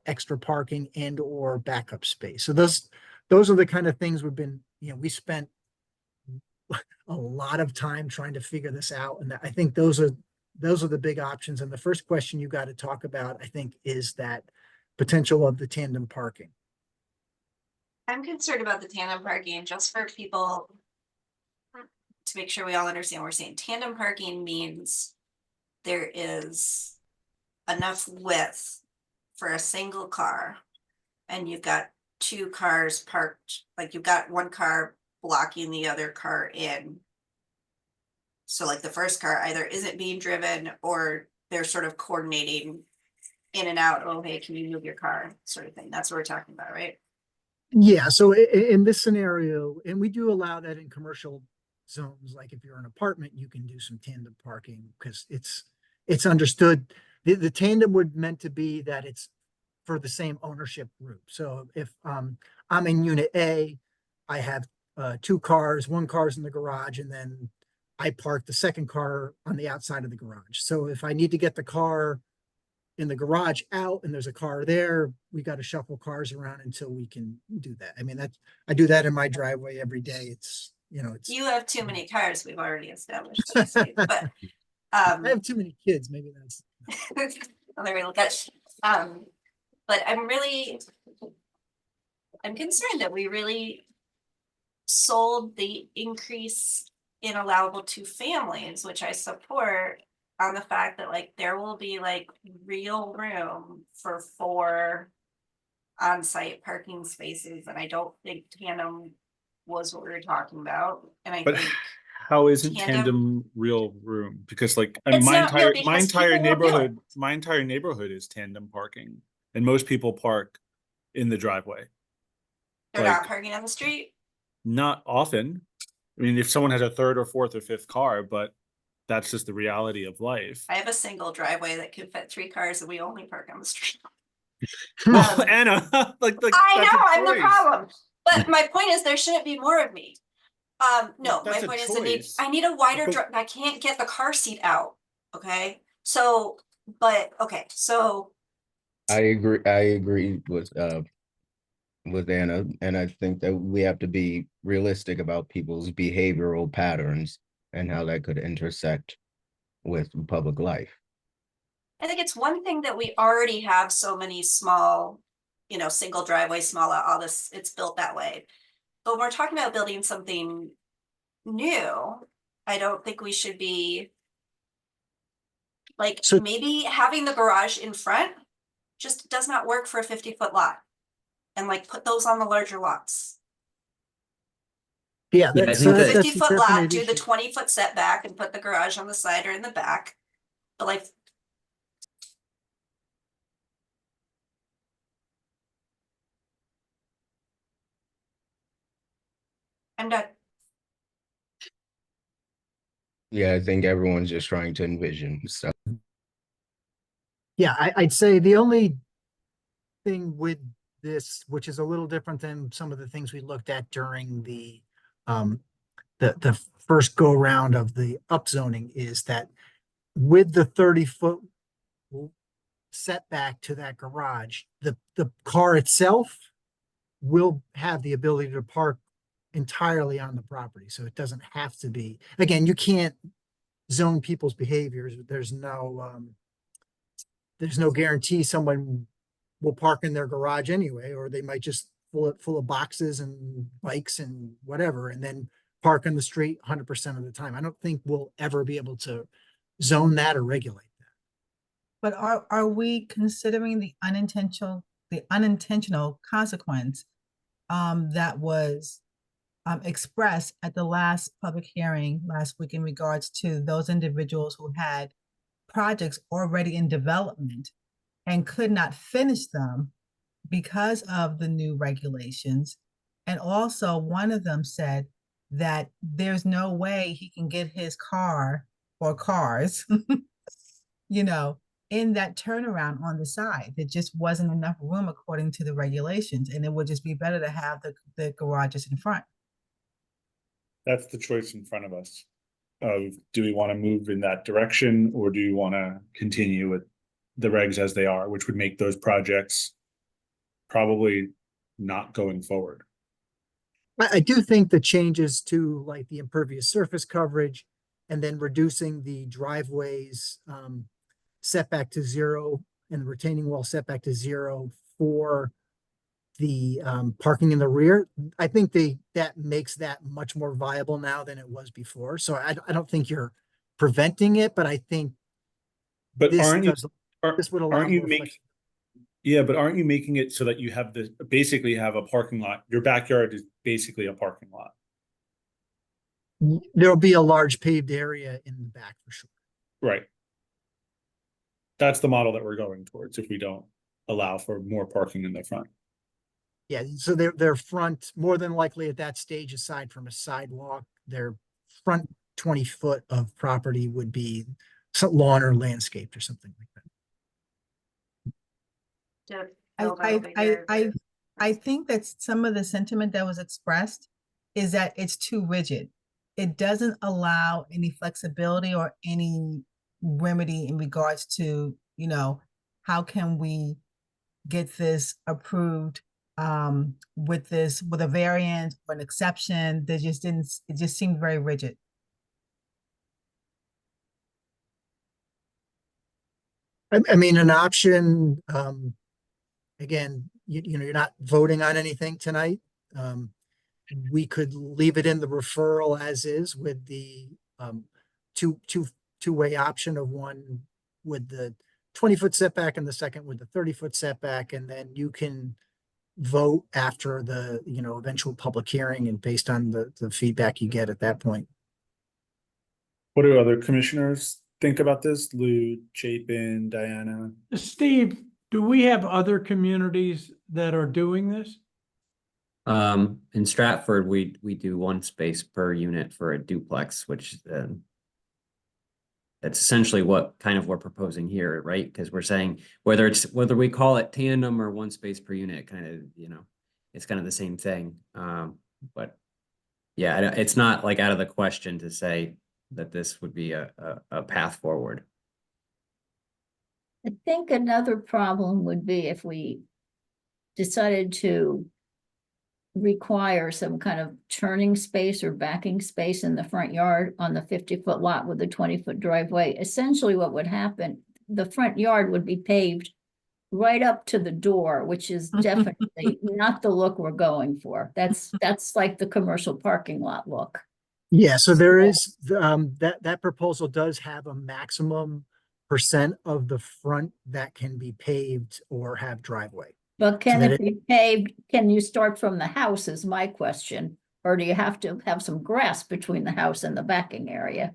extra parking and or backup space. So those are the kind of things we spent a lot of time trying to figure this out, and I think those are the big options. And the first question you got to talk about, I think, is that potential of the tandem parking. I'm concerned about the tandem parking just for people to make sure we all understand what we're saying. Tandem parking means there is enough width for a single car, and you've got two cars parked, like you've got one car blocking the other car in. So like the first car either isn't being driven or they're sort of coordinating in and out. Oh, hey, can you move your car? Sort of thing. That's what we're talking about, right? Yeah. So in this scenario, and we do allow that in commercial zones, like if you're an apartment, you can do some tandem parking because it's understood. The tandem would meant to be that it's for the same ownership group. So if I'm in unit A, I have two cars, one car's in the garage, and then I park the second car on the outside of the garage. So if I need to get the car in the garage out and there's a car there, we got to shuffle cars around until we can do that. I mean, I do that in my driveway every day. You have too many cars, we've already established. But I have too many kids. Maybe that's well, there we go. But I'm concerned that we really sold the increase in allowable to families, which I support, on the fact that like there will be like real room for 4 on-site parking spaces, and I don't think tandem was what we were talking about. And I But think how isn't tandem real room? Because like It's my not real entire because people won't do it. my entire neighborhood is tandem parking, and most people park in the driveway. they're like- not parking on the street. Not often. I mean, if someone has a third or fourth or fifth car, but that's just the reality of life. I have a single driveway that can fit 3 cars, and we only park on the street. Well, Anna, like I that's a know, I'm the choice. problem. But my point is there shouldn't be more of me. No, my That's a point is choice. I need a wider But- I can't get the car seat out. Okay. So, but okay, so I agree with Anna, and I think that we have to be realistic about people's behavioral patterns and how that could intersect with public life. I think it's one thing that we already have so many small, single driveway, small, all this, it's built that way. But when we're talking about building something new, I don't think we should be like, maybe having the garage in front just does not work for a 50-foot lot. And like put those on the larger lots. Yeah, Yeah, I that's think that's that- a 50-foot lot, definite do the issue. 20-foot setback and put the garage on the side or in the back. But like, I'm done. Yeah, I think everyone's just trying to envision stuff. Yeah, I'd say the only thing with this, which is a little different than some of the things we looked at during the first go round of the upzoning, is that with the 30-foot setback to that garage, the car itself will have the ability to park entirely on the property. So it doesn't have to be, again, you can't zone people's behaviors. There's no guarantee someone will park in their garage anyway, or they might just fill it full of boxes and bikes and whatever, and then park on the street 100% of the time. I don't think we'll ever be able to zone that or regulate that. But are we considering the unintentional consequence that was expressed at the last public hearing last week in regards to those individuals who had projects already in development and could not finish them because of the new regulations? And also one of them said that there's no way he can get his car or cars, you know, in that turnaround on the side. There just wasn't enough room according to the regulations, and it would just be better to have the garages in front. That's the choice in front of us. Do we want to move in that direction, or do you want to continue with the regs as they are, which would make those projects probably not going forward? I do think the changes to like the impervious surface coverage and then reducing the driveways setback to 0 and the retaining wall setback to 0 for the parking in the rear, I think that makes that much more viable now than it was before. So I don't think you're preventing it, but I think But this aren't you, does, this would allow aren't you more making, yeah, but aren't you making it so that you have basically have a parking lot? Your backyard is basically a parking lot. There'll be a large paved area in the back for sure. Right. That's the model that we're going towards if we don't allow for more parking in the front. Yeah, so their front, more than likely at that stage, aside from a sidewalk, their front 20 foot of property would be some lawn or landscaped or something like that. I think that some of the sentiment that was expressed is that it's too rigid. It doesn't allow any flexibility or any remedy in regards to, you know, how can we get this approved with a variant or an exception. It just seemed very rigid. I mean, an option, again, you know, you're not voting on anything tonight. We could leave it in the referral as is with the two-way option of one with the 20-foot setback and the second with the 30-foot setback, and then you can vote after the, you know, eventual public hearing and based on the feedback you get at that point. What do other commissioners think about this? Lou, Chapin, Diana? Steve, do we have other communities that are doing this? In Stratford, we do 1 space per unit for a duplex, which that's essentially what kind of we're proposing here, right? Because we're saying whether we call it tandem or 1 space per unit, kind of, you know, it's kind of the same thing. But yeah, it's not like out of the question to say that this would be a path forward. I think another problem would be if we decided to require some kind of turning space or backing space in the front yard on the 50-foot lot with a 20-foot driveway. Essentially what would happen, the front yard would be paved right up to the door, which is definitely not the look we're going for. That's like the commercial parking lot look. Yeah, so there is, that proposal does have a maximum % of the front that can be paved or have driveway. But can So that it be paved? Can you start from the house is my question, or do you have to have some grass between the house and the backing area?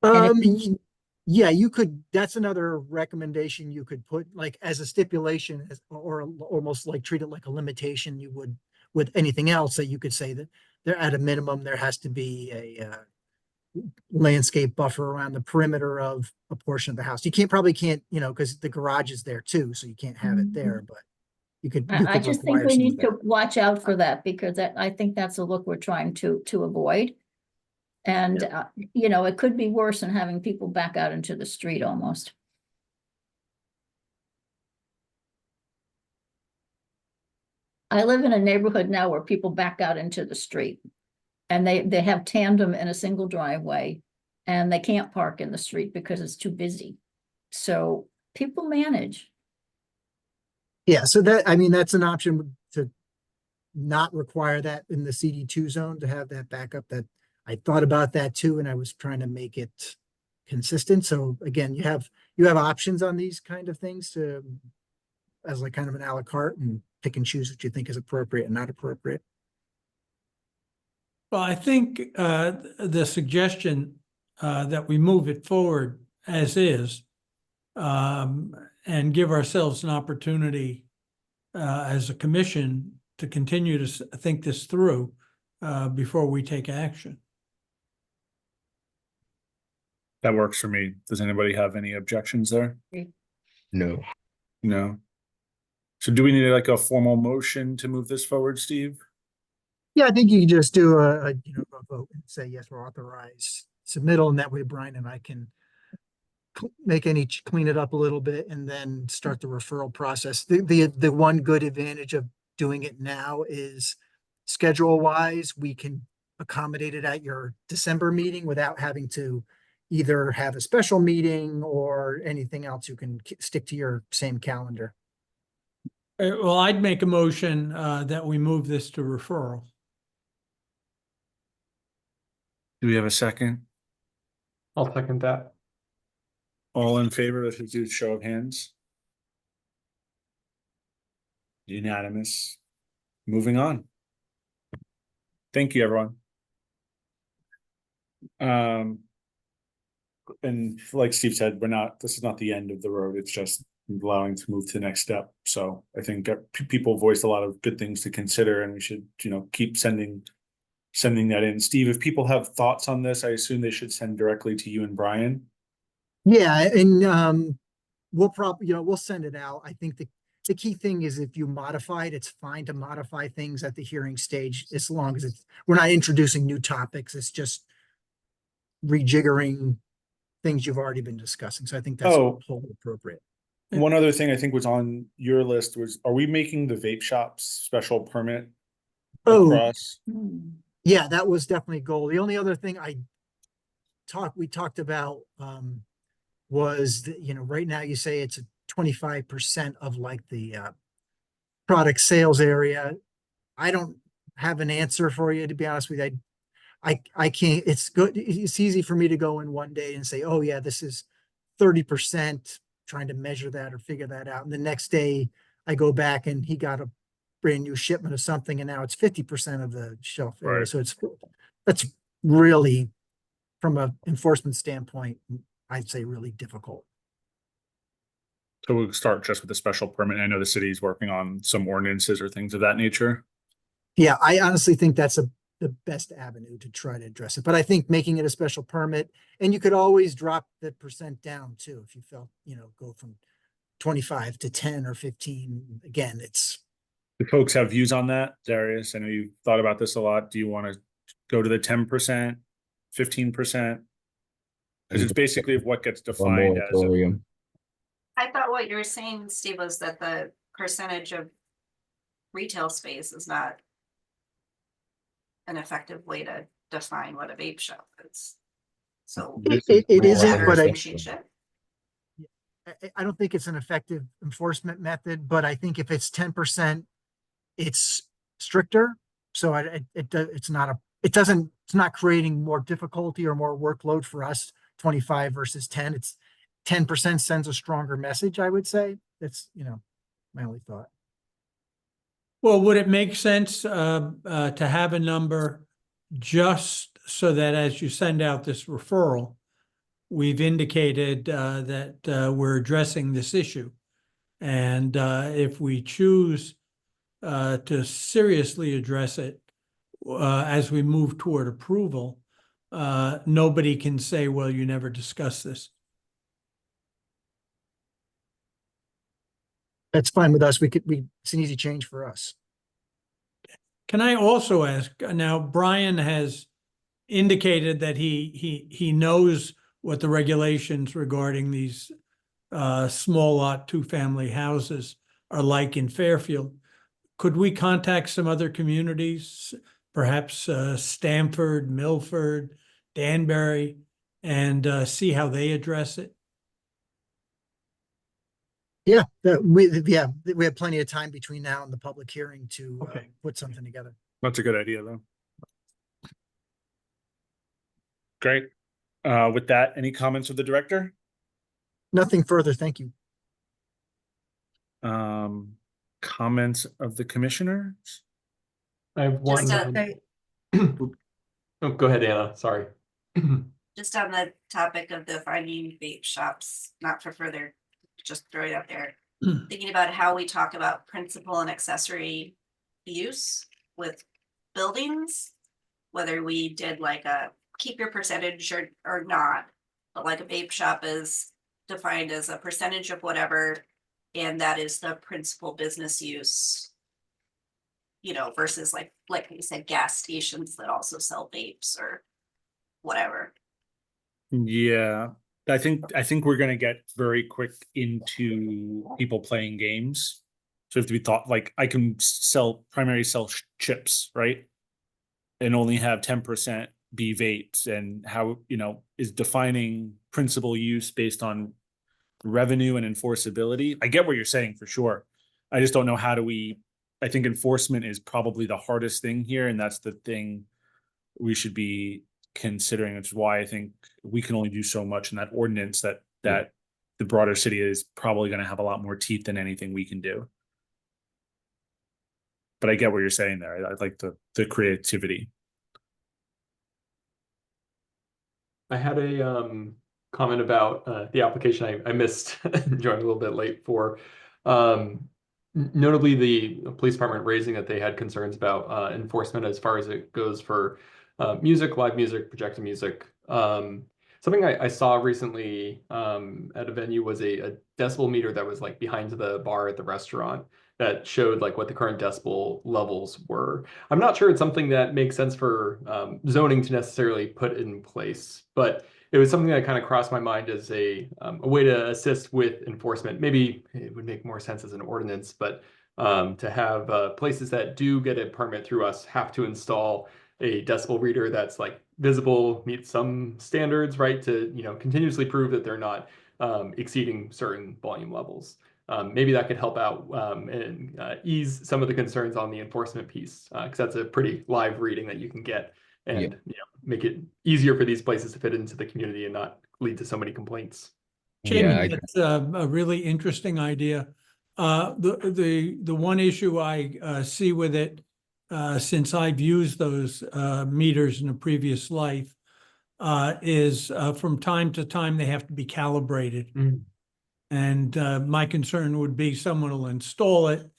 Yeah, you could, that's another recommendation you could put like as a stipulation or almost like treat it like a limitation you would with anything else, that you could say that there at a minimum, there has to be a landscape buffer around the perimeter of a portion of the house. You probably can't, you know, because the garage is there too, so you can't have it there, but you could. I just think we need to watch out for that because I think that's a look we're trying to avoid. And, you know, it could be worse than having people back out into the street almost. I live in a neighborhood now where people back out into the street and they have tandem in a single driveway and they can't park in the street because it's too busy. So people manage. Yeah, so that, I mean, that's an option to not require that in the CD2 zone to have that backup. That I thought about that too, and I was trying to make it consistent. So again, you have options on these kind of things to, as like kind of an a la carte, and pick and choose what you think is appropriate and not appropriate. Well, I think the suggestion that we move it forward as is, and give ourselves an opportunity as a commission to continue to think this through before we take action. That works for me. Does anybody have any objections there? No. No. So do we need like a formal motion to move this forward, Steve? Yeah, I think you can just do a vote and say, yes, we'll authorize submittal, and that way Brian and I can clean it up a little bit and then start the referral process. The one good advantage of doing it now is schedule wise, we can accommodate it at your December meeting without having to either have a special meeting or anything else. You can stick to your same calendar. Well, I'd make a motion that we move this to referral. Do we have a second? I'll second that. All in favor, let's do a show of hands. Unanimous. Moving on. Thank you, everyone. And like Steve said, this is not the end of the road. It's just allowing to move to the next step. So I think people voiced a lot of good things to consider, and we should, keep sending that in. Steve, if people have thoughts on this, I assume they should send directly to you and Brian. Yeah, and we'll send it out. I think the key thing is if you modify it, it's fine to modify things at the hearing stage, as long as we're not introducing new topics. It's just rejiggering things you've already been discussing. So I think that's totally appropriate. One other thing I think was on your list was, are we making the vape shops special permit across? Yeah, that was definitely a goal. The only other thing we talked about was that, right now you say it's a 25% of like the product sales area. I don't have an answer for you, to be honest with you. I can't, it's good. It's easy for me to go in one day and say, oh yeah, this is 30%, trying to measure that or figure that out. And the next day I go back and he got a brand new shipment of something, and now it's 50% of the shelf area. Right. So that's really, from an enforcement standpoint, I'd say really difficult. So we'll start just with the special permit. I know the city's working on some ordinances or things of that nature. Yeah, I honestly think that's the best avenue to try to address it. But I think making it a special permit, and you could always drop the percent down too, if you felt, go from 25 to 10 or 15. Again, Do folks have views on that? Darius, I know you've thought about this a lot. Do you want to go to the 10%, 15%? Because it's basically what gets defined as. I thought what you were saying, Steve, was that the percentage of retail space is not an effective way to define what a vape shop is. So it isn't, but relationship. I don't think it's an effective enforcement method, but I think if it's 10%, it's stricter. So it's not creating more difficulty or more workload for us. 25 versus 10, it's 10% sends a stronger message, I would say. That's, my only thought. Well, would it make sense to have a number just so that as you send out this referral, we've indicated that we're addressing this issue? And if we choose to seriously address it as we move toward approval, nobody can say, well, you never discussed this. That's fine with us. It's an easy change for us. Can I also ask, now Brian has indicated that he knows what the regulations regarding these small lot 2-family houses are like in Fairfield. Could we contact some other communities, perhaps Stamford, Milford, Danbury, and see how they address it? Yeah, we have plenty of time between now and the public hearing to Okay. put something together. That's a good idea, though. Great. With that, any comments of the director? Nothing further, thank you. Comments of the commissioners? I have one. Just Oh, go ahead, Anna. Sorry. Just on the topic of defining vape shops, not for further, just throw it out there. Thinking about how we talk about principal and accessory use with buildings, whether we did like a keep your percentage or not, but like a vape shop is defined as a percentage of whatever, and that is the principal business use. You know, versus like you said, gas stations that also sell vapes or whatever. Yeah, I think we're gonna get very quick into people playing games. So if we thought like I can primarily sell chips, right? And only have 10% be vapes, and how, is defining principal use based on revenue and enforceability. I get what you're saying for sure. I just don't know how do we, I think enforcement is probably the hardest thing here, and that's the thing we should be considering, which is why I think we can only do so much in that ordinance that the broader city is probably going to have a lot more teeth than anything we can do. But I get what you're saying there. I like the creativity. I had a comment about the application. I missed joined a little bit late for notably the police department raising that they had concerns about enforcement as far as it goes for music, live music, projected music. Something I saw recently at a venue was a decibel meter that was like behind the bar at the restaurant that showed like what the current decibel levels were. I'm not sure it's something that makes sense for zoning to necessarily put in place, but it was something that kind of crossed my mind as a way to assist with enforcement. Maybe it would make more sense as an ordinance, but to have places that do get a permit through us have to install a decibel reader that's like visible, meets some standards, right? To, continuously prove that they're not exceeding certain volume levels. Maybe that could help out and ease some of the concerns on the enforcement piece, because that's a pretty live reading that you can get and make it easier for these places to fit into the community and not lead to so many complaints. Jamie, that's a really interesting idea. The one issue I see with it, since I've used those meters in a previous life, is from time to time they have to be calibrated. And my concern would be someone will install it.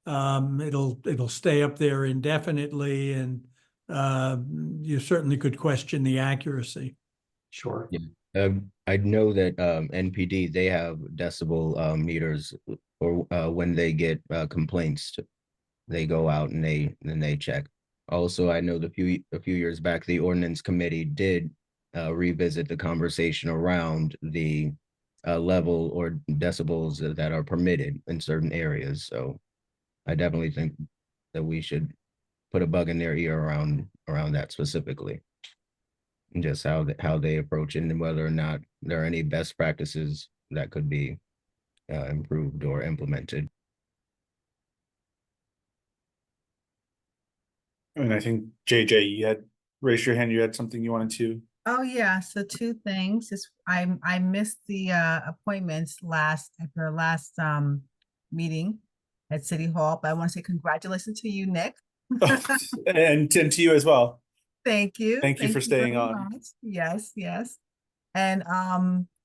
It'll stay up there indefinitely, and you certainly could question the accuracy. Sure. I know that NPD, they have decibel meters, or when they get complaints, they go out and they check. Also, I know a few years back, the ordinance committee did revisit the conversation around the level or decibels that are permitted in certain areas. So I definitely think that we should put a bug in their ear around that specifically, and just how they approach it, and whether or not there are any best practices that could be improved or implemented. And I think JJ, you had raised your hand. You had something you wanted to. Oh, yeah. So two things is I missed the appointments at their last meeting at City Hall, but I want to say congratulations to you, Nick. And to you as well. Thank you. Thank you for staying very on. much. Yes, yes. And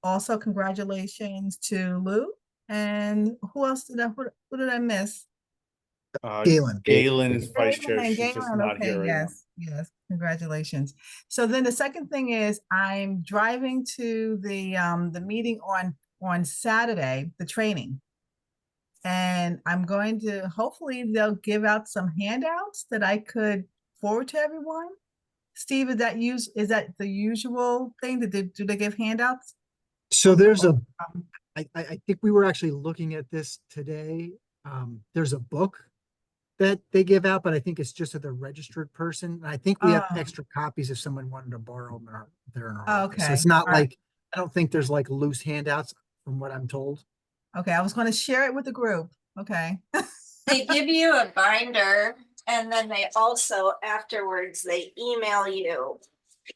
also congratulations to Lou. And who else who did I miss? Galen is vice chair. She's just Galen, not okay, here right now. yes, congratulations. So then the second thing is I'm driving to the meeting on Saturday, the training. And I'm going to, hopefully they'll give out some handouts that I could forward to everyone. Steve, is that the usual thing? Do they give handouts? So there's I think we were actually looking at this today. There's a book that they give out, but I think it's just to the registered person. And I think we have extra copies if someone wanted to borrow them. They're in our office. So it's not like, I don't think there's like loose handouts from what I'm told. Okay, I was gonna share it with the group. Okay. They give you a binder and then they also afterwards, they email you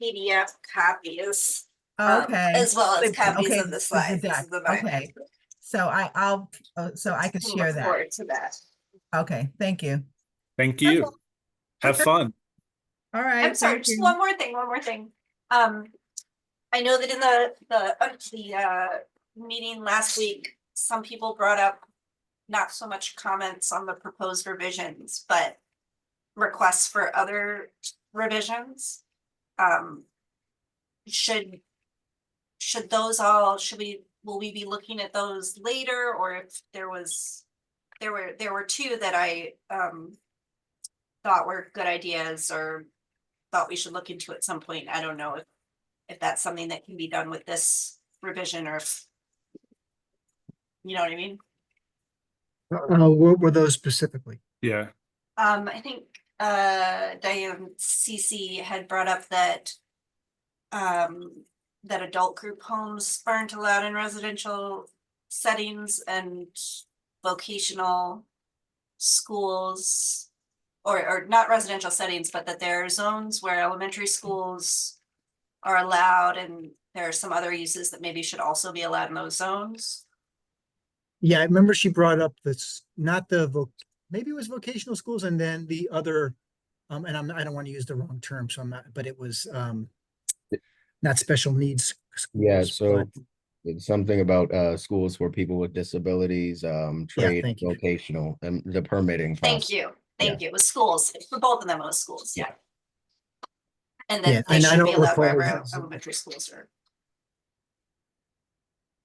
PDF copies. Okay. As well as With- copies okay, of the with slides. This deck. is the binder. Okay. So I'll, so I can We'll share look that. forward to that. Okay, thank you. Thank you. Have fun. All right. I'm sorry, thank just you. one more thing. I know that in the meeting last week, some people brought up not so much comments on the proposed revisions, but requests for other revisions. Should those all, will we be looking at those later, or if there were two that I thought were good ideas or thought we should look into at some point. I don't know if that's something that can be done with this revision or if, you know what I mean? What were those specifically? Yeah. I think Diane CC had brought up that that adult group homes aren't allowed in residential settings and vocational schools or not residential settings, but that there are zones where elementary schools are allowed and there are some other uses that maybe should also be allowed in those zones. Yeah, I remember she brought up this, not the maybe it was vocational schools and then the other, and I don't want to use the wrong term, so I'm not, but it was not special needs schools. Yeah, so but- it's something about schools for people with disabilities, trade, thank you. vocational, and the permitting process. Thank you. It was schools, for both of them, it was schools, yeah. And Yeah, then they and I should don't be allowed recall wherever exactly. elementary schools are.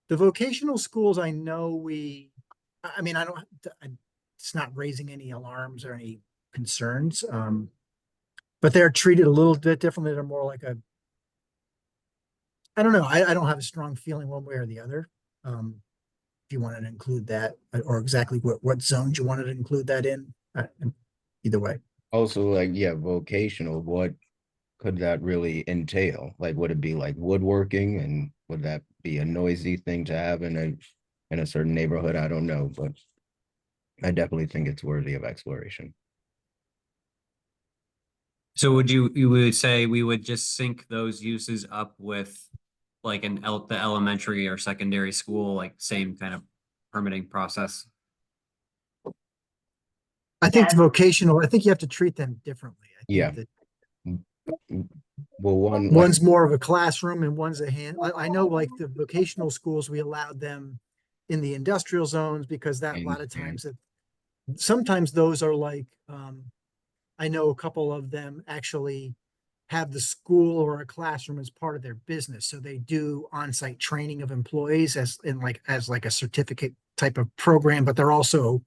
The vocational schools, I know I mean, it's not raising any alarms or any concerns. But they're treated a little bit differently. They're more like I don't know. I don't have a strong feeling one way or the other. If you wanted to include that or exactly what zones you wanted to include that in, either way. Also, like, yeah, vocational, what could that really entail? Like, would it be like woodworking, and would that be a noisy thing to have in a certain neighborhood? I don't know, but I definitely think it's worthy of exploration. So you would say we would just sync those uses up with like the elementary or secondary school, like same kind of permitting process? I think the vocational, I think you have to treat them differently. I think Yeah. that Well, one's more of a classroom and one's a hand. I know like the vocational schools, we allowed them in the industrial zones because that a lot of times sometimes those are like, I know a couple of them actually have the school or a classroom as part of their business. So they do on-site training of employees as like a certificate type of program, but they're also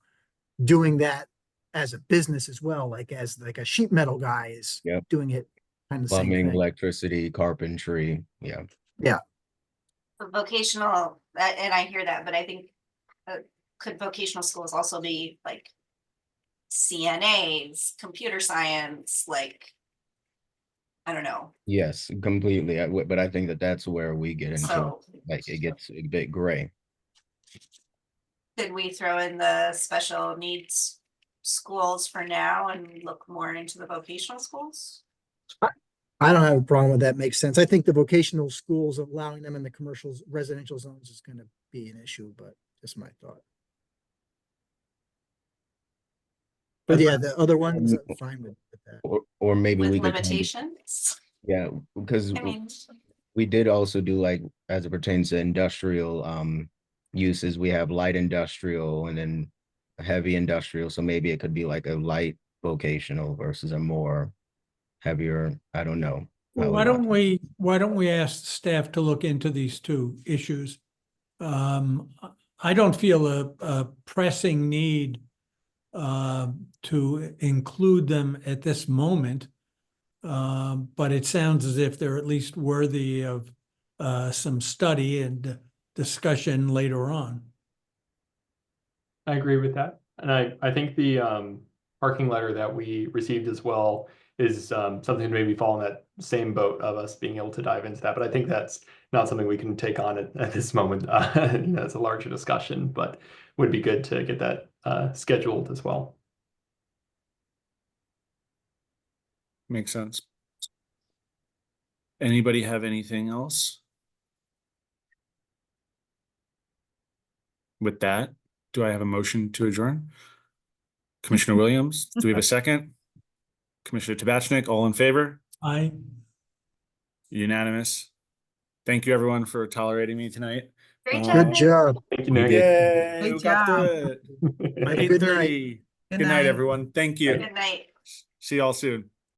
doing that as a business as well, like as like a sheet metal guy is doing it kind of the same plumbing, thing. electricity, carpentry. Yeah. Yeah. The vocational, and I hear that, but I think could vocational schools also be like CNAs, computer science, like, I don't know. Yes, completely. But I think that's where we get into So like it gets a bit gray. could we throw in the special needs schools for now and look more into the vocational schools? I don't have a problem with that. Makes sense. I think the vocational schools, allowing them in the commercial residential zones is going to be an issue, but just my thought. But yeah, the other ones, I'm fine with that. Or maybe With we could limitations? yeah, because I mean, we did also do like as it pertains to industrial uses, we have light industrial and then heavy industrial. So maybe it could be like a light vocational versus a more heavier, I don't know. Well, why don't we ask staff to look into these two issues? I don't feel a pressing need to include them at this moment. But it sounds as if they're at least worthy of some study and discussion later on. I agree with that. And I think the parking letter that we received as well is something to maybe fall in that same boat of us being able to dive into that. But I think that's not something we can take on at this moment. It's a larger discussion, but would be good to get that scheduled as well. Makes sense. Anybody have anything else? With that, do I have a motion to adjourn? Commissioner Williams, do we have a second? Commissioner Tabachnik, all in favor? I. Unanimous. Thank you, everyone, for tolerating me tonight. Great Um, Good job. Thank you, We Nick. did. Great We got through job. it. By Good night. 8:30. Good night, everyone. Thank you. Good night. See y'all soon.